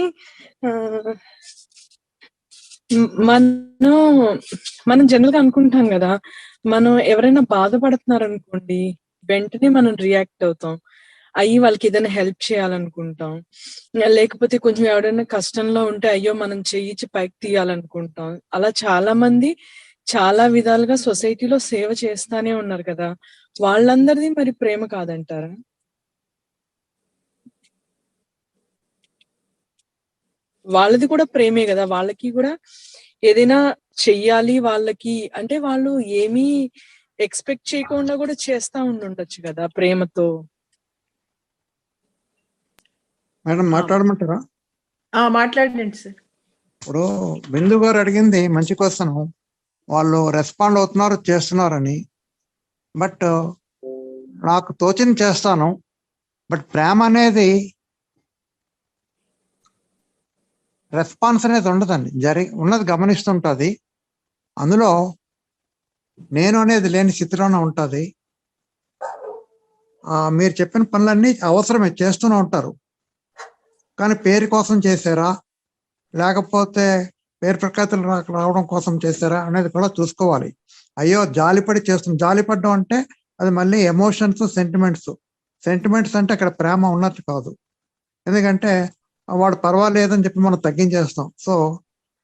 మనం జనరల్ గా అనుకుంటాం కదా, మనం ఎవరైనా బాధపడుతున్నారు అనుకోండి, వెంటనే మనం రియాక్ట్ అవుతాం, అయ్యి వాళ్ళకి ఏదైనా హెల్ప్ చేయాలనుకుంటాం. లేకపోతే కొంచెం ఎవరైనా కష్టంలో ఉంటే అయ్యో మనం చెయ్యి పైకి తీయాలనుకుంటాం. అలా చాలా మంది చాలా విధాలుగా సొసైటీలో సేవ చేస్తానే ఉన్నారు కదా, వాళ్ళందరిది మరి ప్రేమ కాదంటారా? వాళ్ళది కూడా ప్రేమే కదా, వాళ్ళకి కూడా ఏదైనా చెయ్యాలి వాళ్ళకి అంటే వాళ్ళు ఏమీ ఎక్స్పెక్ట్ చేయకుండా కూడా చేస్తా ఉండొచ్చు కదా ప్రేమతో. మేడం మాట్లాడమంటారా? మాట్లాడండి సార్. ఇప్పుడు బిందు గారు అడిగింది మంచి క్వశ్చన్. వాళ్ళు రెస్పాండ్ అవుతున్నారు, చేస్తున్నారని. బట్ నాకు తోచింది చేస్తాను, బట్ ప్రేమ అనేది రెస్పాన్స్ అనేది ఉండదండి. ఉన్నది గమనిస్తుంటుంది. అందులో నేను అనేది లేని స్థితిలోనే ఉంటుంది. మీరు చెప్పిన పనులన్నీ అవసరమే, చేస్తూనే ఉంటారు. కానీ పేరు కోసం చేశారా, లేకపోతే పేరు ప్రఖ్యాతులు రావడం కోసం చేశారా అనేది కూడా చూసుకోవాలి. అయ్యో జాలిపడి జాలిపడడం అంటే అది మళ్ళీ ఎమోషన్స్, సెంటిమెంట్స్ అంటే అక్కడ ప్రేమ ఉన్నట్టు కాదు. ఎందుకంటే వాడు పర్వాలేదని చెప్పి మనం తగ్గించేస్తాం. సో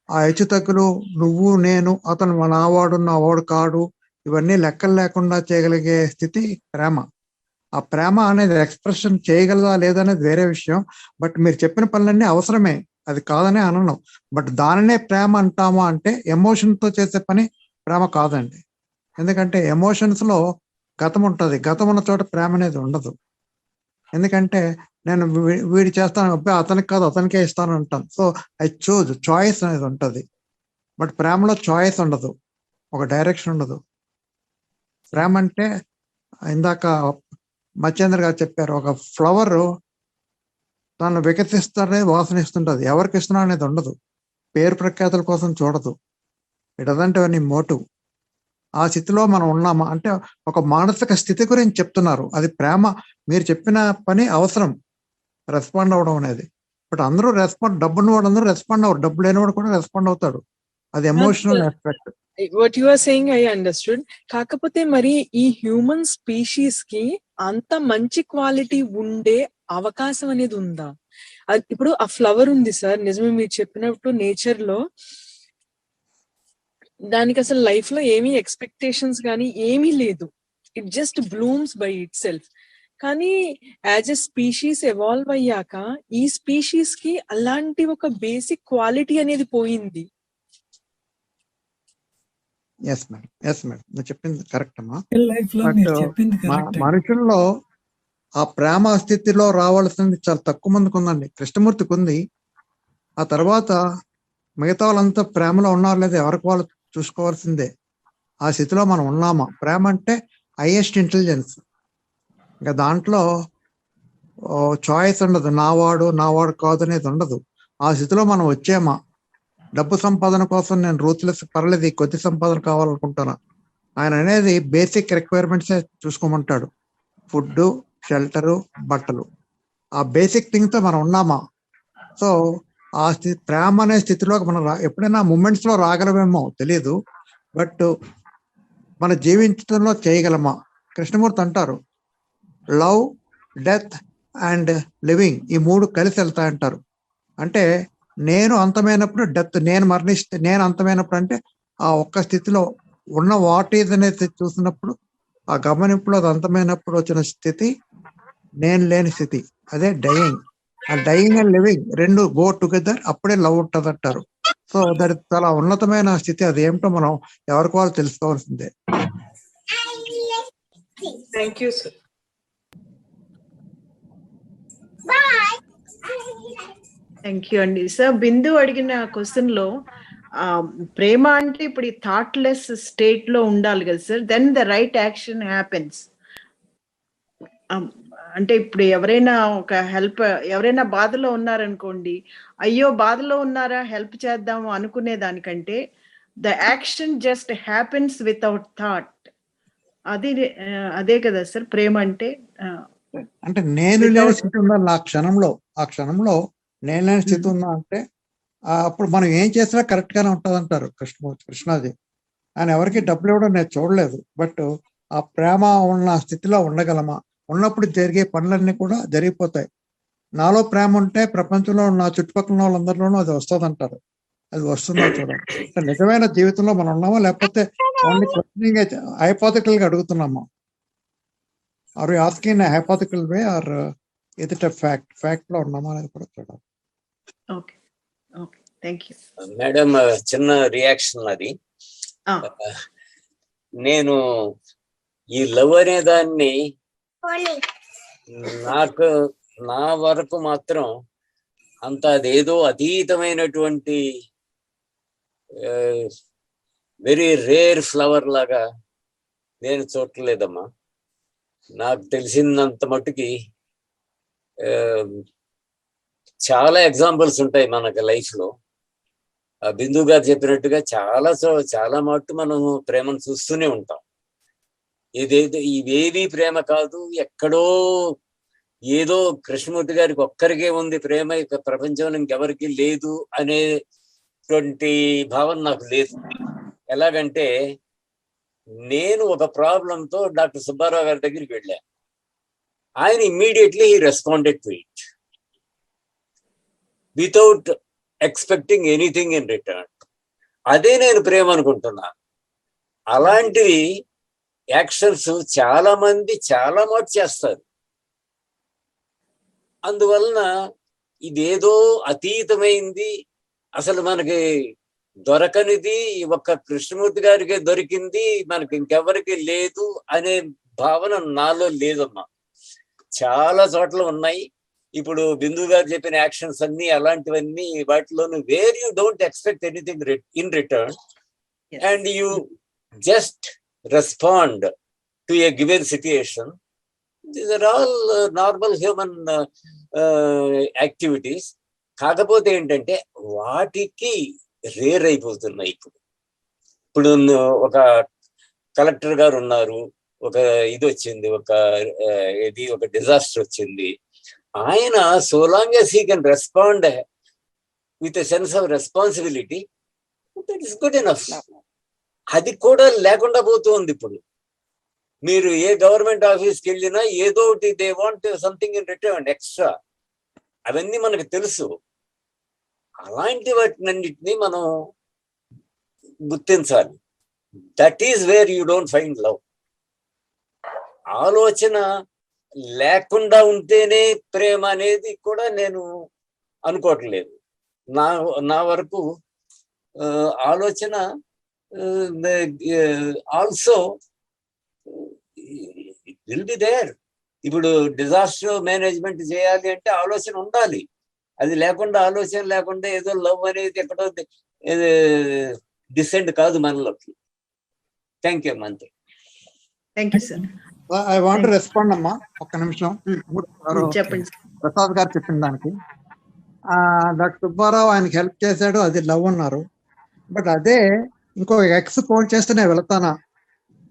ఆ హెచ్చు తగ్గులు, నువ్వు నేను, అతను నావాడు కాడు, ఇవన్నీ లెక్కలు లేకుండా చేయగలిగే స్థితి ప్రేమ. ఆ ప్రేమ అనేది ఎక్స్ప్రెషన్ చేయగలదా లేదనేది వేరే విషయం. బట్ మీరు చెప్పిన పనులన్నీ అవసరమే, అది కాదనే అనను. బట్ దానినే ప్రేమ అంటామా అంటే ఎమోషన్తో చేసే పని ప్రేమ కాదండి. ఎందుకంటే ఎమోషన్స్లో గతం ఉంటుంది, గతం ఉన్న చోట ప్రేమ అనేది ఉండదు. ఎందుకంటే నేను వీడి చేస్తాను, అబ్బాయి అతనికి కాదు అతనికే ఇస్తాను అంటాను. సో ఐ చూజ్, చాయిస్ అనేది ఉంటుంది. బట్ ప్రేమలో చాయిస్ ఉండదు, ఒక డైరెక్షన్ ఉండదు. ప్రేమ అంటే ఇందాక మచ్చేంద్ర గారు చెప్పారు, ఒక ఫ్లవర్ తను వికసిస్తానే వాసన ఇస్తుంటుంది, ఎవరికి ఇస్తున్నా అనేది ఉండదు. పేరు ప్రఖ్యాతుల కోసం చూడదు. It doesn't have any motive. ఆ స్థితిలో మనం ఉన్నామా అంటే ఒక మానసిక స్థితి గురించి చెప్తున్నారు. అది ప్రేమ. మీరు చెప్పిన పని అవసరం, రెస్పాండ్ అవ్వడం అనేది. బట్ అందరూ డబ్బున్న వాడు అందరూ రెస్పాండ్ అవ్వరు, డబ్బు లేనివాడు కూడా రెస్పాండ్ అవుతాడు. అది emotional aspect. What you are saying I understood. కాకపోతే మరి ఈ హ్యూమన్ స్పీషీస్ కి అంత మంచి క్వాలిటీ ఉండే అవకాశం అనేది ఉందా? ఇప్పుడు ఆ ఫ్లవర్ ఉంది సార్, నిజమే మీరు చెప్పినట్టు నేచర్ లో దానికి అసలు లైఫ్ లో ఏమీ ఎక్స్పెక్టేషన్స్ కానీ ఏమీ లేదు. It just blooms by itself. కానీ యాజ్ ఎ స్పీషీస్ ఎవాల్వ్ అయ్యాక ఈ స్పీషీస్ కి అలాంటి ఒక బేసిక్ క్వాలిటీ అనేది పోయింది. ఎస్ మేడం నువ్వు చెప్పింది కరెక్ట్ అమ్మా. బట్ మనుషుల్లో ఆ ప్రేమ స్థితిలో రావాల్సింది చాలా తక్కువ మందికి ఉందండి. కృష్ణమూర్తికి ఉంది. ఆ తర్వాత మిగతా వాళ్ళంతా ప్రేమలో ఉన్నారు లేదా ఎవరికి వాళ్ళు చూసుకోవాల్సిందే. ఆ స్థితిలో మనం ఉన్నామా? ప్రేమ అంటే హైయెస్ట్ ఇంటెలిజెన్స్. ఇంకా దాంట్లో చాయిస్ ఉండదు, నావాడు కాదు అనేది ఉండదు. ఆ స్థితిలో మనం వచ్చామా? డబ్బు సంపాదన కోసం నేను రూత్లెస్ పర్లేదు, కొద్ది సంపాదన కావాలనుకుంటాను. ఆయన అనేది బేసిక్ రిక్వైర్మెంట్సే చూసుకోమంటాడు, ఫుడ్, షెల్టరు, బట్టలు. ఆ బేసిక్ థింగ్తో మనం ఉన్నామా? సో ఆ ప్రేమ అనే స్థితిలోకి మనం ఎప్పుడైనా మూమెంట్స్లో రాగలమేమో తెలియదు, బట్ మన జీవించడంలో చేయగలమా? కృష్ణమూర్తి అంటారు, లవ్, డెత్ అండ్ లివింగ్, ఈ మూడు కలిసి వెళ్తాయంటారు. అంటే నేను అంతమైనప్పుడు డెత్, నేను అంతమైనప్పుడు అంటే ఆ ఒక్క స్థితిలో ఉన్న వాట్ ఈజ్ అనేది చూసినప్పుడు, ఆ గమనింపులో అది అంతమైనప్పుడు వచ్చిన స్థితి నేను లేని స్థితి, అదే డయింగ్. ఆ డయింగ్ అండ్ లివింగ్ రెండు గో టుగెదర్, అప్పుడే లవ్ ఉంటుంది అంటారు. సో దట్ చాలా ఉన్నతమైన స్థితి. అది ఏమిటో మనం ఎవరికి వాళ్ళు తెలుసుకోవాల్సిందే. Thank you sir. Thank you అండి. సార్ బిందు అడిగిన క్వశ్చన్ లో ప్రేమ అంటే ఇప్పుడు ఈ థాట్లెస్ స్టేట్ లో ఉండాలి కదా sir, then the right action happens. అంటే ఇప్పుడు ఎవరైనా బాధలో ఉన్నారనుకోండి, అయ్యో బాధలో ఉన్నారా హెల్ప్ చేద్దాము అనుకునే దానికంటే the action just happens without thought. అదే కదా సార్ ప్రేమ అంటే. అంటే నేను లేని స్థితి ఉండాలి ఆ క్షణంలో నేను లేని స్థితి ఉందా అంటే అప్పుడు మనం ఏం చేసినా కరెక్ట్ గానే ఉంటుంది అంటారు కృష్ణాజీ. ఆయన ఎవరికి డబ్బులు ఇవ్వడం నేను చూడలేదు, బట్ ఆ ప్రేమ ఉన్న స్థితిలో ఉండగలమా? ఉన్నప్పుడు జరిగే పనులన్నీ కూడా జరిగిపోతాయి. నాలో ప్రేమ ఉంటే ప్రపంచంలో నా చుట్టుపక్కల వాళ్ళందరిలోనూ అది వస్తుంది అంటారు. అది వస్తుందా చూడండి. నిజమైన జీవితంలో మనం ఉన్నామా, లేకపోతే ఓన్లీ క్వశ్చనింగ్ హైపోథెటికల్ గా అడుగుతున్నామా? Are you asking in hypothetical way or is it a fact లో ఉన్నామా అనేది కూడా చూడాలి. Okay okay thank you madam. చిన్న రియాక్షన్ అది. నేను ఈ లవ్ అనే దాన్ని నా వరకు మాత్రం అంత అదేదో అతీతమైనటువంటి వెరీ రేర్ ఫ్లవర్ లాగా నేను చూడలేదమ్మా. నాకు తెలిసినంత మట్టుకి చాలా ఎగ్జాంపుల్స్ ఉంటాయి మనకి లైఫ్ లో. బిందు గారు చెప్పినట్టుగా చాలా మట్టు మనం ప్రేమను చూస్తూనే ఉంటాం. ఇవేవి ప్రేమ కాదు, ఎక్కడో ఏదో కృష్ణమూర్తి గారికి ఒక్కరికే ఉంది ప్రేమ, ఇక ప్రపంచంలో ఇంకెవరికి లేదు అనేటువంటి భావన నాకు లేదు. ఎలాగంటే నేను ఒక ప్రాబ్లంతో డాక్టర్ సుబ్బారావు గారి దగ్గరికి వెళ్ళాను. ఆయన immediately he responded to it without expecting anything in return. అదే నేను ప్రేమ అనుకుంటున్నాను. అలాంటివి యాక్షన్స్ చాలా మంది చాలా మాట చేస్తారు. అందువలన ఇదేదో అతీతమైంది, అసలు మనకి దొరకనిది, ఒక్క కృష్ణమూర్తి గారికి దొరికింది, మనకి ఇంకెవరికి లేదు అనే భావన నాలో లేదమ్మా. చాలా చోట్ల ఉన్నాయి. ఇప్పుడు బిందు గారు చెప్పిన యాక్షన్స్ అన్ని అలాంటివన్నీ, వాటిలోను where you don't expect anything in return and you just respond to a given situation. These are all normal human activities. కాకపోతే ఏంటంటే వాటికి రేర్ అయిపోతున్నాయి. ఇప్పుడు ఒక కలెక్టర్ గారు ఉన్నారు, ఒక ఇది వచ్చింది, ఒక డిజాస్టర్ వచ్చింది. ఆయన so long as he can respond with a sense of responsibility, that is good enough. అది కూడా లేకుండా పోతుంది. ఇప్పుడు మీరు ఏ గవర్నమెంట్ ఆఫీస్కి వెళ్ళినా ఏదో ఒకటి they want something in return extra, అవన్నీ మనకు తెలుసు. అలాంటి వాటినన్నిటినీ మనం గుర్తించాలి. That is where you don't find love. ఆలోచన లేకుండా ఉంటేనే ప్రేమ అనేది కూడా నేను అనుకోవట్లేదు. నా వరకు ఆలోచన ఆల్సో విల్ బి దేర్. ఇప్పుడు డిజాస్టర్ మేనేజ్మెంట్ చేయాలి అంటే ఆలోచన ఉండాలి. అది లేకుండా, ఆలోచన లేకుండా ఏదో లవ్ అనేది ఎక్కడో డిసెండ్ కాదు మనలోకి. థ్యాంక్ యూ అంతే. Thank you sir. I want respond అమ్మా, ఒక్క నిమిషం. చెప్పండి. ప్రసాద్ గారు చెప్పిన దానికి డాక్టర్ సుబ్బారావు ఆయనకి హెల్ప్ చేశాడు, అది లవ్ అన్నారు. బట్ అదే ఇంకో ఎక్స్ ఫోన్ చేస్తే నేను వెళ్తానా?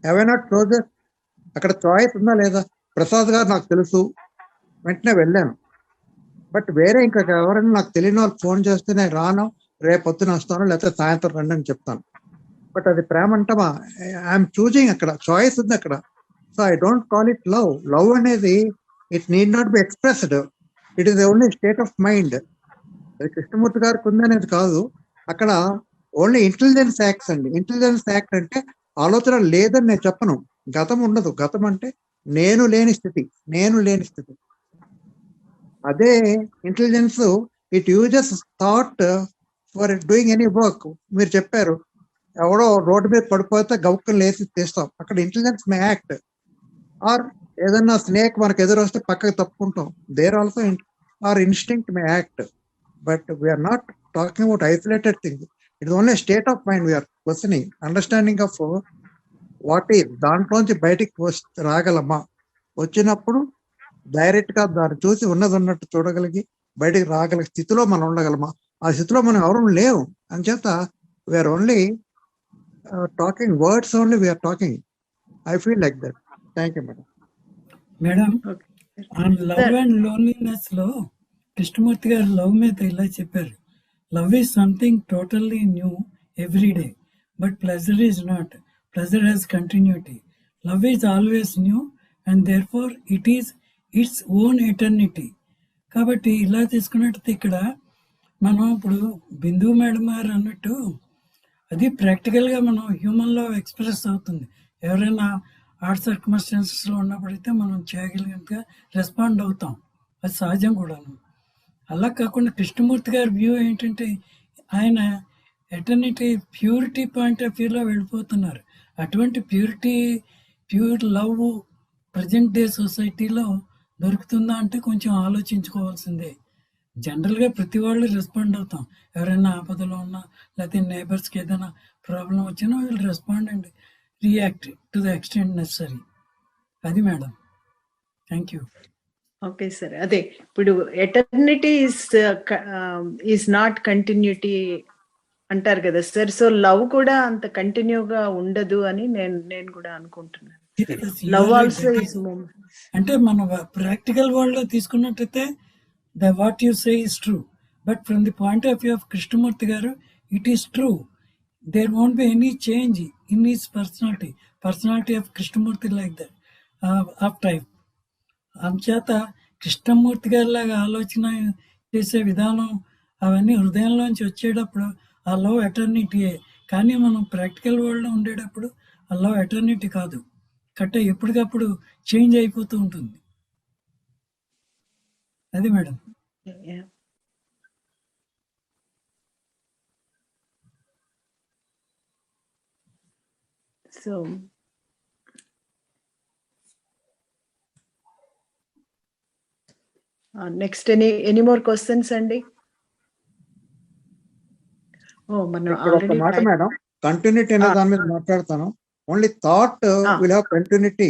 ఏవైనా క్లోజెస్ అక్కడ చాయిస్ ఉందా లేదా? ప్రసాద్ గారు నాకు తెలుసు, వెంటనే వెళ్ళాను. బట్ వేరే ఇంకా ఎవరైనా నాకు తెలియని వాళ్ళు ఫోన్ చేస్తే నేను రాను, రేపు పొద్దున వస్తాను, లేకపోతే సాయంత్రం రండి అని చెప్తాను. బట్ అది ప్రేమ అంటామా? ఐఎమ్ చూజింగ్, అక్కడ చాయిస్ ఉంది అక్కడ. So I don't call it love. Love అనేది it need not be expressed, it is only state of mind. అది కృష్ణమూర్తి గారికి ఉందనేది కాదు. అక్కడ ఓన్లీ ఇంటెలిజెన్స్ యాక్ట్స్ అండి. ఇంటెలిజెన్స్ యాక్ట్ అంటే ఆలోచన లేదని నేను చెప్పను. గతం ఉండదు. గతం అంటే నేను లేని స్థితి. అదే intelligence. It uses thought for doing any work. మీరు చెప్పారు, ఎవడో రోడ్డు మీద పడిపోతే గౌక్కలు లేసి తీస్తాం, అక్కడ ఇంటెలిజెన్స్ మే యాక్ట్. ఆర్ ఏదన్నా స్నేక్ మనకు ఎదురు వస్తే పక్కకు తప్పుకుంటాం, there also or instinct may act. But we're not talking about isolated thing. It's only state of mind. We're questioning, understanding of what is. దాంట్లోంచి బయటికి రాగలమా? వచ్చినప్పుడు డైరెక్ట్ గా దాన్ని చూసి ఉన్నది ఉన్నట్టు చూడగలిగి బయటికి రాగల స్థితిలో మనం ఉండగలమా? ఆ స్థితిలో మనం ఎవరు లేవు. అంచేత we're only talking words, only we're talking. I feel like that. Thank you madam. Madam, love and loneliness లో కృష్ణమూర్తి గారు లవ్ మీద ఇలా చెప్పారు, love is something totally new every day, but pleasure is not. Pleasure has continuity. Love is always new and therefore it is its own eternity. కాబట్టి ఇలా తీసుకున్నట్టు ఇక్కడ మనం ఇప్పుడు బిందు మేడం గారు అన్నట్టు అది ప్రాక్టికల్గా మనం హ్యూమన్లో ఎక్స్ప్రెస్ అవుతుంది. ఎవరైనా ఆర్ట్ సర్కమ్స్టాన్సెస్లో ఉన్నప్పుడైతే మనం చేయగలిగినంత రెస్పాండ్ అవుతాం, అది సహజం కూడాను. అలా కాకుండా కృష్ణమూర్తి గారి వ్యూ ఏంటంటే ఆయన ఎటర్నిటీ ప్యూరిటీ పాయింట్ ఆఫ్ వ్యూలో వెళ్ళిపోతున్నారు. అటువంటి ప్యూర్ లవ్ ప్రజెంట్ డే సొసైటీలో దొరుకుతుందా అంటే కొంచెం ఆలోచించుకోవాల్సిందే. జనరల్గా ప్రతి వాళ్ళు రెస్పాండ్ అవుతాం. ఎవరైనా ఆపదలో ఉన్నా, లేకపోతే నేబర్స్కి ఏదైనా ప్రాబ్లం వచ్చినా వీళ్ళు respond and react to the extent necessary. అది madam. Thank you. Okay sir. అదే ఇప్పుడు ఎటర్నిటీ ఈస్ నాట్ కంటిన్యూటీ అంటారు కదా సార్. సో లవ్ కూడా అంత కంటిన్యూగా ఉండదు అని నేను కూడా అనుకుంటున్నాను. Love also is moment. అంటే మన ప్రాక్టికల్ వరల్డ్ లో తీసుకున్నట్టయితే what you say is true, but from the point of view of Krishnamurti garu it is true. There won't be any change in his personality of Krishnamurti like that of time. అంచేత కృష్ణమూర్తి గారి లాగా ఆలోచన చేసే విధానం అవన్నీ హృదయంలోంచి వచ్చేటప్పుడు ఆ లవ్ ఎటర్నిటీయే. కానీ మనం ప్రాక్టికల్ వరల్డ్లో ఉండేటప్పుడు ఆ లవ్ ఎటర్నిటీ కాదు, కట్టే ఎప్పటికప్పుడు చేంజ్ అయిపోతూ ఉంటుంది. అది madam. So next any more questions అండి? మనం ఒక మాట మేడం, కంటిన్యూటీ అనే దాని మీద మాట్లాడతాను. Only thought will have continuity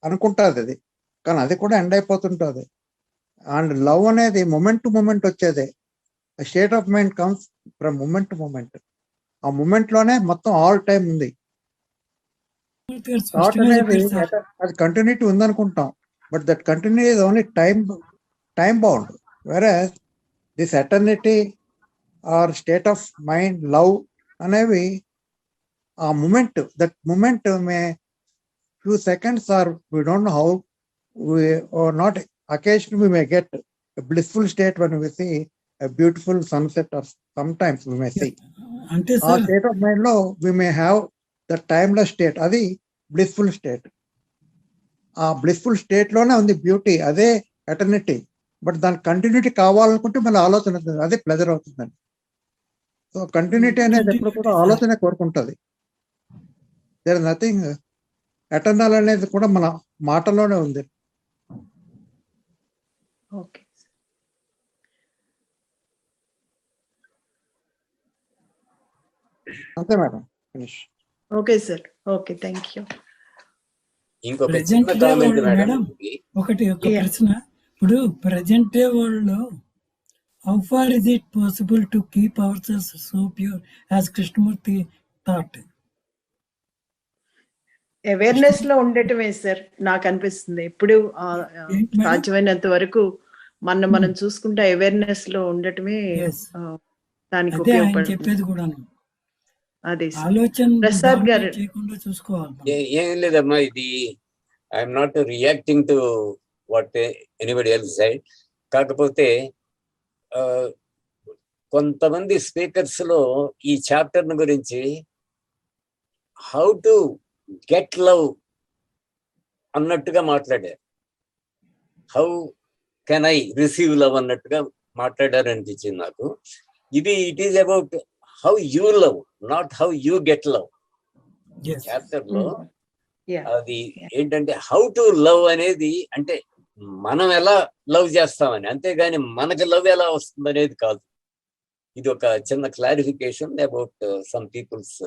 అనుకుంటుంది అది, కానీ అది కూడా ఎండ్ అయిపోతుంటుంది. అండ్ లవ్ అనేది మూమెంట్ టు మూమెంట్ వచ్చేదే. State of mind comes from moment to moment. ఆ మూమెంట్ లోనే మొత్తం ఆల్ టైం ఉంది. థాట్ అనేది అది కంటిన్యూటీ ఉందనుకుంటాం, but that continue is only time bound. వేరే this eternity or state of mind, love అనేవి ఆ moment, that moment may few seconds or we don't know how we or not occasionally we may get a blissful state when we see a beautiful sunset, or sometimes we may see a state of mind lo we may have the timeless state, adi blissful state. ఆ blissful state లోనే ఉంది beauty, అదే eternity. But దాని continuity కావాలనుకుంటే మళ్ళీ ఆలోచన అవుతుంది, అదే ప్లెజర్ అవుతుందండి. సో కంటిన్యూటీ అనేది ఎప్పుడు కూడా ఆలోచన కోరుకుంటుంది. దేర్ ఇస్ నథింగ్ ఎటర్నల్ అనేది కూడా మన మాటలోనే ఉంది. ఓకే అంతే madam, finish. Okay sir, okay, thank you. ఇంకొక చిన్న కామెంట్ మేడం, ఒకటి ఒక ప్రశ్న. ఇప్పుడు ప్రజెంట్ డే వరల్డ్ లో how far is it possible to keep ourselves so pure as Krishnamurti thought? Awareness లో ఉండటమే సార్ నాకు అనిపిస్తుంది. ఇప్పుడు సాధ్యమైనంత వరకు మనం చూసుకుంటే అవేర్నెస్ లో ఉండటమే దానికి ఉపయోగపడుతుంది. అదే ప్రసాద్ గారు. ఏం లేదమ్మా, ఇది I'm not reacting to what anybody else side. కాకపోతే కొంతమంది స్పీకర్స్ లో ఈ చాప్టర్ గురించి హౌ టు గెట్ లవ్ అన్నట్టుగా మాట్లాడారు. How can I receive love అన్నట్టుగా మాట్లాడారు అనిపించింది నాకు. ఇది it is about how you love, not how you get love. Chapter లో అది ఏంటంటే హౌ టు లవ్ అనేది, అంటే మనం ఎలా లవ్ చేస్తామని, అంతేగాని మనకి లవ్ ఎలా వస్తుంది అనేది కాదు. ఇది ఒక చిన్న clarification about some people's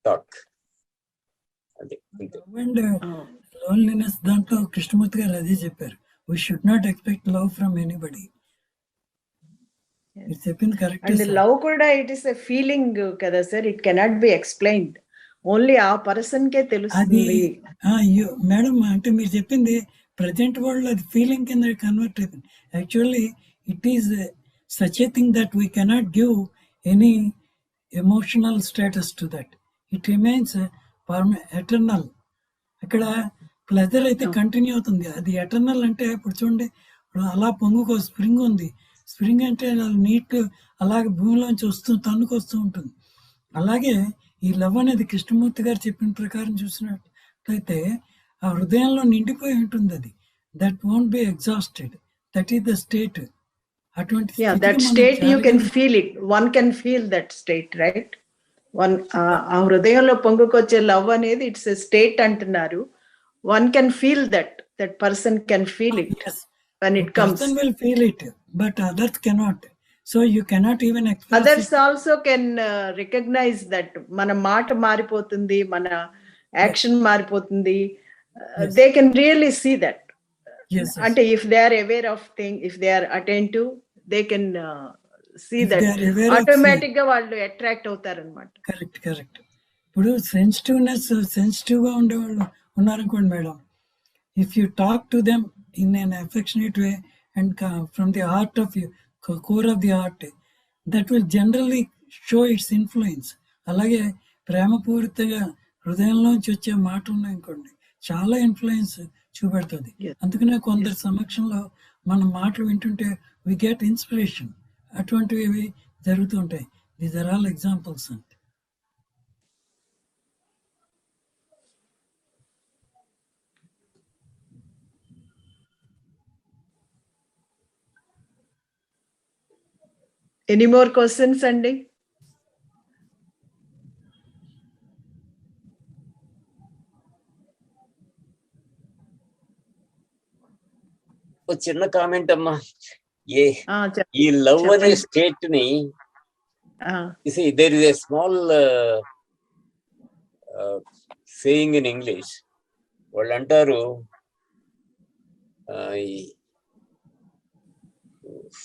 talk. అదే లోన్లీనెస్ దాంట్లో కృష్ణమూర్తి గారు అదే చెప్పారు, we should not expect love from anybody. చెప్పింది కరెక్ట్. అండ్ లవ్ కూడా ఇట్ ఇస్ ఎ ఫీలింగ్ కదా sir, it cannot be explained, only ఆ పర్సన్ కే తెలుస్తుంది. మేడం అంటే మీరు చెప్పింది ప్రజెంట్ వరల్డ్ అది ఫీలింగ్ కింద కన్వర్ట్ అయిపోయింది. Actually it is such a thing that we cannot give any emotional status to that. It remains eternal. అక్కడ ప్లెజర్ అయితే కంటిన్యూ అవుతుంది, అది ఎటర్నల్. అంటే ఇప్పుడు చూడండి, అలా పొంగుకో స్ప్రింగ్ ఉంది, స్ప్రింగ్ అంటే నీట్ అలాగే భూమిలోంచి తన్నుకు వస్తూ ఉంటుంది. అలాగే ఈ లవ్ అనేది కృష్ణమూర్తి గారు చెప్పిన ప్రకారం చూసినట్లయితే ఆ హృదయంలో నిండిపోయి ఉంటుంది. అది that won't be exhausted, that is the state. అటువంటి that state you can feel it, one can feel that state, right? One ఆ హృదయంలో పొంగుకొచ్చే లవ్ అనేది ఇట్స్ ఎ స్టేట్ అంటున్నారు. One can feel that person can feel it when it comes. Person will feel it, but others cannot. So you cannot even express. Others also can recognize that మన మాట మారిపోతుంది, మన action మారిపోతుంది, they can really see that. Yes, yes. Ante if they are aware of thing, if they are attentive, they can see If that they are aware of automatic ga వాళ్ళు attract అవుతారన్నమాట. Correct. ఇప్పుడు sensitive గా ఉండేవాళ్ళు ఉన్నారనుకోండి madam, if you talk to them in an affectionate way and from the heart of core of the heart, that will generally show it's influence. అలాగే ప్రేమపూరితంగా హృదయంలోంచి వచ్చే మాట ఉన్నాయనుకోండి, చాలా ఇన్ఫ్లుయెన్స్ చూపెడుతుంది. అందుకనే కొందరి సమక్షంలో మన మాటలు వింటుంటే వి గెట్ ఇన్స్పిరేషన్. అటువంటివి జరుగుతూ ఉంటాయి. దీస్ ఆర్ ఆల్ ఎగ్జాంపుల్స్ అండి. Any more questions అండి? ఒక చిన్న కామెంట్ అమ్మా. ఈ లవ్ అనే స్టేట్ ని there is a small saying in English. వాళ్ళు అంటారు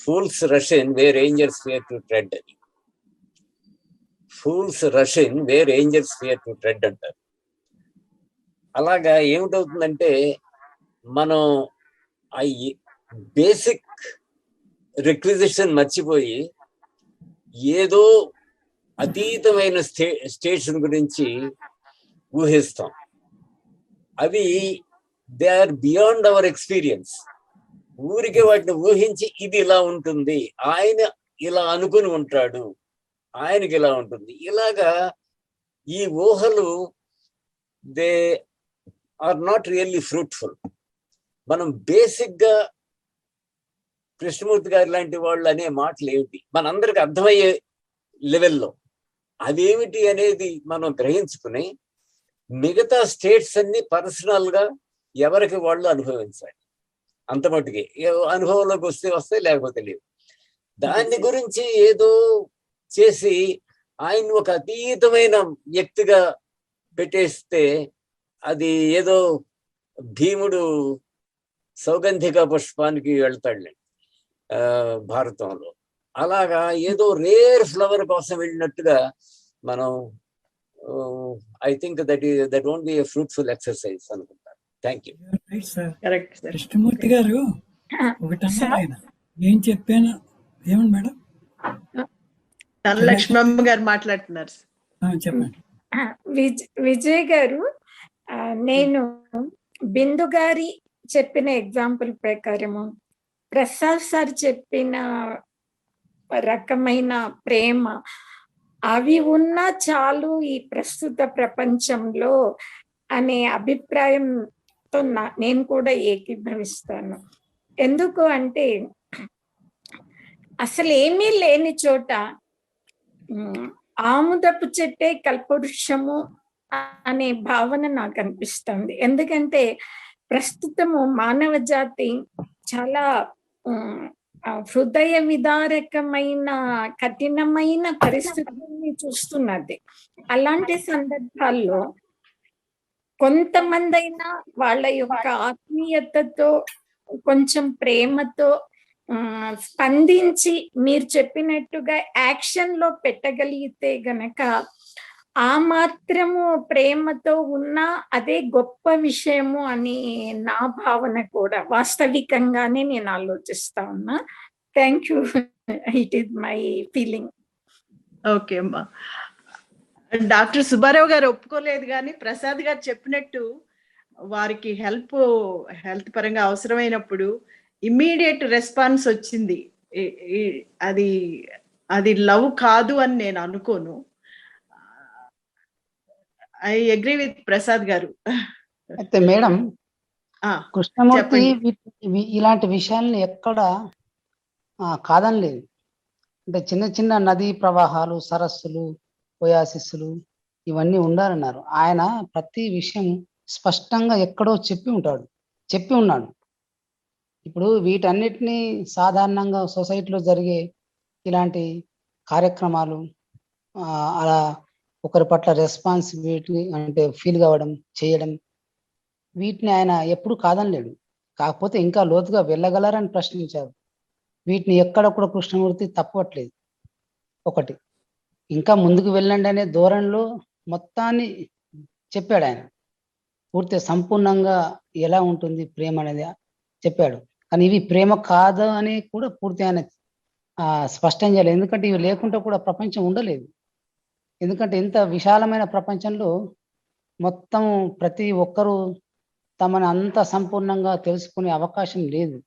fools rush in where angels fear to tread అని. Fools rush in where angels fear to tread అంటారు. అలాగా ఏమిటవుతుందంటే మనం ఆ బేసిక్ రిక్విజిషన్ మర్చిపోయి ఏదో అతీతమైన స్టేట్స్ గురించి ఊహిస్తాం. అవి they are beyond our experience. ఊరికే వాటిని ఊహించి ఇది ఇలా ఉంటుంది, ఆయన ఇలా అనుకుని ఉంటాడు, ఆయనకి ఇలా ఉంటుంది, ఇలాగా ఈ ఊహలు they are not really fruitful. మనం బేసిక్ గా కృష్ణమూర్తి గారి లాంటి వాళ్ళు అనే మాటలు ఏమిటి మనందరికి అర్థమయ్యే లెవెల్లో అదేమిటి అనేది మనం గ్రహించుకుని మిగతా స్టేట్స్ అన్ని పర్సనల్ గా ఎవరికి వాళ్ళు అనుభవించాలి. అంత మట్టుకి అనుభవంలోకి వస్తే లేకపోతే లేవు. దాని గురించి ఏదో చేసి ఆయన ఒక అతీతమైన వ్యక్తిగా పెట్టేస్తే అది ఏదో భీముడు సౌగంధిక పుష్పానికి వెళ్తాడులే భారతంలో. అలాగా ఏదో రేర్ ఫ్లవర్ కోసం వెళ్ళినట్టుగా మనం I think that won't be a fruitful exercise అనుకుంటాను. Thank you. కృష్ణమూర్తి గారు ఒకటన్నా ఆయన ఏం చెప్పాను ఏమన్నా మేడం? లక్ష్మమ్మ గారు మాట్లాడుతున్నారు. చెప్పండి. విజయ్ గారు, నేను బిందు గారి చెప్పిన ఎగ్జాంపుల్ ప్రకారము, ప్రసాద్ సార్ చెప్పిన రకమైన ప్రేమ అవి ఉన్నా చాలు ఈ ప్రస్తుత ప్రపంచంలో అనే అభిప్రాయంతో నేను కూడా ఏకీభవిస్తాను. ఎందుకు అంటే అసలు ఏమీ లేని చోట ఆముదపు చెట్టే కల్పవృక్షము అనే భావన నాకు అనిపిస్తుంది. ఎందుకంటే ప్రస్తుతము మానవ జాతి చాలా హృదయ విదారకమైన కఠినమైన పరిస్థితుల్ని చూస్తున్నది. అలాంటి సందర్భాల్లో కొంతమంది అయినా వాళ్ళ యొక్క ఆత్మీయతతో కొంచెం ప్రేమతో స్పందించి మీరు చెప్పినట్టుగా యాక్షన్ లో పెట్టగలిగితే గనక ఆ మాత్రము ప్రేమతో ఉన్నా అదే గొప్ప విషయము అని నా భావన కూడా. వాస్తవికంగానే నేను ఆలోచిస్తా ఉన్నా. Thank you. It is my feeling. Okay అమ్మా. డాక్టర్ సుబ్బారావు గారు ఒప్పుకోలేదు కానీ ప్రసాద్ గారు చెప్పినట్టు వారికి హెల్త్ పరంగా అవసరమైనప్పుడు ఇమ్మీడియట్ రెస్పాన్స్ వచ్చింది. అది లవ్ కాదు అని నేను అనుకోను. ఐ అగ్రీ విత్ ప్రసాద్ గారు. అయితే మేడం, కృష్ణమూర్తి ఇలాంటి విషయాలను ఎక్కడ కాదనలేదు. అంటే చిన్న చిన్న నదీ ప్రవాహాలు, సరస్సులు, ఓయాసిస్సులు ఇవన్నీ ఉండాలన్నారు. ఆయన ప్రతి విషయం స్పష్టంగా ఎక్కడో చెప్పి ఉన్నాడు. ఇప్పుడు వీటన్నిటినీ సాధారణంగా సొసైటీలో జరిగే ఇలాంటి కార్యక్రమాలు, అలా ఒకరి పట్ల రెస్పాన్సిబిలిటీ అంటే ఫీల్ కావడం, చేయడం, వీటిని ఆయన ఎప్పుడు కాదనలేడు. కాకపోతే ఇంకా లోతుగా వెళ్ళగలరని ప్రశ్నించారు. వీటిని ఎక్కడ కూడా కృష్ణమూర్తి తప్పట్లేదు. ఒకటి, ఇంకా ముందుకు వెళ్ళండి అనే ధోరణిలో మొత్తాన్ని చెప్పాడు ఆయన. పూర్తిగా సంపూర్ణంగా ఎలా ఉంటుంది ప్రేమ అనేది చెప్పాడు. కానీ ఇవి ప్రేమ కాదు అని కూడా పూర్తి ఆయన స్పష్టం చేయలేదు. ఎందుకంటే ఇవి లేకుండా కూడా ప్రపంచం ఉండలేదు. ఎందుకంటే ఇంత విశాలమైన ప్రపంచంలో మొత్తం ప్రతి ఒక్కరూ తమను అంత సంపూర్ణంగా తెలుసుకునే అవకాశం లేదు.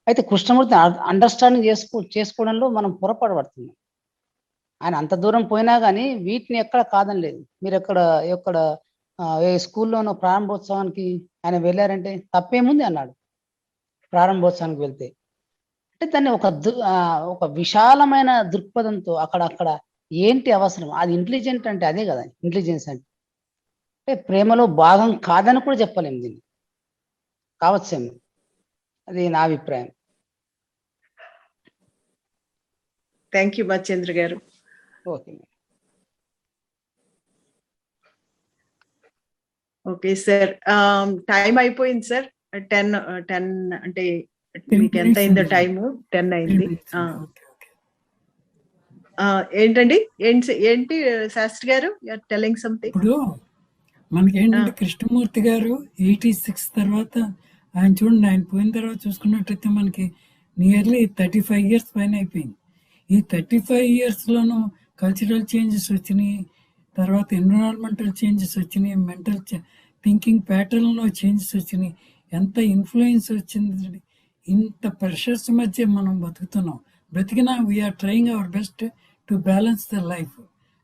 అయితే కృష్ణమూర్తి అండర్స్టాండింగ్ చేసుకోవడంలో మనం పొరపాటుపడుతున్నాం. ఆయన అంత దూరం పోయినా కానీ వీటిని ఎక్కడ కాదని లేదు. మీరు ఎక్కడ స్కూల్లోనో ప్రారంభోత్సవానికి ఆయన వెళ్ళారంటే తప్పేముంది అన్నాడు. ప్రారంభోత్సవానికి వెళ్తే అంటే దాన్ని ఒక విశాలమైన దృక్పథంతో అక్కడ ఏంటి అవసరం, అది ఇంటెలిజెంట్ అంటే అదే కదా ఇంటెలిజెన్స్ అంటే ప్రేమలో భాగం కాదని కూడా చెప్పలేము దీన్ని. కావచ్చేమో, అది నా అభిప్రాయం. థ్యాంక్ యూ మచ్చేంద్ర గారు. ఓకే ఓకే సార్, టైం అయిపోయింది సార్. 10 అంటే మీకు ఎంత అయిందో టైము? 10 అయింది. ఏంటండి, ఏంటి శాస్త్రి గారు టెల్లింగ్ సంథింగ్? ఇప్పుడు మనకి ఏంటంటే కృష్ణమూర్తి గారు 86 తర్వాత ఆయన చూడండి, ఆయన పోయిన తర్వాత చూసుకున్నట్టయితే మనకి నియర్లీ 35 ఇయర్స్ పైన అయిపోయింది. ఈ 35 ఇయర్స్లోనూ కల్చరల్ చేంజెస్ వచ్చినాయి, తర్వాత ఎన్విరాన్మెంటల్ చేంజెస్ వచ్చినాయి, మెంటల్ థింకింగ్ ప్యాటర్న్లో చేంజెస్ వచ్చినాయి. ఎంత ఇన్ఫ్లుయెన్స్ వచ్చింది. ఇంత ప్రెషర్స్ మధ్య మనం బతుకుతున్నాం. బ్రతికినా we are trying our best to balance the life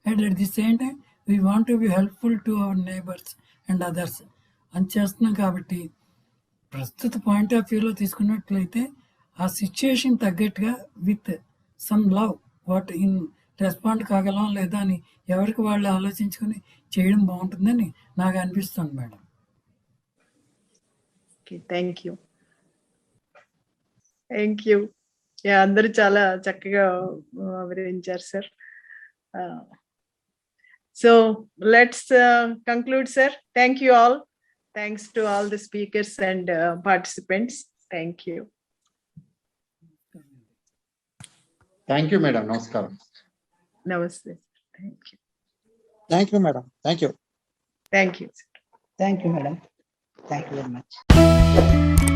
and at the same time we want to be helpful to our neighbours and others అని చేస్తున్నాం. కాబట్టి ప్రస్తుత పాయింట్ ఆఫ్ వ్యూలో తీసుకున్నట్లయితే ఆ సిచ్యుయేషన్ తగ్గట్టుగా with some love what in respond కాగలం లేదా అని ఎవరికి వాళ్ళు ఆలోచించుకొని చేయడం బాగుంటుందని నాకు అనిపిస్తుంది మేడం. Thank you. అందరూ చాలా చక్కగా వివరించారు sir. So let's conclude sir. Thank you all. Thanks to all the speakers and participants. Thank you. Thank you madam. నమస్కారం. నమస్తే. Thank you. Thank you madam. Thank you. Thank you. Thank you madam. Thank you very much.